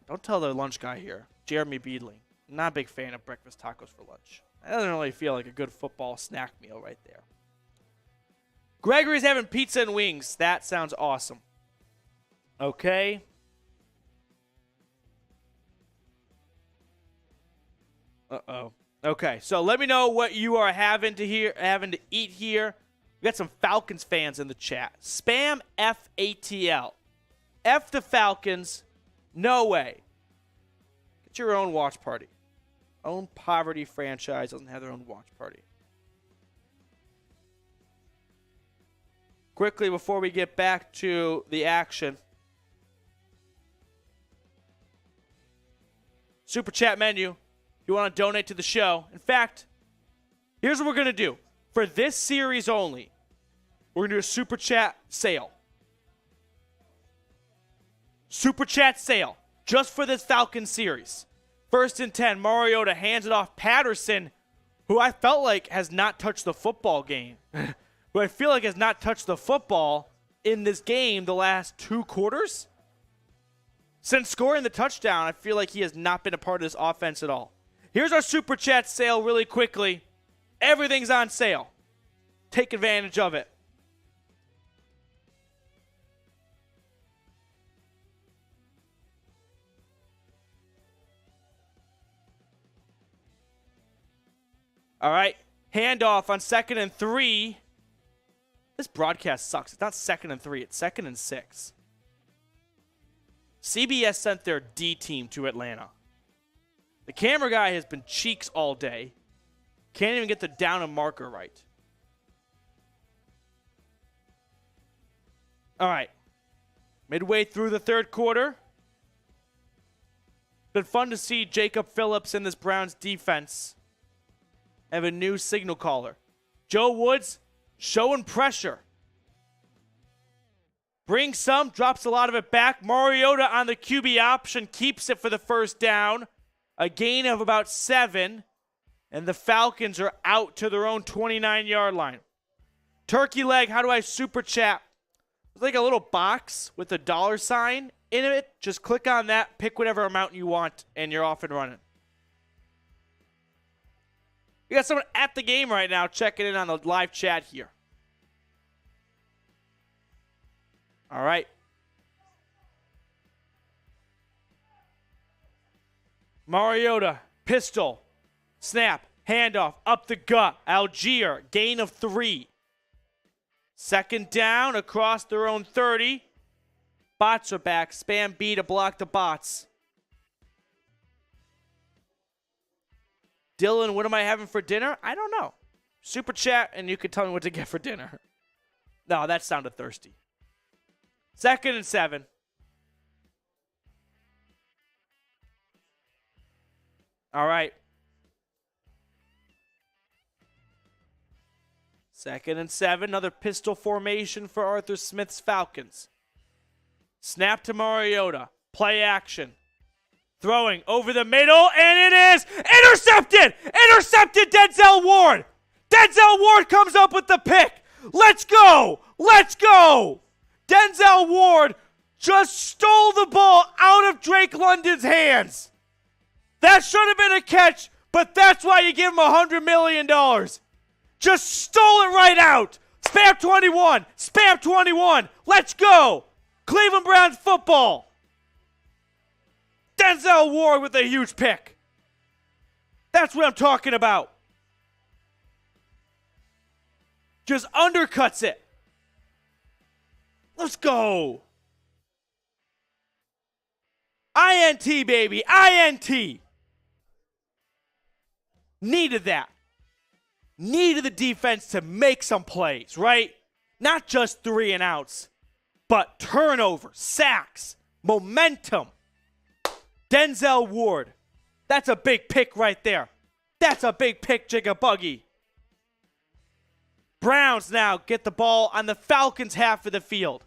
Don't tell the lunch guy here, Jeremy Beadling. Not a big fan of breakfast tacos for lunch. That doesn't really feel like a good football snack meal right there. Gregory's having pizza and wings. That sounds awesome. Okay. Uh-oh. Okay, so let me know what you are having to eat here. We got some Falcons fans in the chat. Spam FATL. F the Falcons. No way. Get your own watch party. Own poverty franchise doesn't have their own watch party. Quickly, before we get back to the action, Super Chat menu. If you want to donate to the show. In fact, here's what we're going to do. For this series only, we're going to do a Super Chat sale. Super Chat sale. Just for this Falcons series. 1st and 10. Mariota hands it off. Patterson, who I felt like has not touched the football game. Who I feel like has not touched the football in this game the last 2 quarters. Since scoring the touchdown, I feel like he has not been a part of this offense at all. Here's our Super Chat sale really quickly. Everything's on sale. Take advantage of it. All right. Handoff on 2nd and 3. This broadcast sucks. It's not 2nd and 3. It's 2nd and 6. CBS sent their D team to Atlanta. The camera guy has been cheeks all day. Can't even get the down and marker right. All right. Midway through the 3rd quarter. Been fun to see Jacob Phillips in this Browns defense have a new signal caller. Joe Woods showing pressure. Brings some, drops a lot of it back. Mariota on the QB option, keeps it for the 1st down. A gain of about 7. And the Falcons are out to their own 29-yard line. Turkey leg, how do I super chat? It's like a little box with a $sign in it. Just click on that, pick whatever amount you want, and you're off and running. We got someone at the game right now checking in on the live chat here. All right. Mariota, pistol, snap, handoff, up the gut. Algier, gain of 3. 2nd down across their own 30. Bots are back. Spam B to block the bots. Dylan, what am I having for dinner? I don't know. Super chat, and you can tell me what to get for dinner. No, that sounded thirsty. 2nd and 7. All right. 2nd and 7. Another pistol formation for Arthur Smith's Falcons. Snap to Mariota. Play action. Throwing over the middle, and it is intercepted! Intercepted Denzel Ward! Denzel Ward comes up with the pick. Let's go! Let's go! Denzel Ward just stole the ball out of Drake London's hands. That should have been a catch, but that's why you give him $100 million. Just stole it right out. Spam 21. Spam 21. Let's go. Cleveland Browns football. Denzel Ward with a huge pick. That's what I'm talking about. Just undercuts it. Let's go. INT, baby. INT. Needed that. Needed the defense to make some plays, right? Not just 3 and outs, but turnover, sacks, momentum. Denzel Ward. That's a big pick right there. That's a big pick, Jigabuggy. Browns now get the ball on the Falcons' half of the field.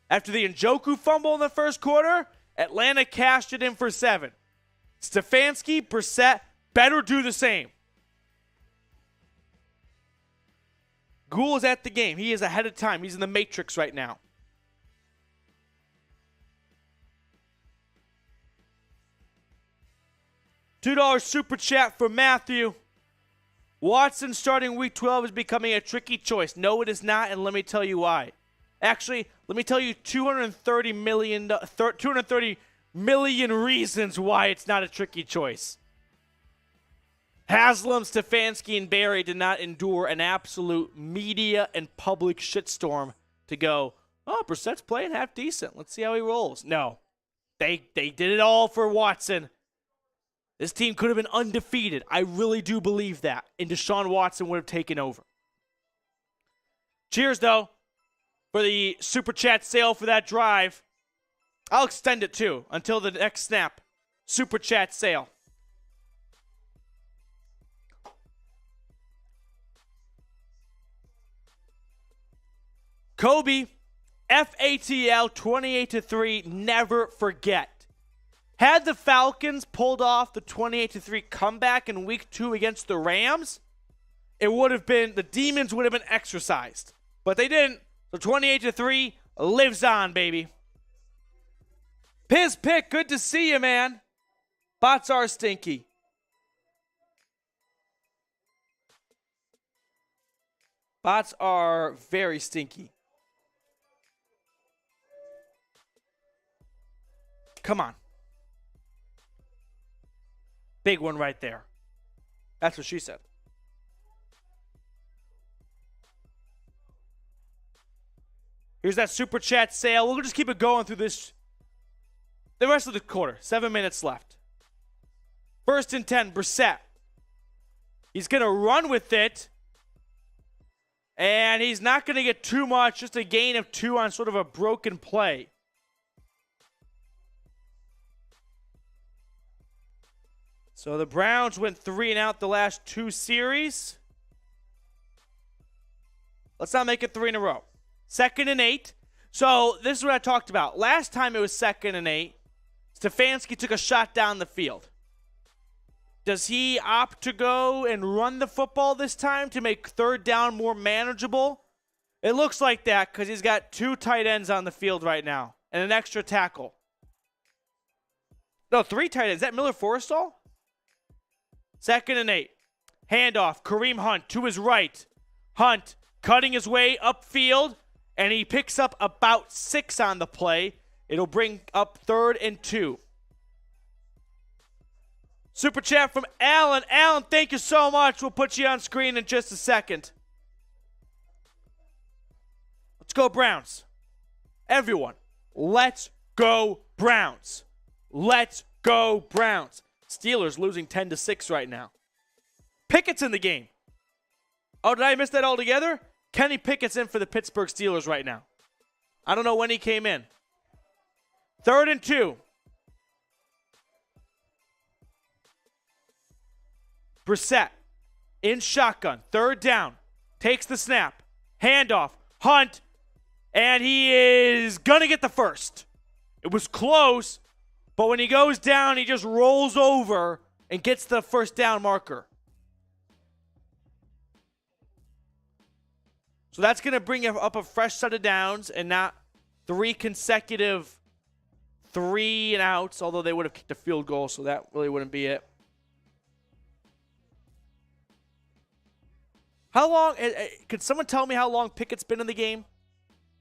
After the Njoku fumble in the first quarter, Atlanta cashed it in for 7. Stefanski, Brissett better do the same. Gould is at the game. He is ahead of time. He's in the Matrix right now. $2 super chat for Matthew. Watson starting week 12 is becoming a tricky choice. No, it is not, and let me tell you why. Actually, let me tell you 230 million reasons why it's not a tricky choice. Haslam, Stefanski, and Barry did not endure an absolute media and public shitstorm to go, oh, Brissett's playing half decent. Let's see how he rolls. No. They did it all for Watson. This team could have been undefeated. I really do believe that. And Deshaun Watson would have taken over. Cheers, though, for the Super Chat sale for that drive. I'll extend it, too, until the next snap. Super Chat sale. Kobe, FATL 28-3, never forget. Had the Falcons pulled off the 28-3 comeback in week 2 against the Rams, it would have been, the demons would have been exorcised. But they didn't. So 28-3 lives on, baby. Piz Pick, good to see you, man. Bots are stinky. Bots are very stinky. Come on. Big one right there. That's what she said. Here's that Super Chat sale. We'll just keep it going through this. The rest of the quarter. 7 minutes left. 1st and 10, Brissett. He's going to run with it. And he's not going to get too much. Just a gain of 2 on sort of a broken play. So the Browns went 3 and out the last 2 series. Let's not make it 3 in a row. 2nd and 8. So this is what I talked about. Last time it was 2nd and 8. Stefanski took a shot down the field. Does he opt to go and run the football this time to make 3rd down more manageable? It looks like that because he's got 2 tight ends on the field right now and an extra tackle. No, 3 tight ends. Is that Miller Forrestall? 2nd and 8. Handoff. Kareem Hunt to his right. Hunt cutting his way upfield, and he picks up about 6 on the play. It'll bring up 3rd and 2. Super chat from Alan. Alan, thank you so much. We'll put you on screen in just a second. Let's go Browns. Everyone, let's go Browns. Let's go Browns. Steelers losing 10-6 right now. Pickett's in the game. Oh, did I miss that altogether? Kenny Pickett's in for the Pittsburgh Steelers right now. I don't know when he came in. 3rd and 2. Brissett in shotgun. 3rd down. Takes the snap. Handoff. Hunt. And he is going to get the first. It was close, but when he goes down, he just rolls over and gets the first down marker. So that's going to bring up a fresh set of downs and not 3 consecutive 3 and outs, although they would have kicked a field goal, so that really wouldn't be it. How long, could someone tell me how long Pickett's been in the game?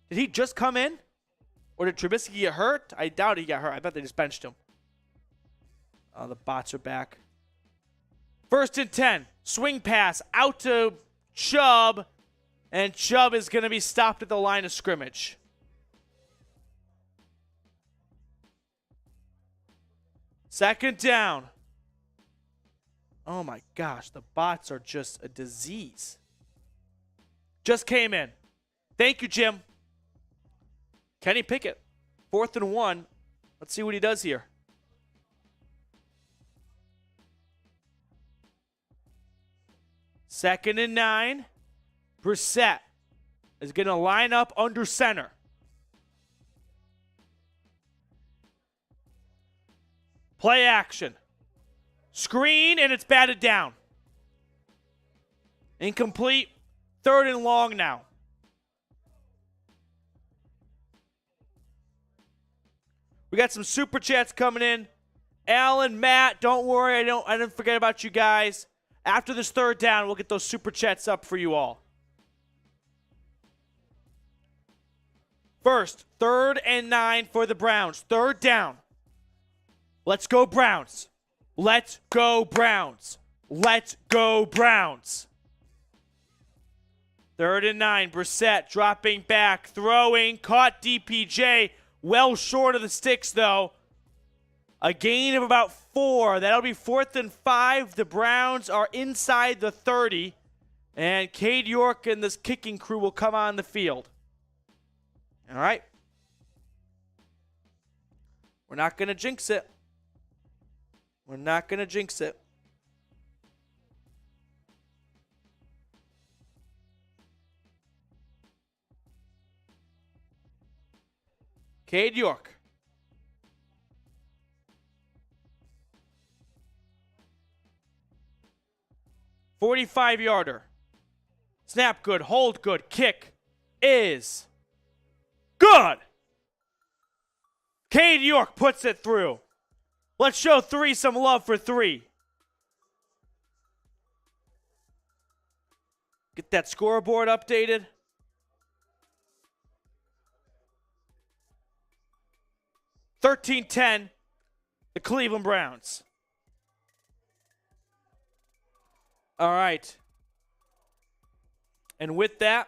Did he just come in? Or did Trubisky get hurt? I doubt he got hurt. I bet they just benched him. Oh, the bots are back. 1st and 10. Swing pass out to Chubb. And Chubb is going to be stopped at the line of scrimmage. Second down. Oh my gosh, the bots are just a disease. Just came in. Thank you, Jim. Kenny Pickett, 4th and 1. Let's see what he does here. Second and 9. Brissett is going to line up under center. Play action. Screen, and it's batted down. Incomplete. 3rd and long now. We got some super chats coming in. Alan, Matt, don't worry. I didn't forget about you guys. After this 3rd down, we'll get those super chats up for you all. First, 3rd and 9 for the Browns. 3rd down. Let's go Browns. Let's go Browns. Let's go Browns. 3rd and 9. Brissett dropping back, throwing, caught DPJ. Well short of the sticks, though. A gain of about 4. That'll be 4th and 5. The Browns are inside the 30. And Cade York and this kicking crew will come on the field. All right. We're not going to jinx it. We're not going to jinx it. Cade York. "45-yarder. Snap good, hold good, kick is good. Cade York puts it through. Let's show 3 some love for 3. Get that scoreboard updated. (13-10), the Cleveland Browns. All right. And with that,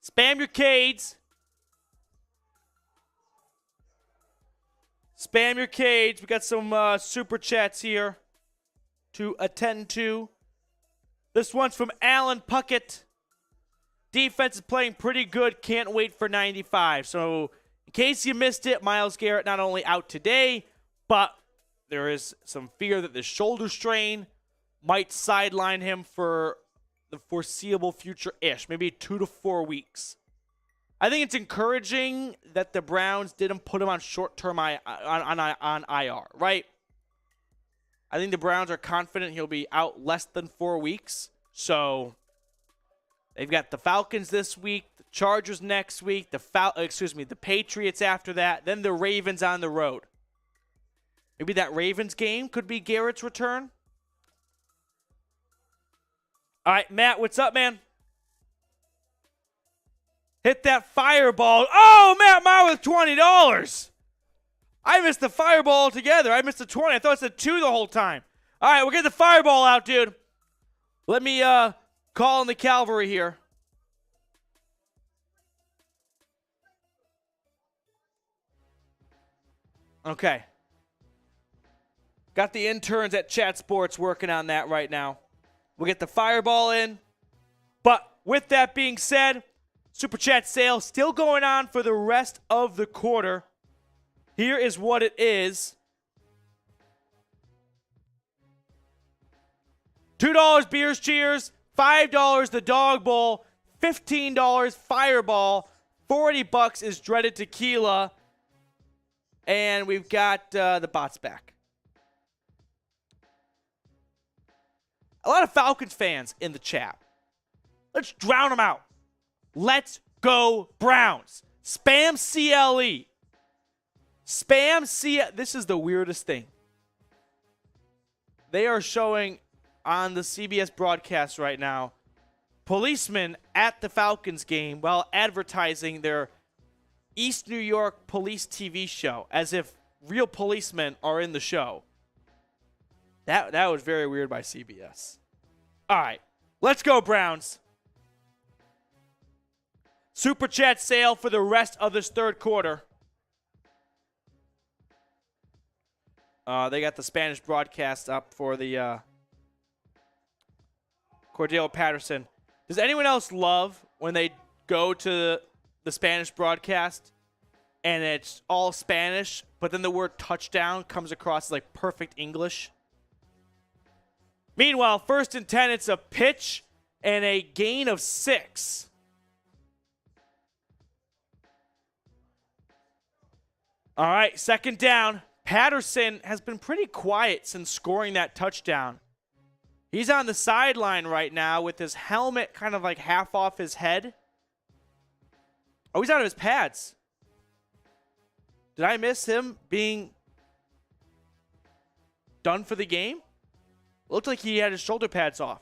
spam your Cades. Spam your Cades. We got some super chats here to attend to. This one's from Alan Puckett. Defense is playing pretty good. Can't wait for 95. So, in case you missed it, Myles Garrett not only out today, but there is some fear that the shoulder strain might sideline him for the foreseeable future-ish, maybe 2 to 4 weeks. I think it's encouraging that the Browns didn't put him on short-term on IR, right? I think the Browns are confident he'll be out less than 4 weeks. So they've got the Falcons this week, the Chargers next week, the Patriots after that, then the Ravens on the road. Maybe that Ravens game could be Garrett's return. All right, Matt, what's up, man? Hit that fireball. Oh, Matt Meyer with $20. I missed the fireball altogether. I missed the 20. I thought it said 2 the whole time. All right, we'll get the fireball out, dude. Let me call in the cavalry here. Okay. Got the interns at Chat Sports working on that right now. We'll get the fireball in. But with that being said, Super Chat sale still going on for the rest of the quarter. Here is what it is. $2 Beers Cheers, $5 the Dog Bowl, $15 Fireball, $40 is Dreaded Tequila, and we've got the bots back. A lot of Falcons fans in the chat. Let's drown them out. Let's go Browns. Spam CLE. Spam CLE. This is the weirdest thing. They are showing on the CBS broadcast right now policemen at the Falcons game while advertising their East New York police TV show as if real policemen are in the show. That was very weird by CBS. All right, let's go Browns. Super Chat sale for the rest of this third quarter. They got the Spanish broadcast up for the Cordero Patterson. Does anyone else love when they go to the Spanish broadcast and it's all Spanish, but then the word touchdown comes across as like perfect English? Meanwhile, 1st and 10, it's a pitch and a gain of 6. All right, 2nd down. Patterson has been pretty quiet since scoring that touchdown. He's on the sideline right now with his helmet kind of like half off his head. Oh, he's out of his pads. Did I miss him being done for the game? Looked like he had his shoulder pads off.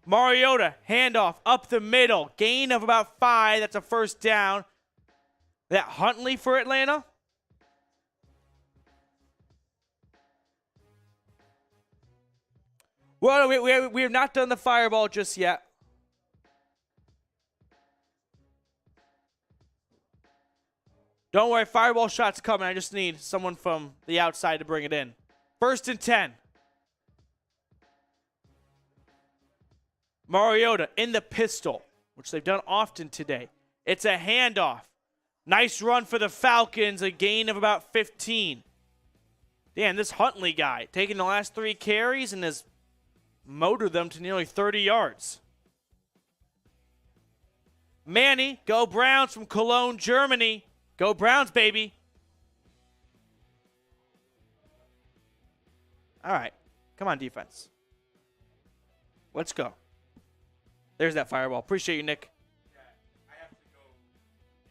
Mariota, handoff up the middle. Gain of about 5. That's a 1st down. That Huntley for Atlanta? Well, we have not done the fireball just yet. Don't worry, fireball shot's coming. I just need someone from the outside to bring it in. 1st and 10. Mariota in the pistol, which they've done often today. It's a handoff. Nice run for the Falcons, a gain of about 15. Damn, this Huntley guy taking the last 3 carries and has motored them to nearly 30 yards. Manny, go Browns from Cologne, Germany. Go Browns, baby. All right. Come on, defense. Let's go. There's that fireball. Appreciate you, Nick. Yeah, I have to go make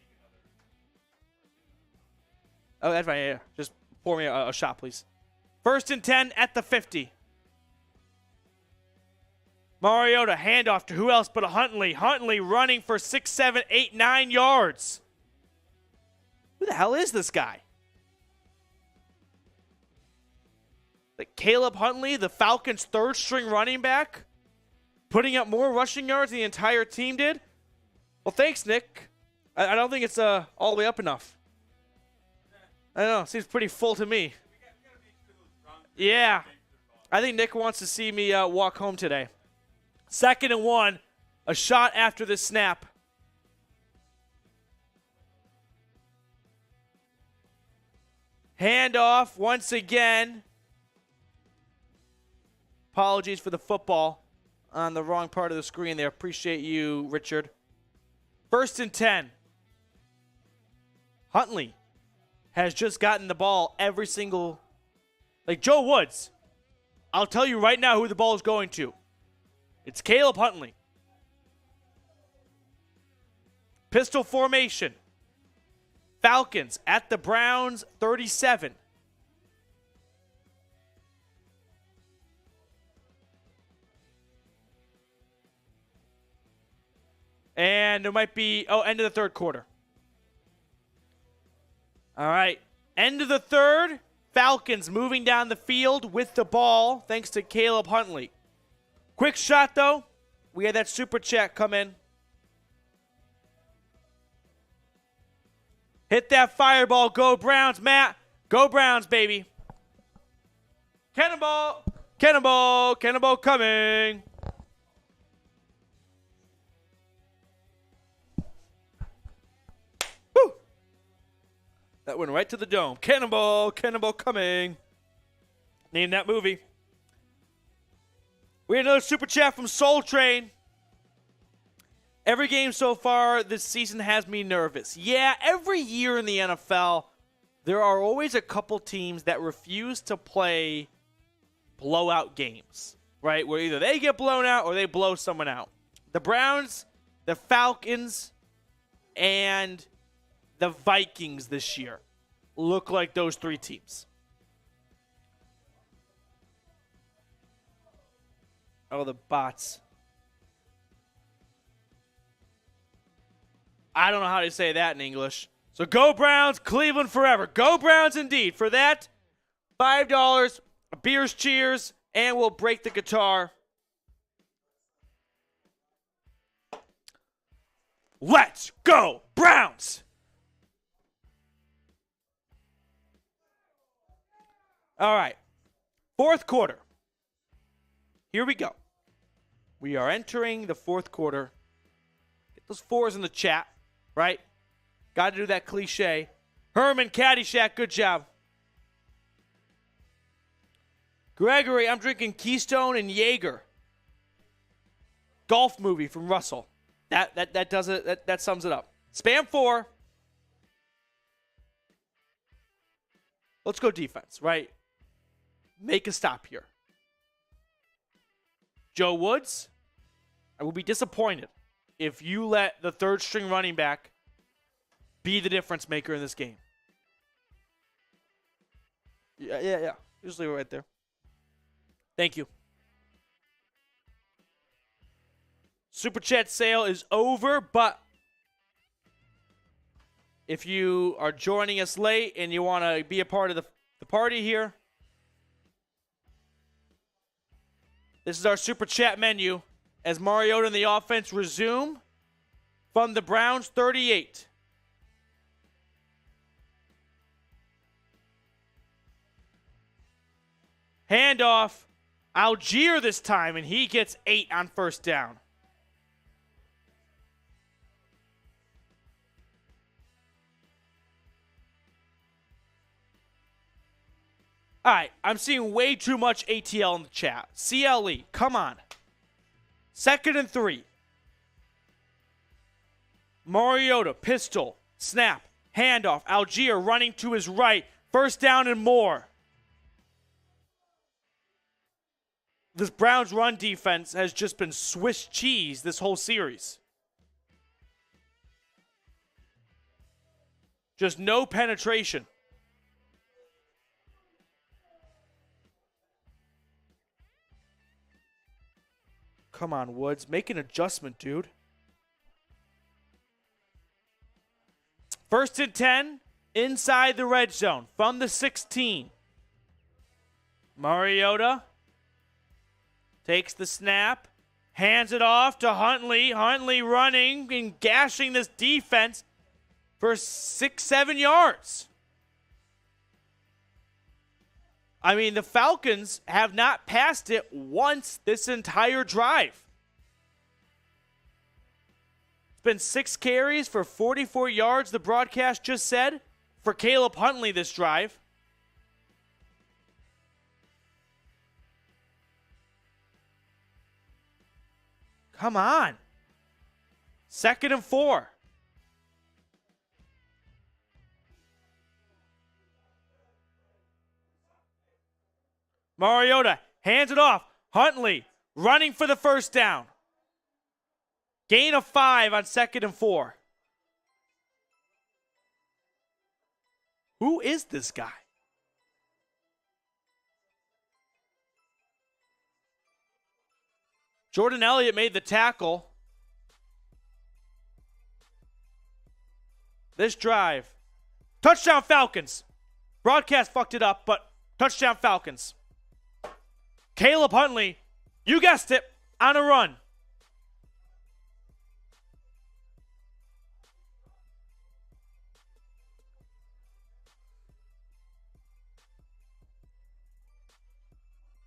another. Oh, that's fine. Yeah. Just pour me a shot, please. 1st and 10 at the 50. Mariota, handoff to who else but a Huntley. Huntley running for 6, 7, 8, 9 yards. Who the hell is this guy? Like Caleb Huntley, the Falcons' 3rd string running back, putting up more rushing yards than the entire team did? Well, thanks, Nick. I don't think it's all the way up enough. I don't know. Seems pretty full to me. Yeah. I think Nick wants to see me walk home today. 2nd and 1. A shot after the snap. Handoff once again. Apologies for the football on the wrong part of the screen there. Appreciate you, Richard. 1st and 10. Huntley has just gotten the ball every single... Like Joe Woods. I'll tell you right now who the ball is going to. It's Caleb Huntley. Pistol formation. Falcons at the Browns 37. And there might be, end of the 3rd quarter. All right. End of the 3rd. Falcons moving down the field with the ball thanks to Caleb Huntley. Quick shot, though. We had that super chat come in. Hit that fireball. Go Browns, Matt. Go Browns, baby. Cannonball! Cannonball! Cannonball coming! Woo! That went right to the dome. Cannonball! Cannonball coming! Name that movie. We had another super chat from Soul Train. Every game so far this season has me nervous. Yeah, every year in the NFL, there are always a couple teams that refuse to play blowout games, right? Where either they get blown out or they blow someone out. The Browns, the Falcons, and the Vikings this year look like those three teams. Oh, the bots. I don't know how to say that in English. So go Browns, Cleveland forever. Go Browns indeed. For that, $5, a beer's cheers, and we'll break the guitar. Let's go Browns! All right. Fourth quarter. Here we go. We are entering the fourth quarter. Get those fours in the chat. Right? Got to do that cliche. Herman, Caddyshack, good job. Gregory, I'm drinking Keystone and Jaeger. Golf movie from Russell. That does it. That sums it up. Spam 4. Let's go defense, right? Make a stop here. Joe Woods, I will be disappointed if you let the third string running back be the difference maker in this game. Yeah. Just leave it right there. Thank you. Super Chat sale is over, but if you are joining us late and you want to be a part of the party here, this is our Super Chat menu as Mariota and the offense resume from the Browns 38. Handoff. Algier this time, and he gets 8 on first down. All right, I'm seeing way too much ATL in the chat. CLE, come on. 2nd and 3. Mariota, pistol, snap, handoff. Algier running to his right. First down and more. This Browns run defense has just been Swiss cheese this whole series. Just no penetration. Come on, Woods. Make an adjustment, dude. 1st and 10, inside the red zone, from the 16. Mariota takes the snap, hands it off to Huntley. Huntley running and gashing this defense for 6-7 yards. I mean, the Falcons have not passed it once this entire drive. It's been 6 carries for 44 yards, the broadcast just said, for Caleb Huntley this drive. Come on. 2nd and 4. Mariota hands it off. Huntley running for the first down. Gain of 5 on 2nd and 4. Who is this guy? Jordan Elliott made the tackle. This drive. Touchdown Falcons. Broadcast fucked it up, but touchdown Falcons. Caleb Huntley, you guessed it, on a run.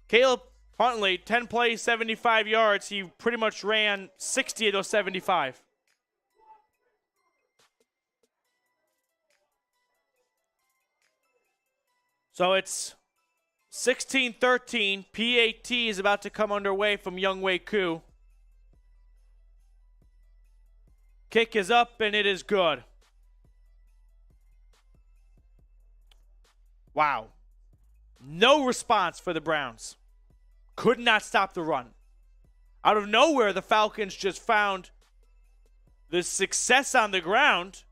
Caleb Huntley, 10 plays, 75 yards. He pretty much ran 60 of those 75. So it's 16-13. PAT is about to come underway from Younghoe Koo. Kick is up, and it is good. Wow. No response for the Browns. Could not stop the run. Out of nowhere, the Falcons just found the success on the ground,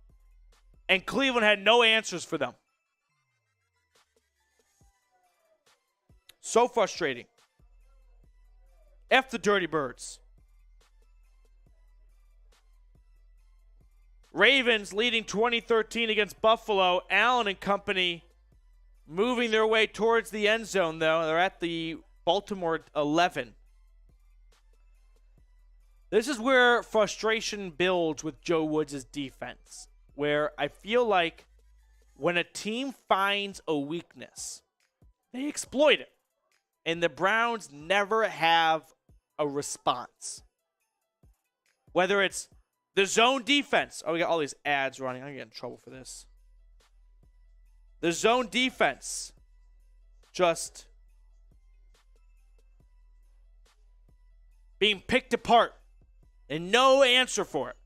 and Cleveland had no answers for them. So frustrating. F the Dirty Birds. Ravens leading 20-13 against Buffalo. Allen and company moving their way towards the end zone, though. They're at the Baltimore 11. This is where frustration builds with Joe Woods' defense, where I feel like when a team finds a weakness, they exploit it. And the Browns never have a response. Whether it's the zone defense. Oh, we got all these ads running. I'm going to get in trouble for this. The zone defense just being picked apart and no answer for it.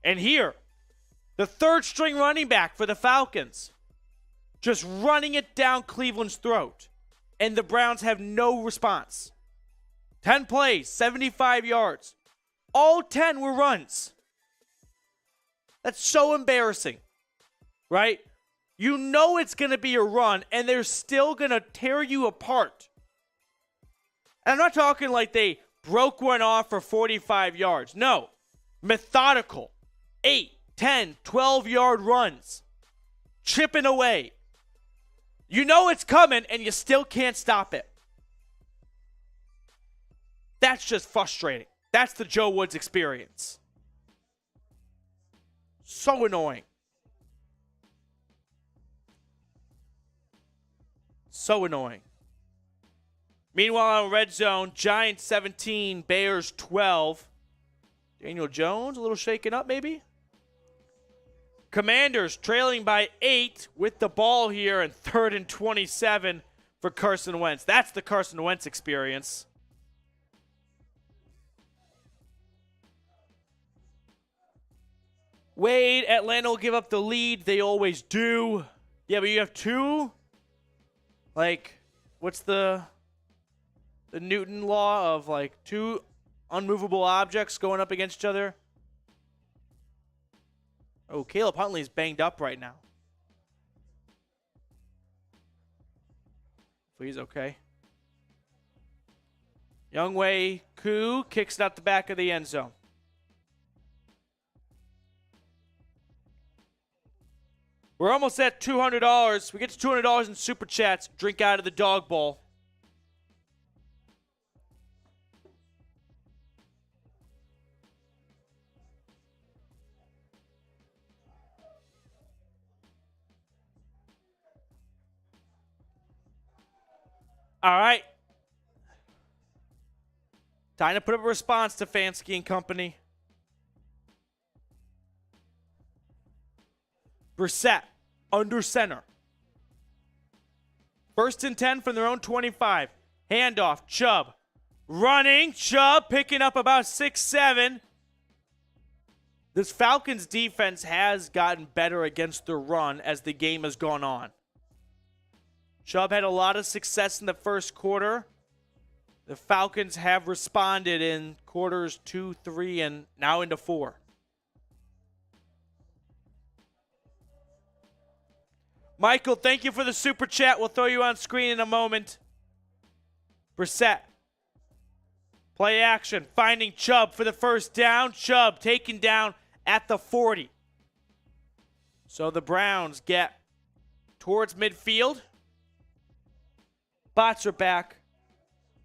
And here, the third string running back for the Falcons just running it down Cleveland's throat. And the Browns have no response. 10 plays, 75 yards. All 10 were runs. That's so embarrassing, right? You know it's going to be a run, and they're still going to tear you apart. And I'm not talking like they broke one off for 45 yards. No. Methodical. 8, 10, 12-yard runs. Chipping away. You know it's coming, and you still can't stop it. That's just frustrating. That's the Joe Woods experience. So annoying. So annoying. Meanwhile, on red zone, Giants 17, Bears 12. Daniel Jones, a little shaken up maybe? Commanders trailing by 8 with the ball here, and 3rd and 27 for Carson Wentz. That's the Carson Wentz experience. Wade, Atlanta will give up the lead. They always do. Yeah, but you have two, like, what's the Newton law of, like, two unmovable objects going up against each other? Oh, Caleb Huntley's banged up right now. So he's okay. Younghoe Koo kicks it out the back of the end zone. We're almost at $200. We get to $200 in Super Chats. Drink out of the dog bowl. All right. Time to put up a response to Fansky and company. Brissett, under center. 1st and 10 from their own 25. Handoff, Chubb. Running, Chubb picking up about 6-7. This Falcons defense has gotten better against the run as the game has gone on. Chubb had a lot of success in the first quarter. The Falcons have responded in quarters 2, 3, and now into 4. Michael, thank you for the super chat. We'll throw you on screen in a moment. Brissett. Play action. Finding Chubb for the first down. Chubb taken down at the 40. So the Browns get towards midfield. Bots are back.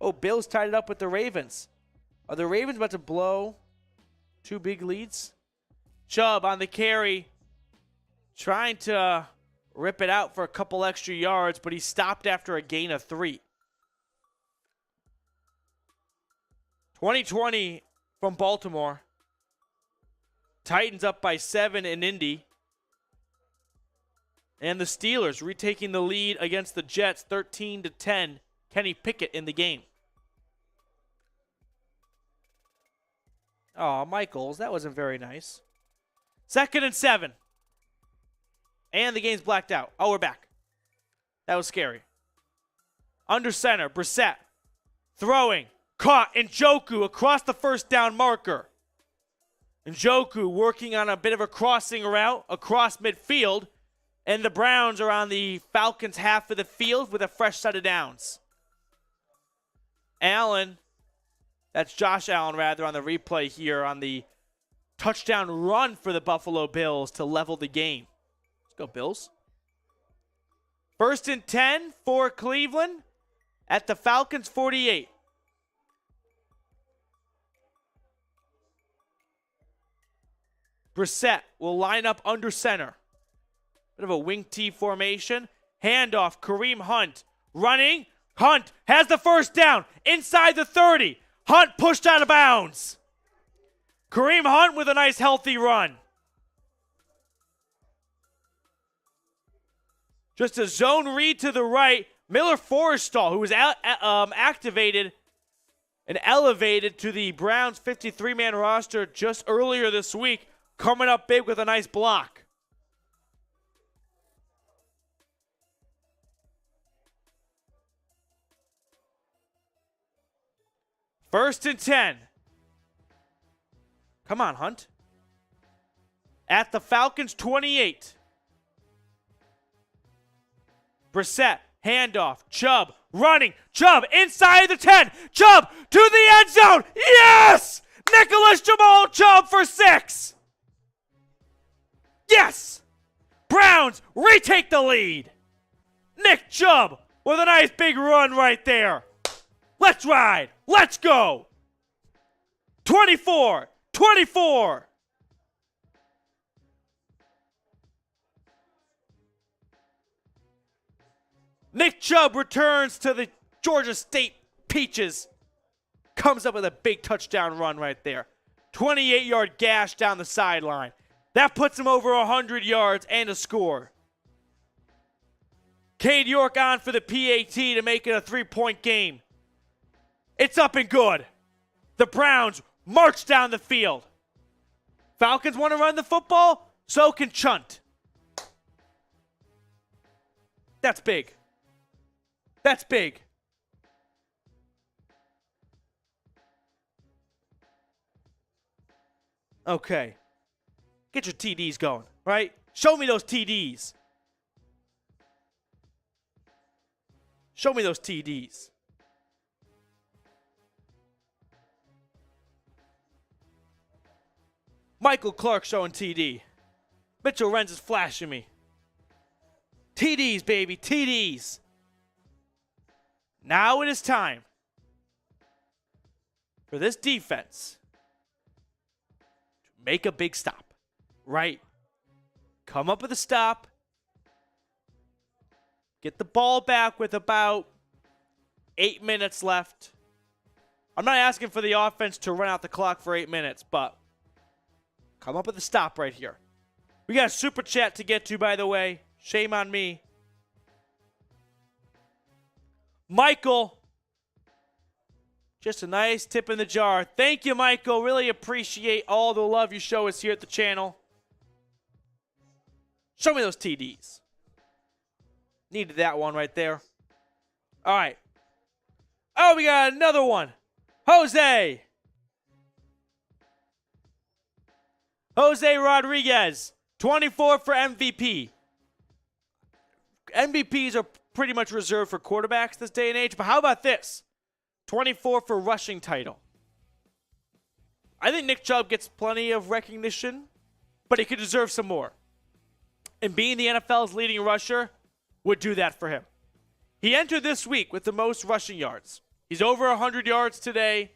Oh, Bills tied it up with the Ravens. Are the Ravens about to blow 2 big leads? Chubb on the carry. Trying to rip it out for a couple extra yards, but he stopped after a gain of 3. 2020 from Baltimore. Titans up by 7 in Indy. And the Steelers retaking the lead against the Jets 13-10. Kenny Pickett in the game. Oh, Michaels, that wasn't very nice. 2nd and 7. And the game's blacked out. Oh, we're back. That was scary. Under center, Brissett. Throwing. Caught. Njoku across the first down marker. Njoku working on a bit of a crossing route across midfield. And the Browns are on the Falcons' half of the field with a fresh set of downs. Allen. That's Josh Allen, rather, on the replay here on the touchdown run for the Buffalo Bills to level the game. Let's go, Bills. 1st and 10 for Cleveland at the Falcons' 48. Brissett will line up under center. Bit of a wing T formation. Handoff, Kareem Hunt running. Hunt has the first down inside the 30. Hunt pushed out of bounds. Kareem Hunt with a nice healthy run. Just a zone read to the right. Miller Forrestall, who was activated and elevated to the Browns 53-man roster just earlier this week, coming up big with a nice block. First and 10. Come on, Hunt. At the Falcons' 28. Brissett, handoff, Chubb, running, Chubb inside the 10, Chubb to the end zone, yes! Nicholas Jamal Chubb for 6. Yes! Browns retake the lead. Nick Chubb with a nice big run right there. Let's ride, let's go. 24. Nick Chubb returns to the Georgia State Peaches. Comes up with a big touchdown run right there. 28-yard gash down the sideline. That puts him over 100 yards and a score. Cade York on for the PAT to make it a 3-point game. It's up and good. The Browns march down the field. Falcons want to run the football? So can Chunt. That's big. That's big. Okay. Get your TDs going, right? Show me those TDs. Show me those TDs. Michael Clark showing TD. Mitchell Renz is flashing me. TDs, baby, TDs. Now it is time for this defense to make a big stop, right? Come up with a stop. Get the ball back with about 8 minutes left. I'm not asking for the offense to run out the clock for 8 minutes, but come up with a stop right here. We got a super chat to get to, by the way. Shame on me. Michael, just a nice tip in the jar. Thank you, Michael. Really appreciate all the love you show us here at the channel. Show me those TDs. Needed that one right there. All right. Oh, we got another one. Jose Rodriguez, 24 for MVP. MVPs are pretty much reserved for quarterbacks this day and age, but how about this? 24 for rushing title. I think Nick Chubb gets plenty of recognition, but he could deserve some more. And being the NFL's leading rusher would do that for him. He entered this week with the most rushing yards. He's over 100 yards today.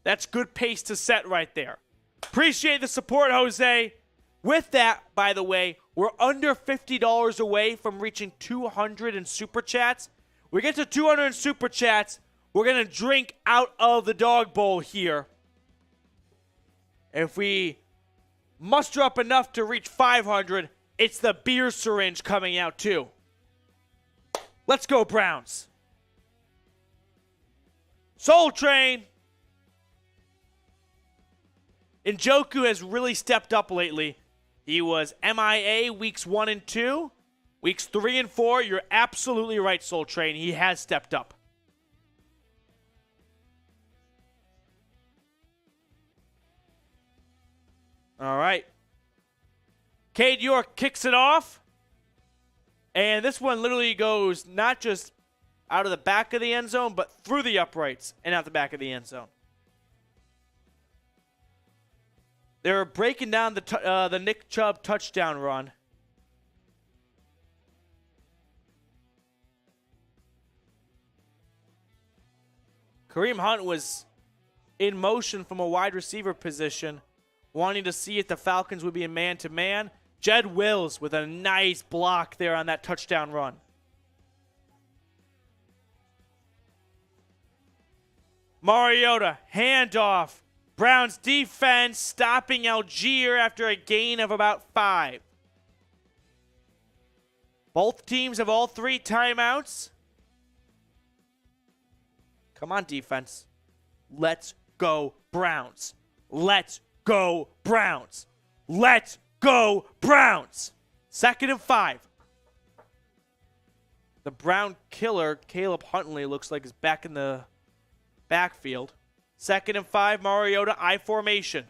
That's good pace to set right there. Appreciate the support, Jose. With that, by the way, we're under $50 away from reaching 200 in Super Chats. We get to 200 in Super Chats. We're going to drink out of the dog bowl here. If we muster up enough to reach 500, it's the beer syringe coming out too. Let's go, Browns. Soul Train. Njoku has really stepped up lately. He was MIA weeks 1 and 2. Weeks 3 and 4, you're absolutely right, Soul Train. He has stepped up. All right. Cade York kicks it off. And this one literally goes not just out of the back of the end zone, but through the uprights and out the back of the end zone. They're breaking down the Nick Chubb touchdown run. Kareem Hunt was in motion from a wide receiver position, wanting to see if the Falcons would be a man-to-man. Jed Wills with a nice block there on that touchdown run. Mariota, handoff. Browns defense stopping Algier after a gain of about 5. Both teams have all 3 timeouts. Come on, defense. Let's go, Browns. Let's go, Browns. Let's go, Browns. 2nd and 5. The Brown killer, Caleb Huntley, looks like is back in the backfield. 2nd and 5, Mariota, I formation.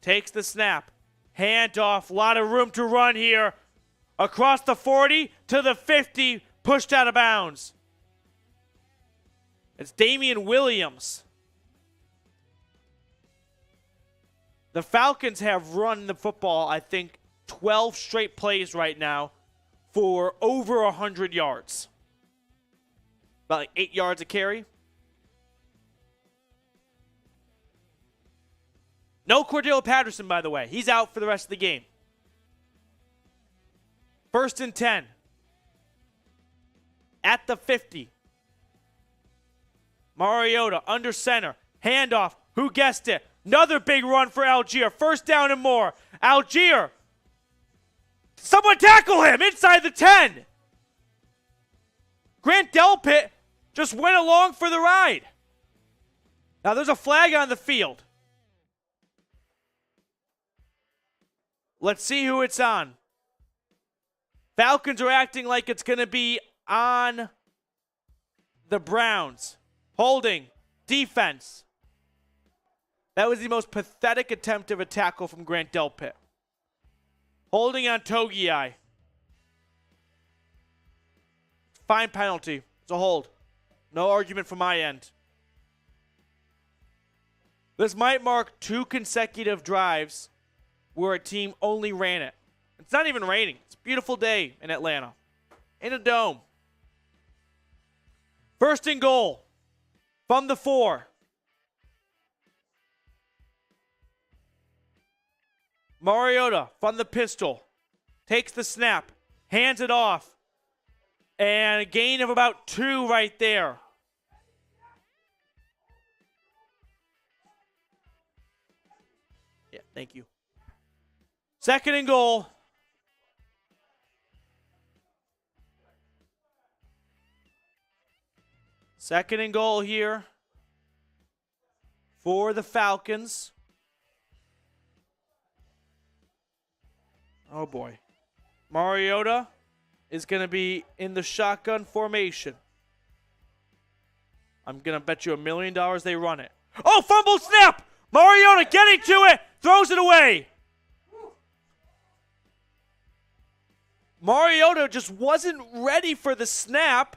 Takes the snap. Handoff, a lot of room to run here. Across the 40 to the 50, pushed out of bounds. It's Damian Williams. The Falcons have run the football, I think, 12 straight plays right now for over 100 yards. About like 8 yards a carry. No Cordell Patterson, by the way. He's out for the rest of the game. 1st and 10. At the 50. Mariota under center. Handoff. Who guessed it? Another big run for Algier. 1st down and more. Algier. Someone tackle him inside the 10. Grant Delpit just went along for the ride. Now there's a flag on the field. Let's see who it's on. Falcons are acting like it's going to be on the Browns. Holding. Defense. That was the most pathetic attempt of a tackle from Grant Delpit. Holding on Togiai. Fine penalty. It's a hold. No argument from my end. This might mark 2 consecutive drives where a team only ran it. It's not even raining. It's a beautiful day in Atlanta. In a dome. 1st and goal. From the 4. Mariota from the pistol. Takes the snap. Hands it off. And a gain of about 2 right there. Yeah, thank you. 2nd and goal. Second and goal here for the Falcons. Oh boy. Mariota is going to be in the shotgun formation. I'm going to bet you $1 million they run it. Oh, fumble snap! Mariota getting to it, throws it away. Mariota just wasn't ready for the snap,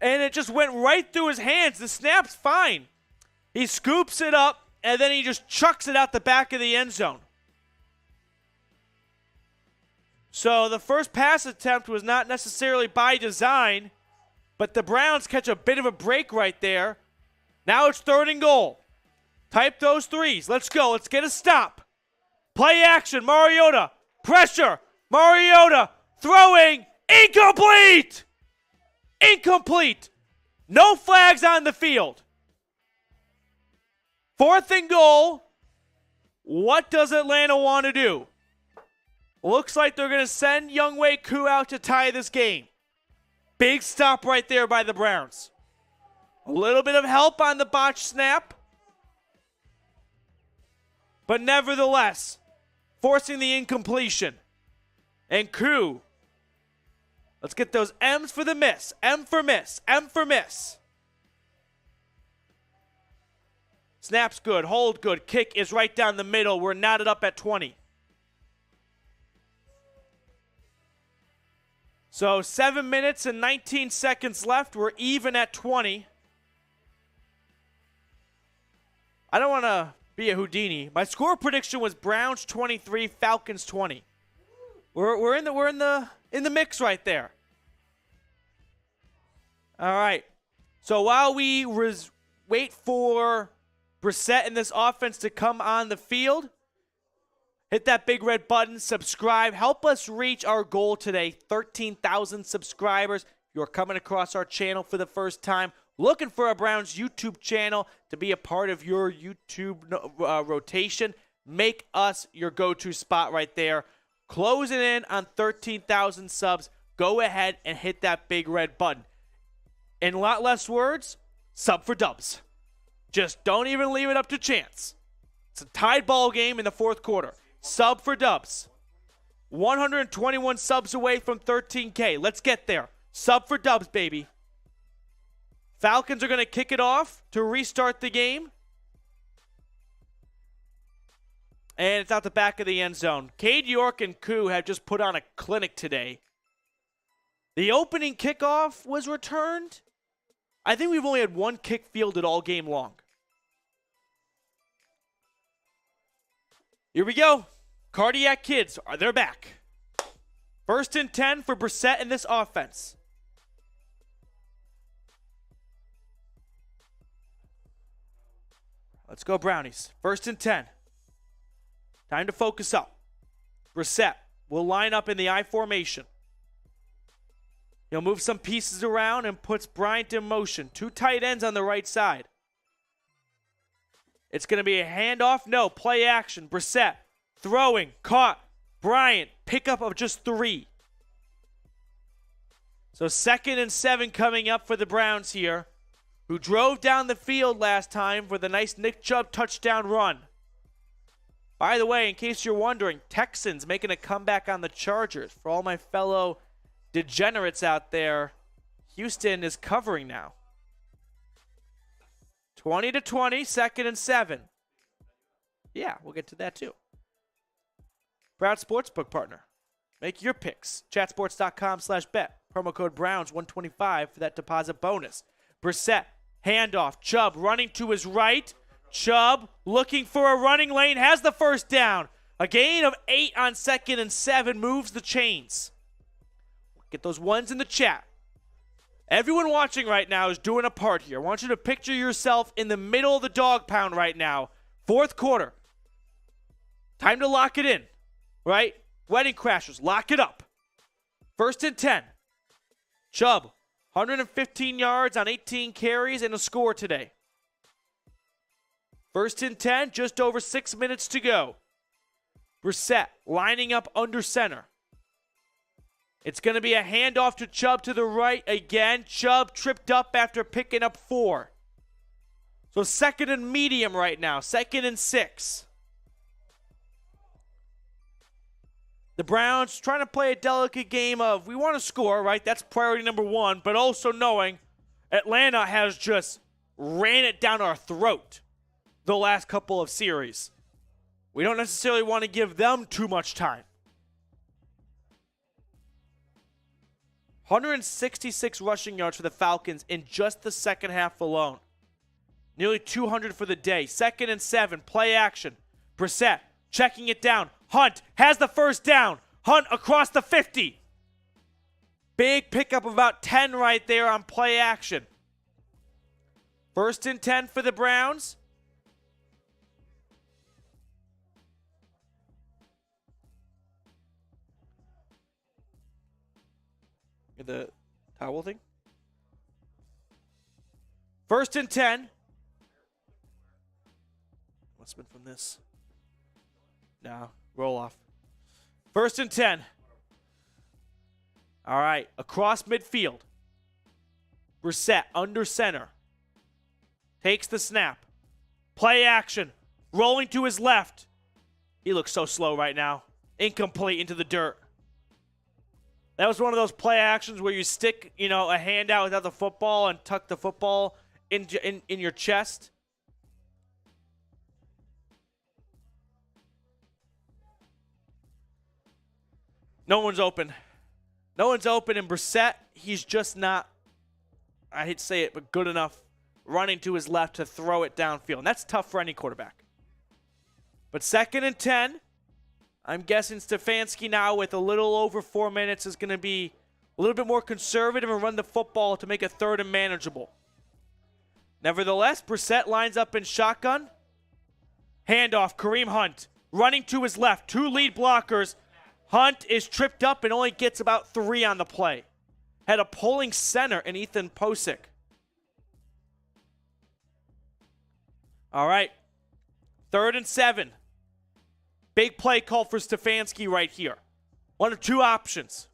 and it just went right through his hands. The snap's fine. He scoops it up, and then he just chucks it out the back of the end zone. So the first pass attempt was not necessarily by design, but the Browns catch a bit of a break right there. Now it's 3rd and goal. Type those 3s. Let's go. Let's get a stop. Play action. Mariota. Pressure. Mariota. Throwing. Incomplete. Incomplete. No flags on the field. 4th and goal. What does Atlanta want to do? Looks like they're going to send Younghoe Koo out to tie this game. Big stop right there by the Browns. A little bit of help on the botch snap. But nevertheless, forcing the incompletion. And Koo. Let's get those M's for the miss. M for miss. M for miss. Snap's good. Hold good. Kick is right down the middle. We're knotted up at 20. So 7 minutes and 19 seconds left. We're even at 20. I don't want to be a Houdini. My score prediction was Browns 23, Falcons 20. We're in the mix right there. All right. So while we wait for Brissett and this offense to come on the field, hit that big red button, subscribe. Help us reach our goal today, 13,000 subscribers. If you're coming across our channel for the first time, looking for a Browns YouTube channel to be a part of your YouTube rotation, make us your go-to spot right there. Closing in on 13,000 subs. Go ahead and hit that big red button. In a lot less words, sub for dubs. Just don't even leave it up to chance. It's a tied ball game in the 4th quarter. Sub for dubs. 121 subs away from 13K. Let's get there. Sub for dubs, baby. Falcons are going to kick it off to restart the game. And it's out the back of the end zone. Cade York and Koo have just put on a clinic today. The opening kickoff was returned. I think we've only had one kick fielded all game long. Here we go. Cardiac Kids, they're back. 1st and 10 for Brissett in this offense. Let's go Brownies. 1st and 10. Time to focus up. Brissett will line up in the I formation. He'll move some pieces around and puts Bryant in motion. 2 tight ends on the right side. It's going to be a handoff. No, play action. Brissett throwing, caught. Bryant, pickup of just 3. So 2nd and 7 coming up for the Browns here, who drove down the field last time for the nice Nick Chubb touchdown run. By the way, in case you're wondering, Texans making a comeback on the Chargers. For all my fellow degenerates out there, Houston is covering now. 20-20, 2nd and 7. Yeah, we'll get to that too. Brown Sportsbook partner. Make your picks. Chatsports.com/bet. Promo code Browns125 for that deposit bonus. Brissett, handoff. Chubb running to his right. Chubb looking for a running lane. Has the first down. A gain of 8 on 2nd and 7 moves the chains. Get those ones in the chat. Everyone watching right now is doing a part here. I want you to picture yourself in the middle of the dog pound right now. 4th quarter. Time to lock it in. Right? Wedding Crashers, lock it up. 1st and 10. Chubb, 115 yards on 18 carries and a score today. 1st and 10, just over 6 minutes to go. Brissett lining up under center. It's going to be a handoff to Chubb to the right again. Chubb tripped up after picking up 4. So 2nd and medium right now. 2nd and 6. The Browns trying to play a delicate game of, we want to score, right? That's priority number 1, but also knowing Atlanta has just ran it down our throat the last couple of series. We don't necessarily want to give them too much time. 166 rushing yards for the Falcons in just the second half alone. Nearly 200 for the day. 2nd and 7, play action. Brissett checking it down. Hunt has the first down. Hunt across the 50. Big pickup of about 10 right there on play action. 1st and 10 for the Browns. The towel thing? First and 10. Must have been from this. No, roll off. First and 10. All right, across midfield. Brissett under center. Takes the snap. Play action. Rolling to his left. He looks so slow right now. Incomplete into the dirt. That was one of those play actions where you stick, a hand out without the football and tuck the football in your chest. No one's open. No one's open, and Brissett, he's just not, I hate to say it, but good enough running to his left to throw it downfield. And that's tough for any quarterback. But second and 10, I'm guessing Stefanski now with a little over 4 minutes is going to be a little bit more conservative and run the football to make it third and manageable. Nevertheless, Brissett lines up in shotgun. Handoff, Kareem Hunt running to his left. 2 lead blockers. Hunt is tripped up and only gets about 3 on the play. Had a pulling center in Ethan Posick. All right. Third and 7. Big play call for Stefanski right here. One of 2 options.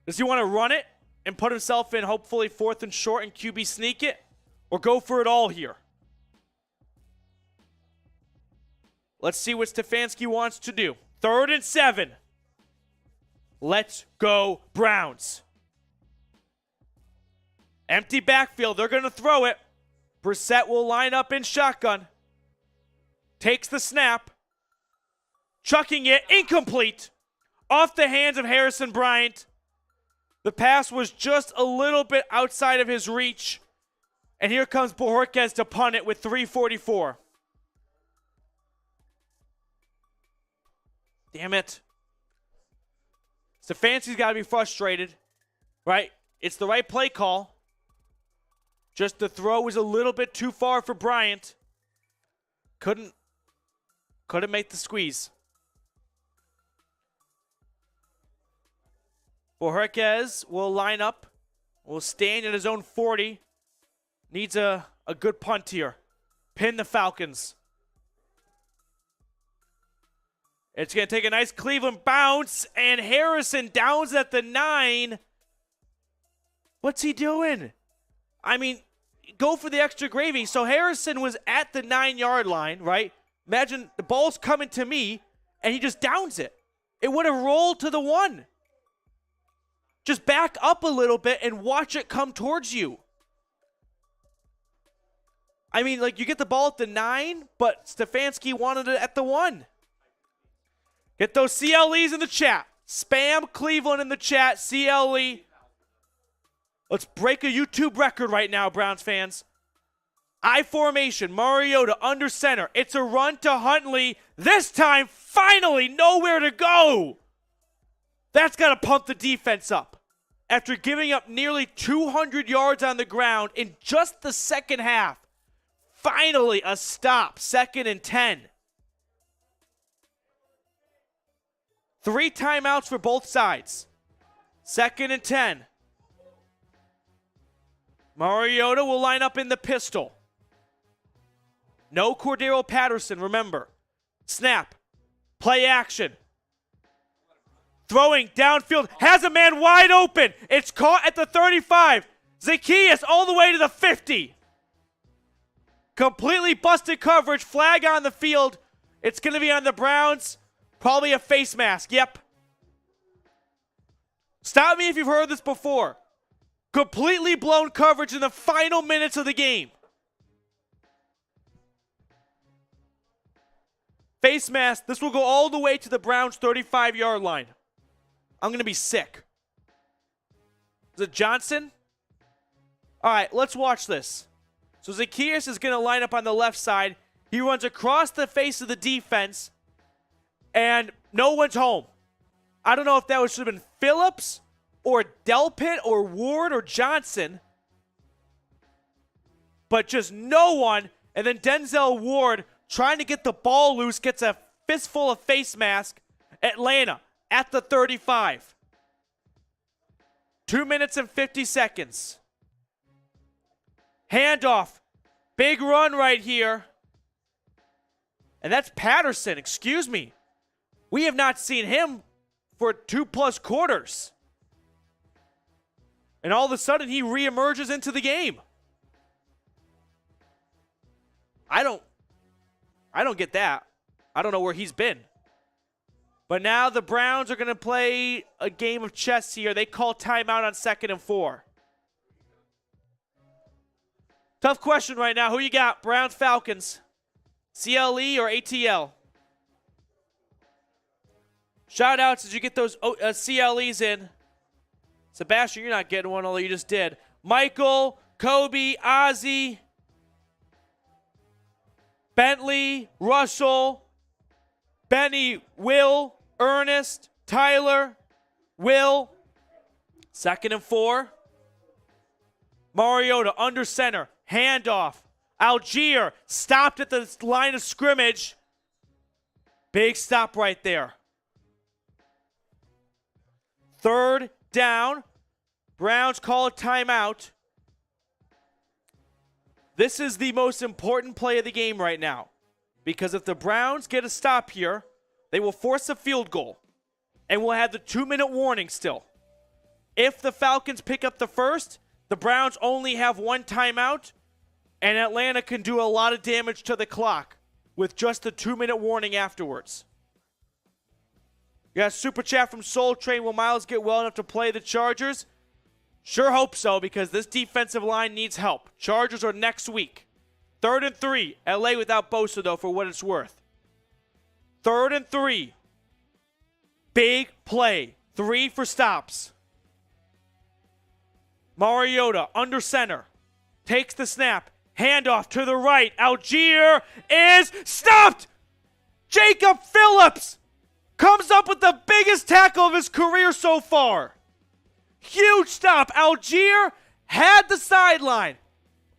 Does he want to run it and put himself in hopefully 4th and short and QB sneak it? Or go for it all here? Let's see what Stefanski wants to do. Third and 7. Let's go Browns. Empty backfield. They're going to throw it. Brissett will line up in shotgun. Takes the snap. Chucking it. Incomplete. Off the hands of Harrison Bryant. The pass was just a little bit outside of his reach. And here comes Bojorquez to punt it with 3:44. Damn it. Stefanski's got to be frustrated, right? It's the right play call. Just the throw was a little bit too far for Bryant. Couldn't make the squeeze. Bojorquez will line up. Will stand at his own 40. Needs a good punt here. Pin the Falcons. It's going to take a nice Cleveland bounce, and Harrison downs at the 9. What's he doing? I mean, go for the extra gravy. So Harrison was at the 9-yard line, right? Imagine the ball's coming to me, and he just downs it. It would have rolled to the 1. Just back up a little bit and watch it come towards you. I mean, you get the ball at the 9, but Stefanski wanted it at the 1. Get those CLEs in the chat. Spam Cleveland in the chat. CLE. Let's break a YouTube record right now, Browns fans. I formation. Mariota under center. It's a run to Huntley. This time, finally, nowhere to go. That's got to pump the defense up. After giving up nearly 200 yards on the ground in just the second half. Finally, a stop. 2nd and 10. 3 timeouts for both sides. 2nd and 10. Mariota will line up in the pistol. No Cordero Patterson, remember. Snap. Play action. Throwing downfield. Has a man wide open. It's caught at the 35. Zacchaeus all the way to the 50. Completely busted coverage. Flag on the field. It's going to be on the Browns. Probably a face mask. Yep. Stop me if you've heard this before. Completely blown coverage in the final minutes of the game. Face mask. This will go all the way to the Browns' 35-yard line. I'm going to be sick. Is it Johnson? All right, let's watch this. So Zacchaeus is going to line up on the left side. He runs across the face of the defense, and no one's home. I don't know if that should have been Phillips or Delpit or Ward or Johnson, but just no one. And then Denzel Ward trying to get the ball loose, gets a fistful of face mask. Atlanta at the 35. 2 minutes and 50 seconds. Handoff. Big run right here. And that's Patterson, excuse me. We have not seen him for 2+ quarters. And all of a sudden, he reemerges into the game. I don't get that. I don't know where he's been. But now the Browns are going to play a game of chess here. They call timeout on 2nd and 4. Tough question right now. Who you got? Browns, Falcons. CLE or ATL? Shout outs as you get those CLEs in. Sebastian, you're not getting one, although you just did. Michael, Kobe, Ozzy, Bentley, Russell, Benny, Will, Ernest, Tyler, Will. 2nd and 4. Mariota under center. Handoff. Algier stopped at the line of scrimmage. Big stop right there. 3rd down. Browns call a timeout. This is the most important play of the game right now. Because if the Browns get a stop here, they will force a field goal. And we'll have the 2-minute warning still. If the Falcons pick up the first, the Browns only have 1 timeout. And Atlanta can do a lot of damage to the clock with just the 2-minute warning afterwards. You got a super chat from Soul Train. Will Miles get well enough to play the Chargers? Sure hope so, because this defensive line needs help. Chargers are next week. 3rd and 3. LA without Bosa, though, for what it's worth. 3rd and 3. Big play. 3 for stops. Mariota under center. Takes the snap. Handoff to the right. Algier is stopped. Jacob Phillips comes up with the biggest tackle of his career so far. Huge stop. Algier had the sideline.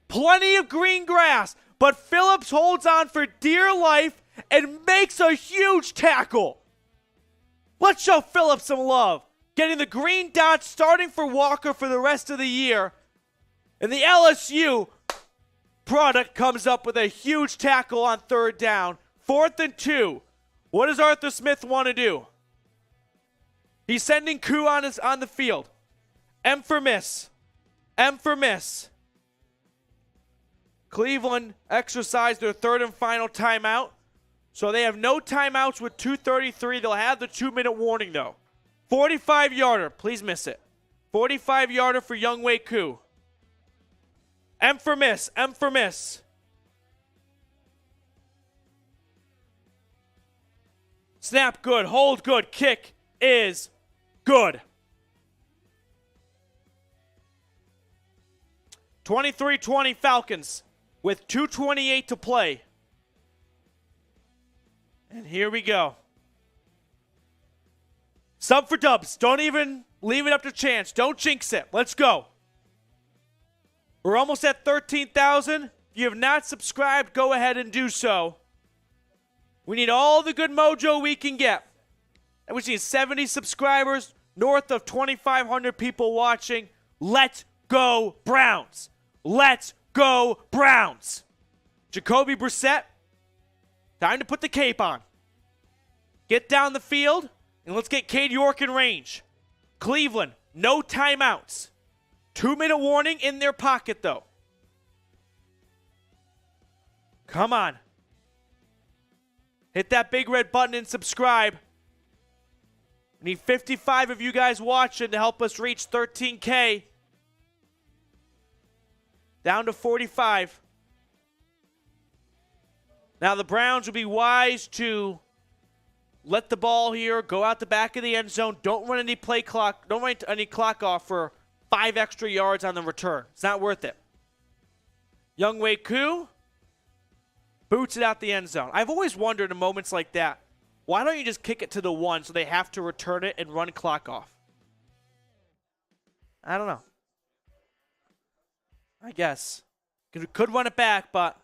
Plenty of green grass. But Phillips holds on for dear life and makes a huge tackle. Let's show Phillips some love. Getting the green dot, starting for Walker for the rest of the year. And the LSU product comes up with a huge tackle on 3rd down. 4th and 2. What does Arthur Smith want to do? He's sending Koo on the field. M for miss. M for miss. Cleveland exercised their 3rd and final timeout. So they have no timeouts with 2:33. They'll have the 2-minute warning, though. 45-yarder. Please miss it. 45-yarder for Younghoe Koo. M for miss. M for miss. Snap good. Hold good. Kick is good. 23-20 Falcons with 2:28 to play. And here we go. Sub for dubs. Don't even leave it up to chance. Don't jinx it. Let's go. We're almost at 13,000. If you have not subscribed, go ahead and do so. We need all the good mojo we can get. And we see 70 subscribers, north of 2,500 people watching. Let's go Browns. Let's go Browns. Jacoby Brissett, time to put the cape on. Get down the field, and let's get Cade York in range. Cleveland, no timeouts. 2-minute warning in their pocket, though. Come on. Hit that big red button and subscribe. We need 55 of you guys watching to help us reach 13K. Down to 45. Now the Browns will be wise to let the ball here go out the back of the end zone. Don't run any play clock. Don't run any clock off for 5 extra yards on the return. It's not worth it. Younghoe Koo boots it out the end zone. I've always wondered in moments like that, why don't you just kick it to the 1 so they have to return it and run clock off? I don't know. I guess. Could run it back, but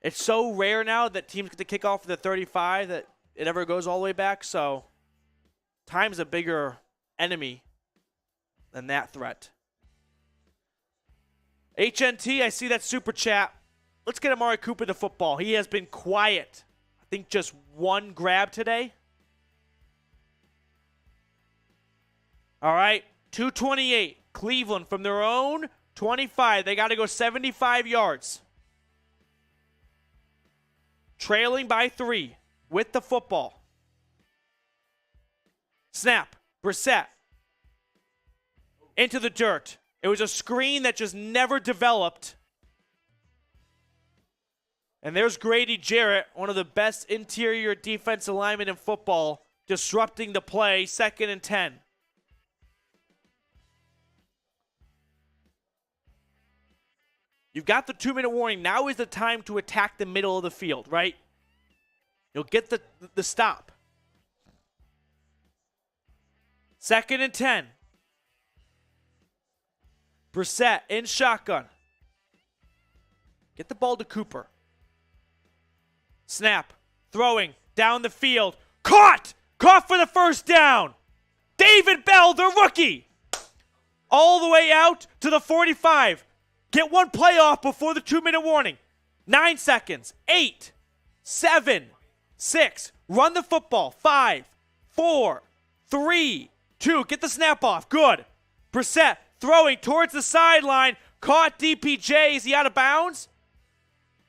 it's so rare now that teams get to kick off for the 35 that it never goes all the way back. So time's a bigger enemy than that threat. HNT, I see that super chat. let's get Amari Cooper the football. He has been quiet. I think just one grab today. All right, 2:28. Cleveland from their own 25. They got to go 75 yards. Trailing by 3 with the football. Snap. Brissett. Into the dirt. It was a screen that just never developed. And there's Grady Jarrett, one of the best interior defensive linemen in football, disrupting the play, 2nd and 10. You've got the 2-minute warning. Now is the time to attack the middle of the field, right? You'll get the stop. 2nd and 10. Brissett in shotgun. Get the ball to Cooper. Snap. Throwing. Down the field. Caught! Caught for the first down! David Bell, the rookie! All the way out to the 45. Get one play off before the 2-minute warning. 9 seconds. 8, 7, 6. Run the football. 5, 4, 3, 2. Get the snap off. Good. Brissett throwing towards the sideline. Caught DPJ. Is he out of bounds?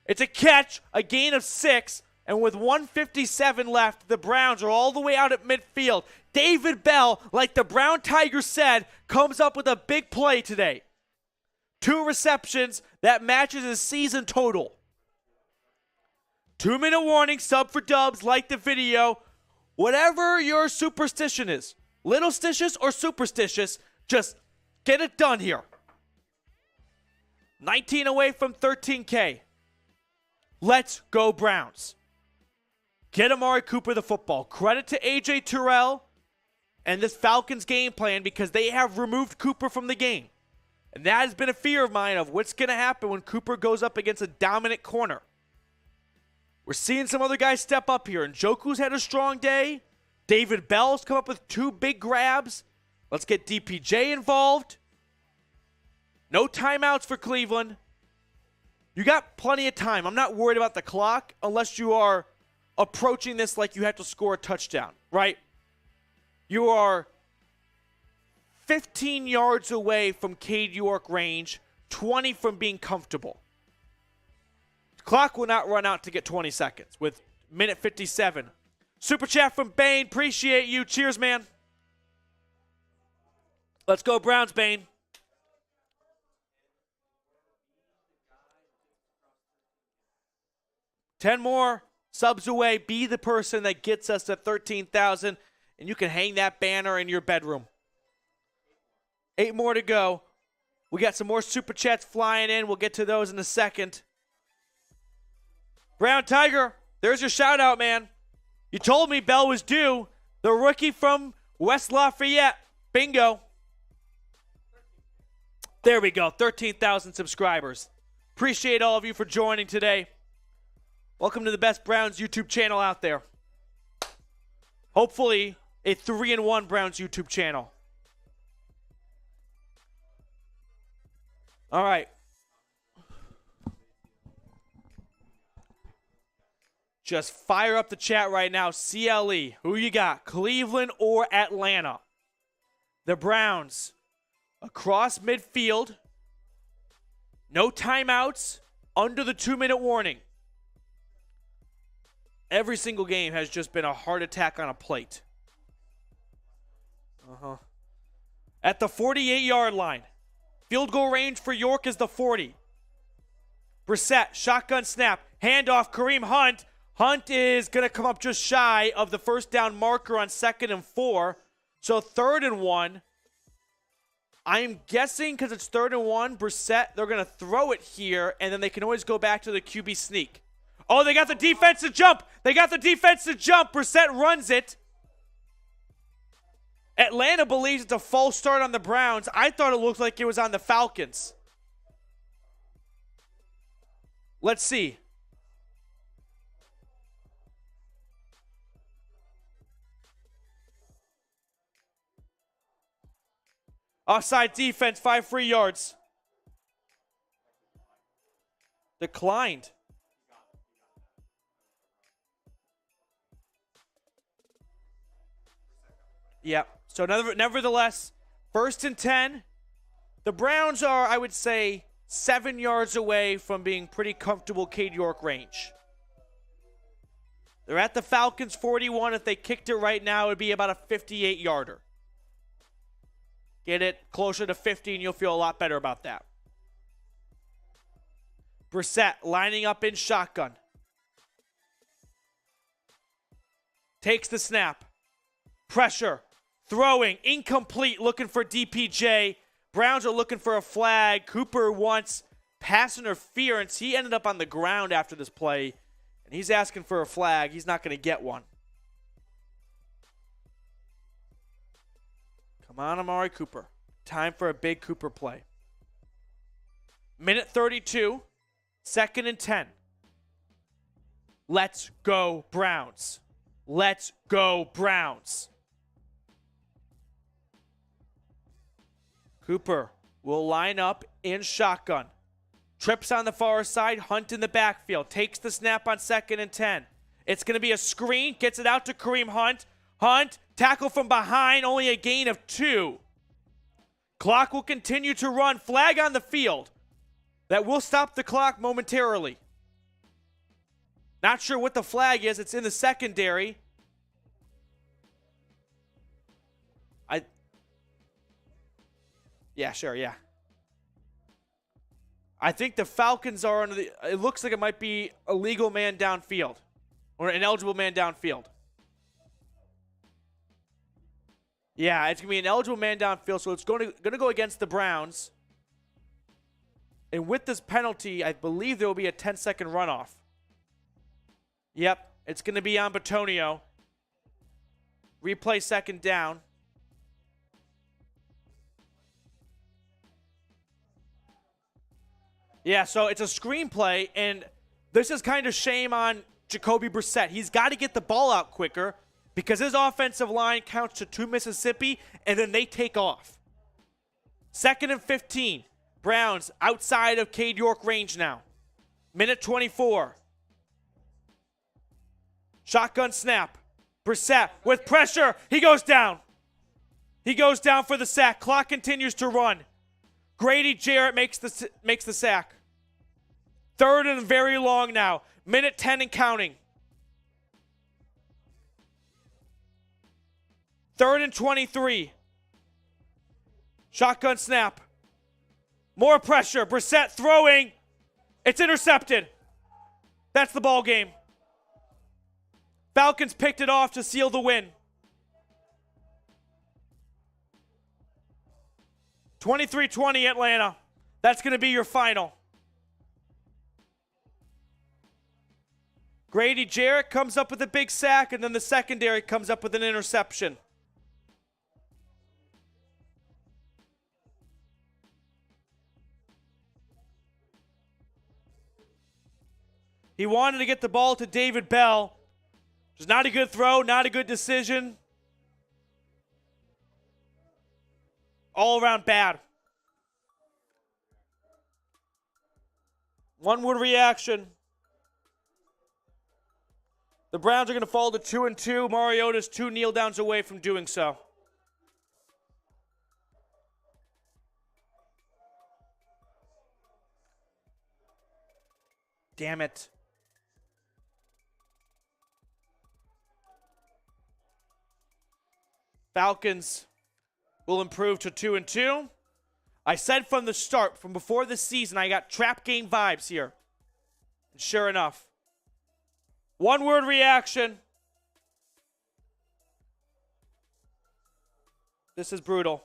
It's a catch. A gain of 6. And with 1:57 left, the Browns are all the way out at midfield. David Bell, like the Brown Tiger said, comes up with a big play today. 2 receptions, that matches his season total. 2-minute warning, sub for dubs, like the video. Whatever your superstition is, little stitious or superstitious, just get it done here. 19 away from 13K. Let's go Browns. Get Amari Cooper the football. Credit to AJ Terrell and this Falcons game plan because they have removed Cooper from the game. And that has been a fear of mine of what's going to happen when Cooper goes up against a dominant corner. We're seeing some other guys step up here. And Njoku's had a strong day. David Bell's come up with 2 big grabs. Let's get DPJ involved. No timeouts for Cleveland. You got plenty of time. I'm not worried about the clock unless you are approaching this like you have to score a touchdown, right? You are 15 yards away from Cade York range, 20 from being comfortable. The clock will not run out to get 20 seconds with minute 57. Super chat from Bane. Appreciate you. Cheers, man. Let's go Browns, Bane. $10 more subs away. Be the person that gets us to 13,000, and you can hang that banner in your bedroom. 8 more to go. We got some more super chats flying in. We'll get to those in a second. Brown Tiger, there's your shout out, man. You told me Bell was due. The rookie from West Lafayette. Bingo. There we go. 13,000 subscribers. Appreciate all of you for joining today. Welcome to the best Browns YouTube channel out there. Hopefully, a 3-1 Browns YouTube channel. All right. Just fire up the chat right now. CLE, who you got? Cleveland or Atlanta? The Browns across midfield. No timeouts. Under the 2-minute warning. Every single game has just been a heart attack on a plate. At the 48-yard line. Field goal range for York is the 40. Brissett, shotgun snap, handoff, Kareem Hunt. Hunt is going to come up just shy of the first down marker on 2nd and 4. So 3rd and 1. I'm guessing because it's 3rd and 1, Brissett, they're going to throw it here, and then they can always go back to the QB sneak. Oh, they got the defense to jump. They got the defense to jump. Brissett runs it. Atlanta believes it's a false start on the Browns. I thought it looked like it was on the Falcons. Let's see. Offside defense, 5 free yards. Declined. Yep. So nevertheless, 1st and 10. The Browns are, I would say, 7 yards away from being pretty comfortable Cade York range. They're at the Falcons 41. If they kicked it right now, it would be about a 58-yarder. Get it closer to 50, and you'll feel a lot better about that. Brissett lining up in shotgun. Takes the snap. Pressure. Throwing. Incomplete. Looking for DPJ. Browns are looking for a flag. Cooper wants pass interference. He ended up on the ground after this play, and he's asking for a flag. He's not going to get one. Come on, Amari Cooper. Time for a big Cooper play. Minute 32. 2nd and 10. Let's go, Browns. Let's go, Browns. Cooper will line up in shotgun. Trips on the far side. Hunt in the backfield. Takes the snap on 2nd and 10. It's going to be a screen. Gets it out to Kareem Hunt. Hunt, tackle from behind. Only a gain of 2. Clock will continue to run. Flag on the field. That will stop the clock momentarily. Not sure what the flag is. It's in the secondary. Yeah, sure, yeah. I think the Falcons are under the... It looks like it might be a legal man downfield. Or an eligible man downfield. Yeah, it's going to be an eligible man downfield, so it's going to go against the Browns. And with this penalty, I believe there will be a 10-second runoff. Yep, it's going to be on Batonio. Replay 2nd down. Yeah, so it's a screenplay, and this is kind of shame on Jacoby Brissett. He's got to get the ball out quicker because his offensive line counts to Mississippi, and then they take off. 2nd and 15. Browns outside of Cade York range now. Minute 24. Shotgun snap. Brissett with pressure. He goes down. He goes down for the sack. Clock continues to run. Grady Jarrett makes the sack. 3rd and very long now. Minute 10 and counting. 3rd and 23. Shotgun snap. More pressure. Brissett throwing. It's intercepted. That's the ball game. Falcons picked it off to seal the win. 23-20 Atlanta. That's going to be your final. Grady Jarrett comes up with a big sack, and then the secondary comes up with an interception. He wanted to get the ball to David Bell. It was not a good throw, not a good decision. All around bad. One-word reaction. The Browns are going to fall to 2-2. Mariota's 2 kneel downs away from doing so. Damn it. Falcons will improve to 2-2. I said from the start, from before the season, I got trap game vibes here. And sure enough. One-word reaction. This is brutal.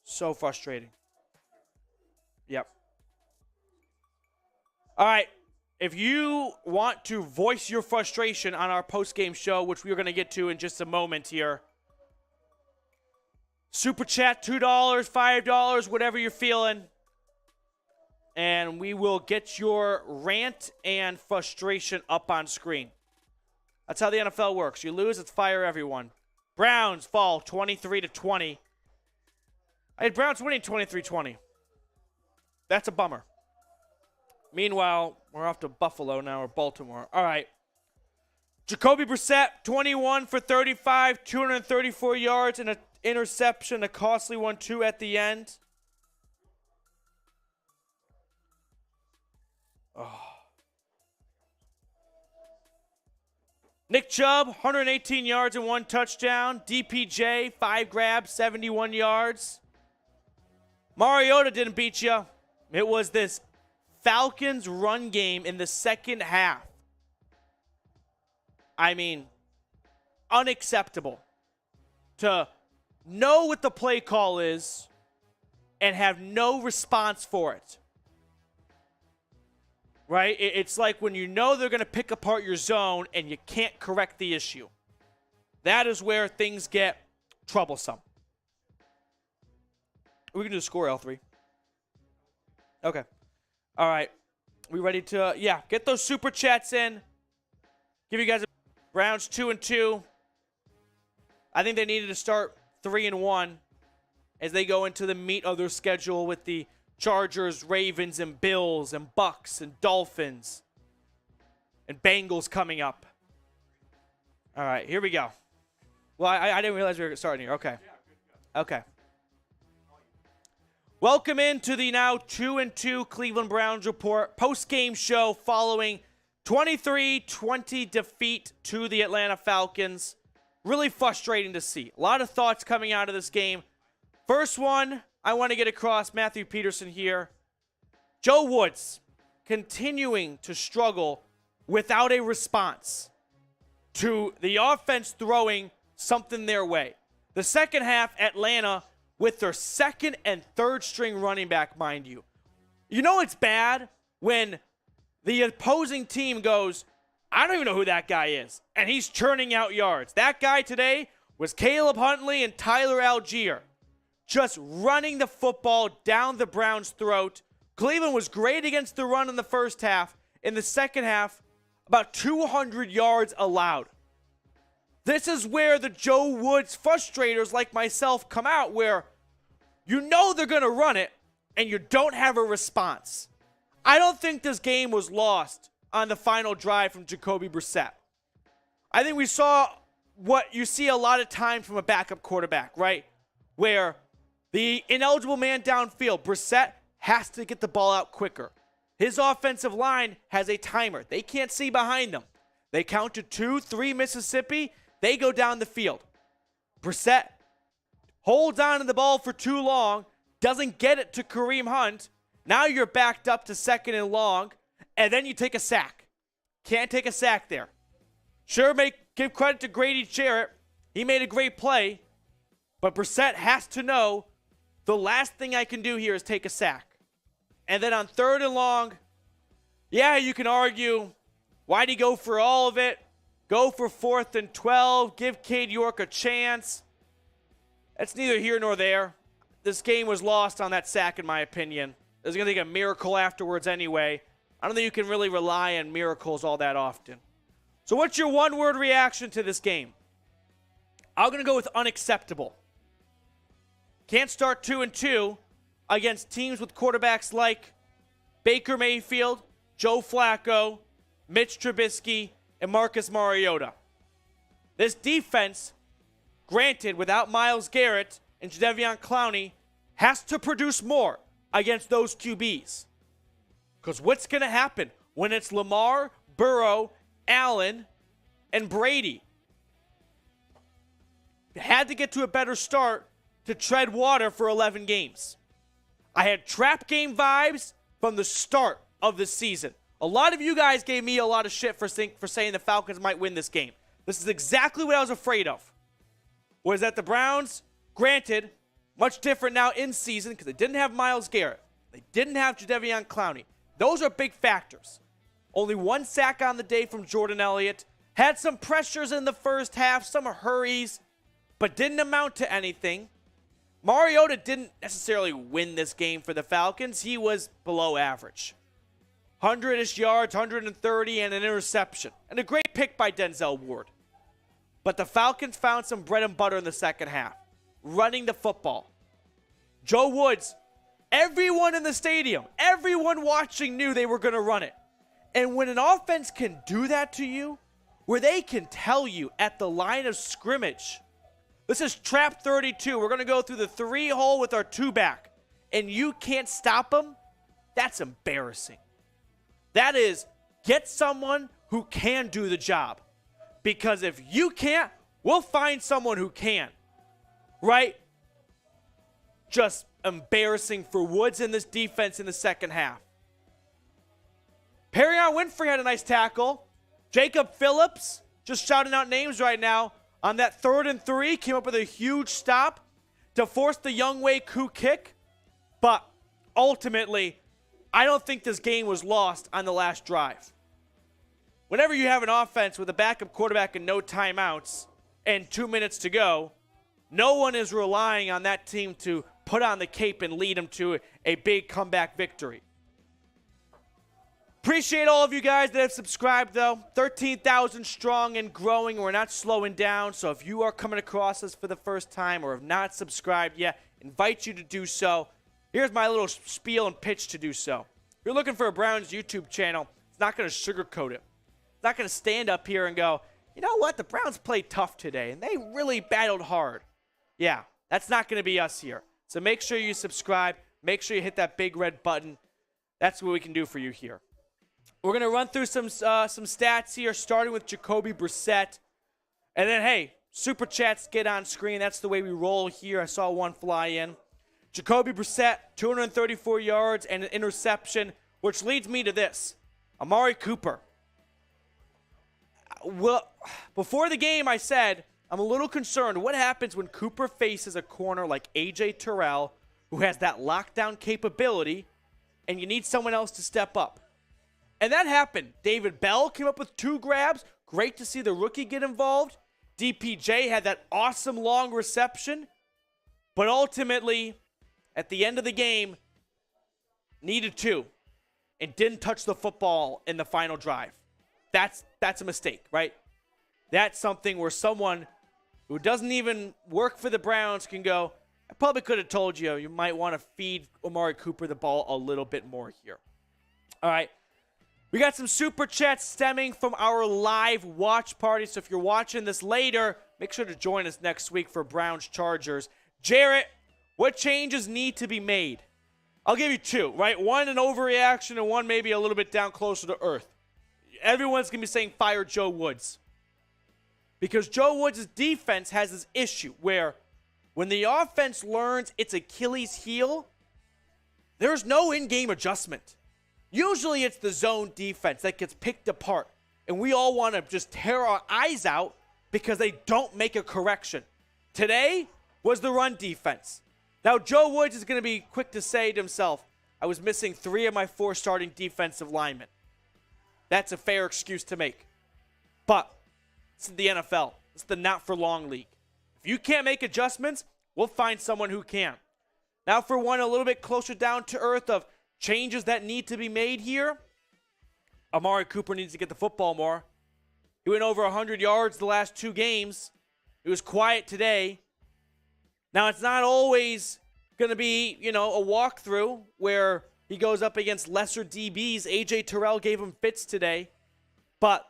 So frustrating. Yep. All right. If you want to voice your frustration on our post-game show, which we're going to get to in just a moment here, Super Chat, $2, $5, whatever you're feeling. And we will get your rant and frustration up on screen. That's how the NFL works. You lose, it's fire everyone. Browns fall 23-20. I had Browns winning 23-20. That's a bummer. Meanwhile, we're off to Buffalo now, or Baltimore. All right. Jacoby Brissett, 21 for 35, 234 yards, and an interception, a costly one, too, at the end. Oh. Nick Chubb, 118 yards and 1 touchdown. DPJ, 5 grabs, 71 yards. Mariota didn't beat you. It was this Falcons run game in the second half. I mean, unacceptable to know what the play call is and have no response for it. Right? It's like when you know they're going to pick apart your zone and you can't correct the issue. That is where things get troublesome. We can do the score, L3. Okay. All right. We ready to, get those super chats in. Give you guys a Browns 2-2. I think they needed to start 3-1 as they go into the meat of their schedule with the Chargers, Ravens, and Bills, and Bucks, and Dolphins, and Bengals coming up. All right, here we go. Well, I didn't realize we were starting here. Okay. Okay. Welcome into the now 2-2 Cleveland Browns report post-game show following 23-20 defeat to the Atlanta Falcons. Really frustrating to see. A lot of thoughts coming out of this game. First one, I want to get across Matthew Peterson here. Joe Woods continuing to struggle without a response to the offense throwing something their way. The second half, Atlanta with their second and third string running back, mind you. You know it's bad when the opposing team goes, I don't even know who that guy is, and he's churning out yards. That guy today was Caleb Huntley and Tyler Algier, just running the football down the Browns' throat. Cleveland was great against the run in the first half. In the second half, about 200 yards allowed. This is where the Joe Woods frustrators like myself come out, where you know they're going to run it, and you don't have a response. I don't think this game was lost on the final drive from Jacoby Brissett. I think we saw what you see a lot of times from a backup quarterback, right? Where the ineligible man downfield, Brissett has to get the ball out quicker. His offensive line has a timer. They can't see behind them. They count to 2, 3 Mississippi. They go down the field. Brissett holds on to the ball for too long, doesn't get it to Kareem Hunt. Now you're backed up to second and long, and then you take a sack. Can't take a sack there. Sure, give credit to Grady Jarrett. He made a great play, but Brissett has to know the last thing I can do here is take a sack. And then on third and long, you can argue, why'd he go for all of it? Go for 4th and 12, give Cade York a chance. That's neither here nor there. This game was lost on that sack, in my opinion. It was going to take a miracle afterwards anyway. I don't think you can really rely on miracles all that often. So what's your one-word reaction to this game? I'm going to go with unacceptable. Can't start 2-2 against teams with quarterbacks like Baker Mayfield, Joe Flacco, Mitch Trubisky, and Marcus Mariota. This defense, granted without Myles Garrett and Jadeveon Clowney, has to produce more against those QBs. Because what's going to happen when it's Lamar, Burrow, Allen, and Brady? Had to get to a better start to tread water for 11 games. I had trap game vibes from the start of the season. A lot of you guys gave me a lot of shit for saying the Falcons might win this game. This is exactly what I was afraid of. Was that the Browns, granted, much different now in season because they didn't have Myles Garrett. They didn't have Jadeveon Clowney. Those are big factors. Only 1 sack on the day from Jordan Elliott. Had some pressures in the first half, some hurries, but didn't amount to anything. Mariota didn't necessarily win this game for the Falcons. He was below average. 100-ish yards, 130, and an interception. And a great pick by Denzel Ward. But the Falcons found some bread and butter in the second half, running the football. Joe Woods, everyone in the stadium, everyone watching knew they were going to run it. And when an offense can do that to you, where they can tell you at the line of scrimmage, this is trap 32. We're going to go through the 3-hole with our 2-back, and you can't stop them, that's embarrassing. That is, get someone who can do the job. Because if you can't, we'll find someone who can. Right? Just embarrassing for Woods and this defense in the second half. Perrion Winfrey had a nice tackle. Jacob Phillips, just shouting out names right now, on that 3rd and 3, came up with a huge stop to force the Younghoe Koo kick. But ultimately, I don't think this game was lost on the last drive. Whenever you have an offense with a backup quarterback and no timeouts and 2 minutes to go, no one is relying on that team to put on the cape and lead them to a big comeback victory. Appreciate all of you guys that have subscribed, though. 13,000 strong and growing. We're not slowing down. So if you are coming across us for the first time or have not subscribed yet, invite you to do so. Here's my little spiel and pitch to do so. If you're looking for a Browns YouTube channel, it's not going to sugarcoat it. It's not going to stand up here and go, you know what, the Browns played tough today, and they really battled hard. Yeah, that's not going to be us here. So make sure you subscribe. Make sure you hit that big red button. That's what we can do for you here. We're going to run through some stats here, starting with Jacoby Brissett. And then, hey, Super Chats get on screen. That's the way we roll here. I saw one fly in. Jacoby Brissett, 234 yards and an interception, which leads me to this. Amari Cooper. Well, before the game, I said, I'm a little concerned. What happens when Cooper faces a corner like A.J. Terrell, who has that lockdown capability, and you need someone else to step up? And that happened. David Bell came up with 2 grabs. Great to see the rookie get involved. DPJ had that awesome long reception. But ultimately, at the end of the game, needed 2 and didn't touch the football in the final drive. That's a mistake, right? That's something where someone who doesn't even work for the Browns can go, I probably could have told you, you might want to feed Amari Cooper the ball a little bit more here. All right. We got some Super Chats stemming from our live watch party. So if you're watching this later, make sure to join us next week for Browns Chargers. Jarrett, what changes need to be made? I'll give you 2, right? One, an overreaction, and one maybe a little bit down closer to earth. Everyone's going to be saying fire Joe Woods. Because Joe Woods' defense has this issue where when the offense learns its Achilles heel, there's no in-game adjustment. Usually it's the zone defense that gets picked apart, and we all want to just tear our eyes out because they don't make a correction. Today was the run defense. Now, Joe Woods is going to be quick to say to himself, I was missing 3 of my 4 starting defensive linemen. That's a fair excuse to make. But it's the NFL. It's the not-for-long league. If you can't make adjustments, we'll find someone who can. Now for one a little bit closer down to earth of changes that need to be made here. Amari Cooper needs to get the football more. He went over 100 yards the last 2 games. It was quiet today. Now, it's not always going to be, a walkthrough where he goes up against lesser DBs. A.J. Terrell gave him fits today. But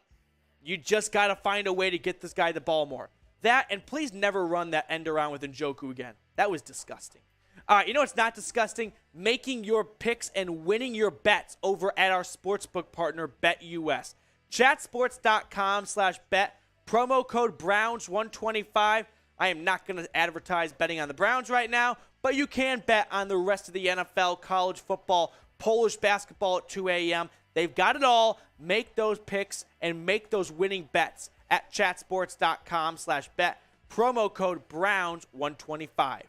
you just got to find a way to get this guy the ball more. That, and please never run that end around with Njoku again. That was disgusting. All right, it's not disgusting? Making your picks and winning your bets over at our sportsbook partner, BetUS. Chatsports.com/bet. Promo code Browns125. I am not going to advertise betting on the Browns right now, but you can bet on the rest of the NFL, college football, Polish basketball at 2 a.m. They've got it all. Make those picks and make those winning bets at chatsports.com/bet. Promo code Browns125.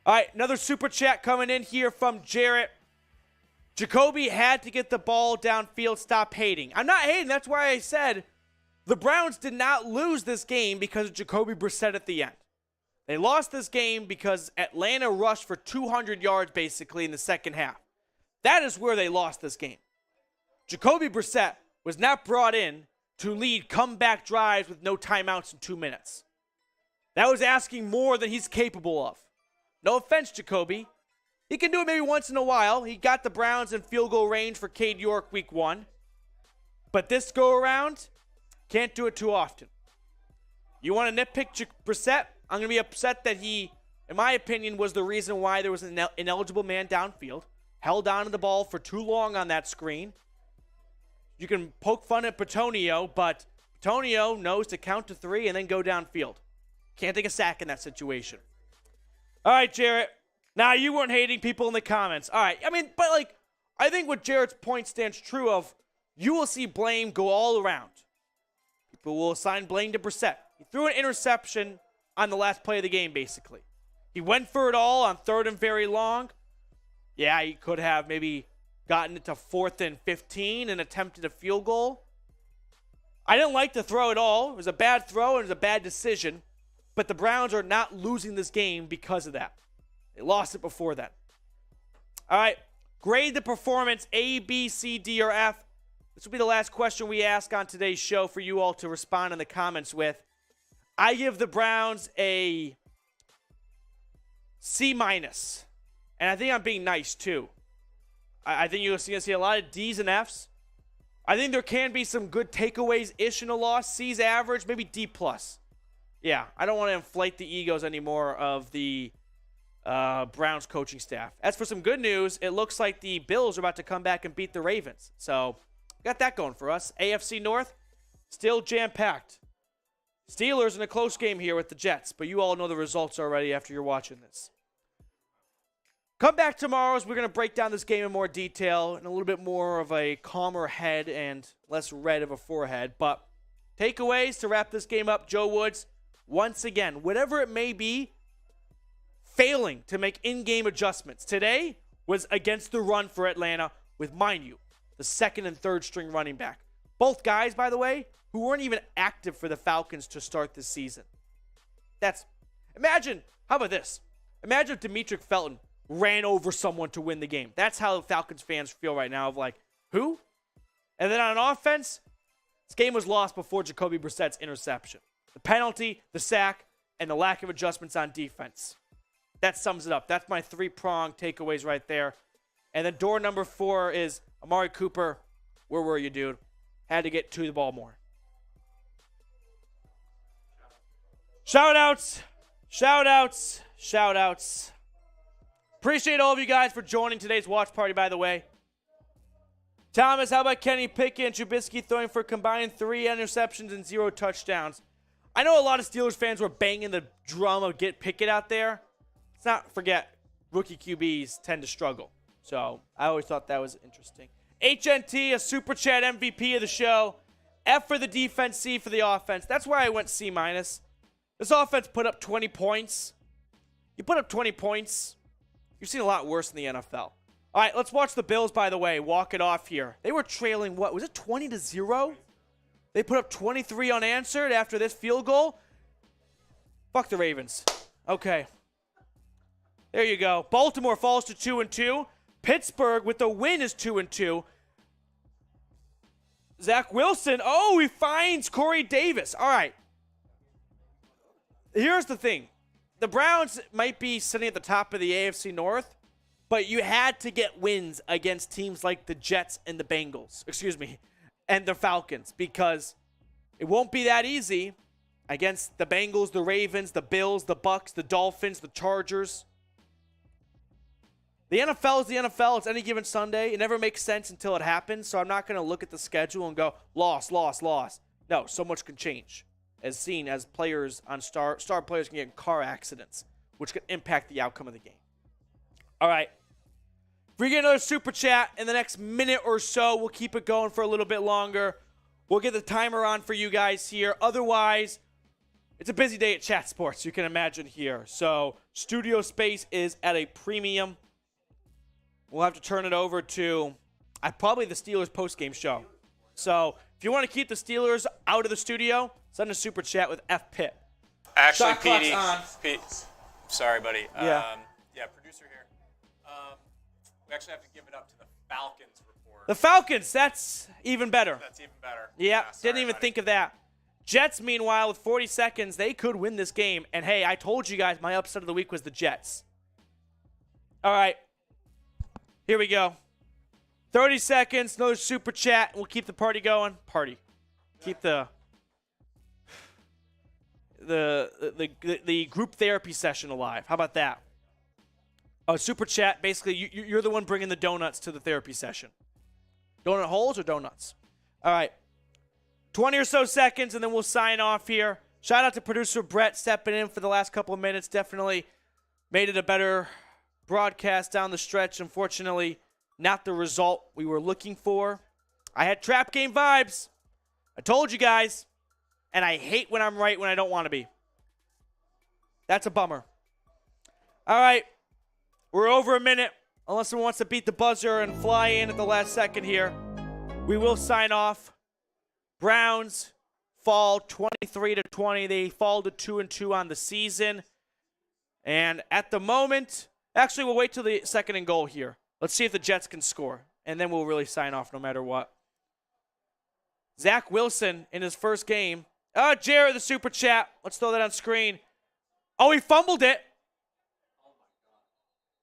All right, another super chat coming in here from Jarrett. Jacoby had to get the ball downfield. Stop hating. I'm not hating. That's why I said the Browns did not lose this game because of Jacoby Brissett at the end. They lost this game because Atlanta rushed for 200 yards basically in the second half. That is where they lost this game. Jacoby Brissett was not brought in to lead comeback drives with no timeouts in 2 minutes. That was asking more than he's capable of. No offense, Jacoby. He can do it maybe once in a while. He got the Browns in field goal range for Cade York week 1. But this go around, can't do it too often. You want to nitpick Brissett? I'm going to be upset that he, in my opinion, was the reason why there was an ineligible man downfield. Held on to the ball for too long on that screen. You can poke fun at Petonio, but Petonio knows to count to 3 and then go downfield. Can't take a sack in that situation. All right, Jarrett. Now, you weren't hating people in the comments. All right. I mean, but like, I think what Jarrett's point stands true of, you will see blame go all around. People will assign blame to Brissett. He threw an interception on the last play of the game, basically. He went for it all on 3rd and very long. Yeah, he could have maybe gotten it to 4th and 15 and attempted a field goal. I didn't like the throw at all. It was a bad throw and it was a bad decision. But the Browns are not losing this game because of that. They lost it before that. All right, grade the performance A, B, C, D, or F. This will be the last question we ask on today's show for you all to respond in the comments with. I give the Browns a C-. And I think I'm being nice, too. I think you're going to see a lot of D's and F's. I think there can be some good takeaways-ish in a loss. C's average, maybe D+. Yeah, I don't want to inflate the egos anymore of the Browns coaching staff. As for some good news, it looks like the Bills are about to come back and beat the Ravens. So, got that going for us. AFC North, still jam-packed. Steelers in a close game here with the Jets, but you all know the results already after you're watching this. Come back tomorrow as we're going to break down this game in more detail and a little bit more of a calmer head and less red of a forehead. But takeaways to wrap this game up, Joe Woods, once again, whatever it may be, failing to make in-game adjustments. Today was against the run for Atlanta with, mind you, the 2nd and 3rd string running back. Both guys, by the way, who weren't even active for the Falcons to start this season. Imagine, how about this? Imagine if Demetric Felton ran over someone to win the game. That's how the Falcons fans feel right now of like, who? And then on offense, this game was lost before Jacoby Brissett's interception. The penalty, the sack, and the lack of adjustments on defense. That sums it up. That's my 3-pronged takeaways right there. And then door number 4 is Amari Cooper. Where were you, dude? Had to get to the ball more. Shout-outs. Shout-outs. Shout-outs. Appreciate all of you guys for joining today's watch party, by the way. Thomas, how about Kenny Pickett and Trubisky throwing for combined 3 interceptions and 0 touchdowns? I know a lot of Steelers fans were banging the drum of get Pickett out there. Let's not forget, rookie QBs tend to struggle. So I always thought that was interesting. HNT, a Super Chat MVP of the show. F for the defense, C for the offense. That's why I went C-. This offense put up 20 points. You put up 20 points, you've seen a lot worse in the NFL. All right, let's watch the Bills, by the way, walk it off here. They were trailing, what, was it 20-0? They put up 23 unanswered after this field goal. Fuck the Ravens. Okay. There you go. Baltimore falls to 2-2. Pittsburgh, with the win, is 2-2. Zach Wilson, oh, he finds Corey Davis. All right. Here's the thing. The Browns might be sitting at the top of the AFC North, but you had to get wins against teams like the Jets and the Bengals. And the Falcons, because it won't be that easy against the Bengals, the Ravens, the Bills, the Bucks, the Dolphins, the Chargers. The NFL is the NFL. It's any given Sunday. It never makes sense until it happens, so I'm not going to look at the schedule and go, loss. No, so much can change, as seen as players on star players can get in car accidents, which can impact the outcome of the game. All right. If we get another super chat in the next minute or so, we'll keep it going for a little bit longer. We'll get the timer on for you guys here. Otherwise, it's a busy day at Chat Sports, you can imagine here. So studio space is at a premium. We'll have to turn it over to probably the Steelers postgame show. So if you want to keep the Steelers out of the studio, send a super chat with F Pitt. Actually, Shot clock's Petey, on. Sorry, buddy. Yeah. Yeah, producer here. We actually have to give it up to the Falcons report. The Falcons, that's even better. That's even better. Yeah, sorry, didn't even buddy. think of that. Jets, meanwhile, with 40 seconds, they could win this game. And hey, I told you guys my upset of the week was the Jets. All right. Here we go. 30 seconds, another super chat. We'll keep the party going. Party. Keep the group therapy session alive. How about that? Super chat, basically, you're the one bringing the donuts to the therapy session. Donut holes or donuts? All right. 20 or so seconds, and then we'll sign off here. Shout out to producer Brett stepping in for the last couple of minutes. Definitely made it a better broadcast down the stretch. Unfortunately, not the result we were looking for. I had trap game vibes. I told you guys. And I hate when I'm right when I don't want to be. That's a bummer. All right. We're over a minute. Unless someone wants to beat the buzzer and fly in at the last second here. We will sign off. Browns fall 23-20. They fall to 2-2 on the season. And at the moment, actually, we'll wait till the second and goal here. Let's see if the Jets can score. And then we'll really sign off no matter what. Zach Wilson in his first game. Oh, Jared, the super chat. Let's throw that on screen. Oh, he fumbled it.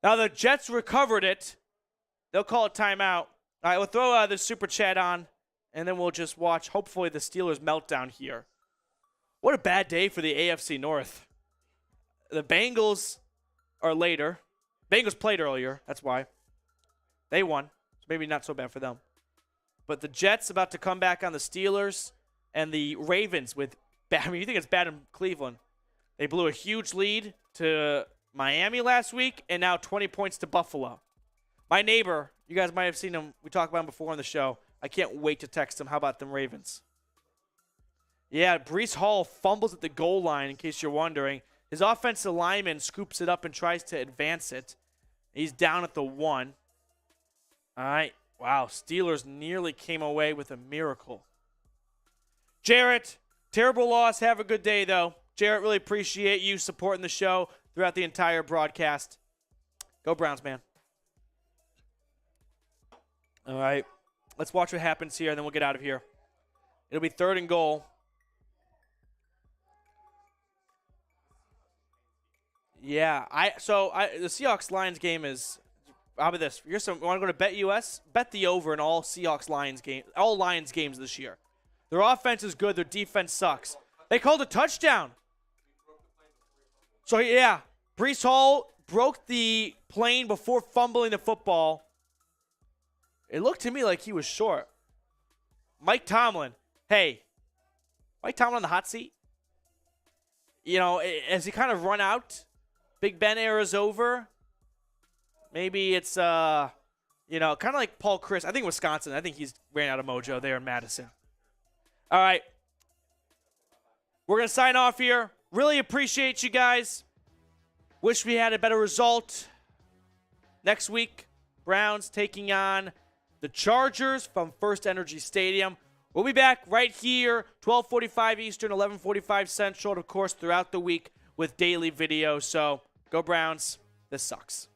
Now the Jets recovered it. They'll call it timeout. All right, we'll throw the super chat on, and then we'll just watch, hopefully, the Steelers meltdown here. What a bad day for the AFC North. The Bengals are later. Bengals played earlier. That's why. They won. So maybe not so bad for them. But the Jets about to come back on the Steelers, and the Ravens with, I mean, you think it's bad in Cleveland. They blew a huge lead to Miami last week, and now 20 points to Buffalo. My neighbor, you guys might have seen him. We talked about him before on the show. I can't wait to text him. How about them Ravens? Yeah, Breece Hall fumbles at the goal line, in case you're wondering. His offensive lineman scoops it up and tries to advance it. He's down at the 1. All right. Wow, Steelers nearly came away with a miracle. Jarrett, terrible loss. Have a good day, though. Jarrett, really appreciate you supporting the show throughout the entire broadcast. Go Browns, man. All right. Let's watch what happens here, and then we'll get out of here. It'll be 3rd and goal. Yeah, the Seahawks-Lions game is, how about this? Want to go to BetUS? Bet the over in all Seahawks-Lions games, all Lions games this year. Their offense is good. Their defense sucks. They called a touchdown. So, yeah, Breece Hall broke the plane before fumbling the football. It looked to me like he was short. Mike Tomlin. Hey, Mike Tomlin on the hot seat. You know, as he kind of run out, Big Ben era's over. Maybe it's, kind of like Paul Chris. I think Wisconsin. I think he's ran out of mojo there in Madison. All right. We're going to sign off here. Really appreciate you guys. Wish we had a better result. Next week, Browns taking on the Chargers from First Energy Stadium. We'll be back right here, 12:45 Eastern, 11:45 Central, and of course, throughout the week with daily video. So, go Browns. This sucks.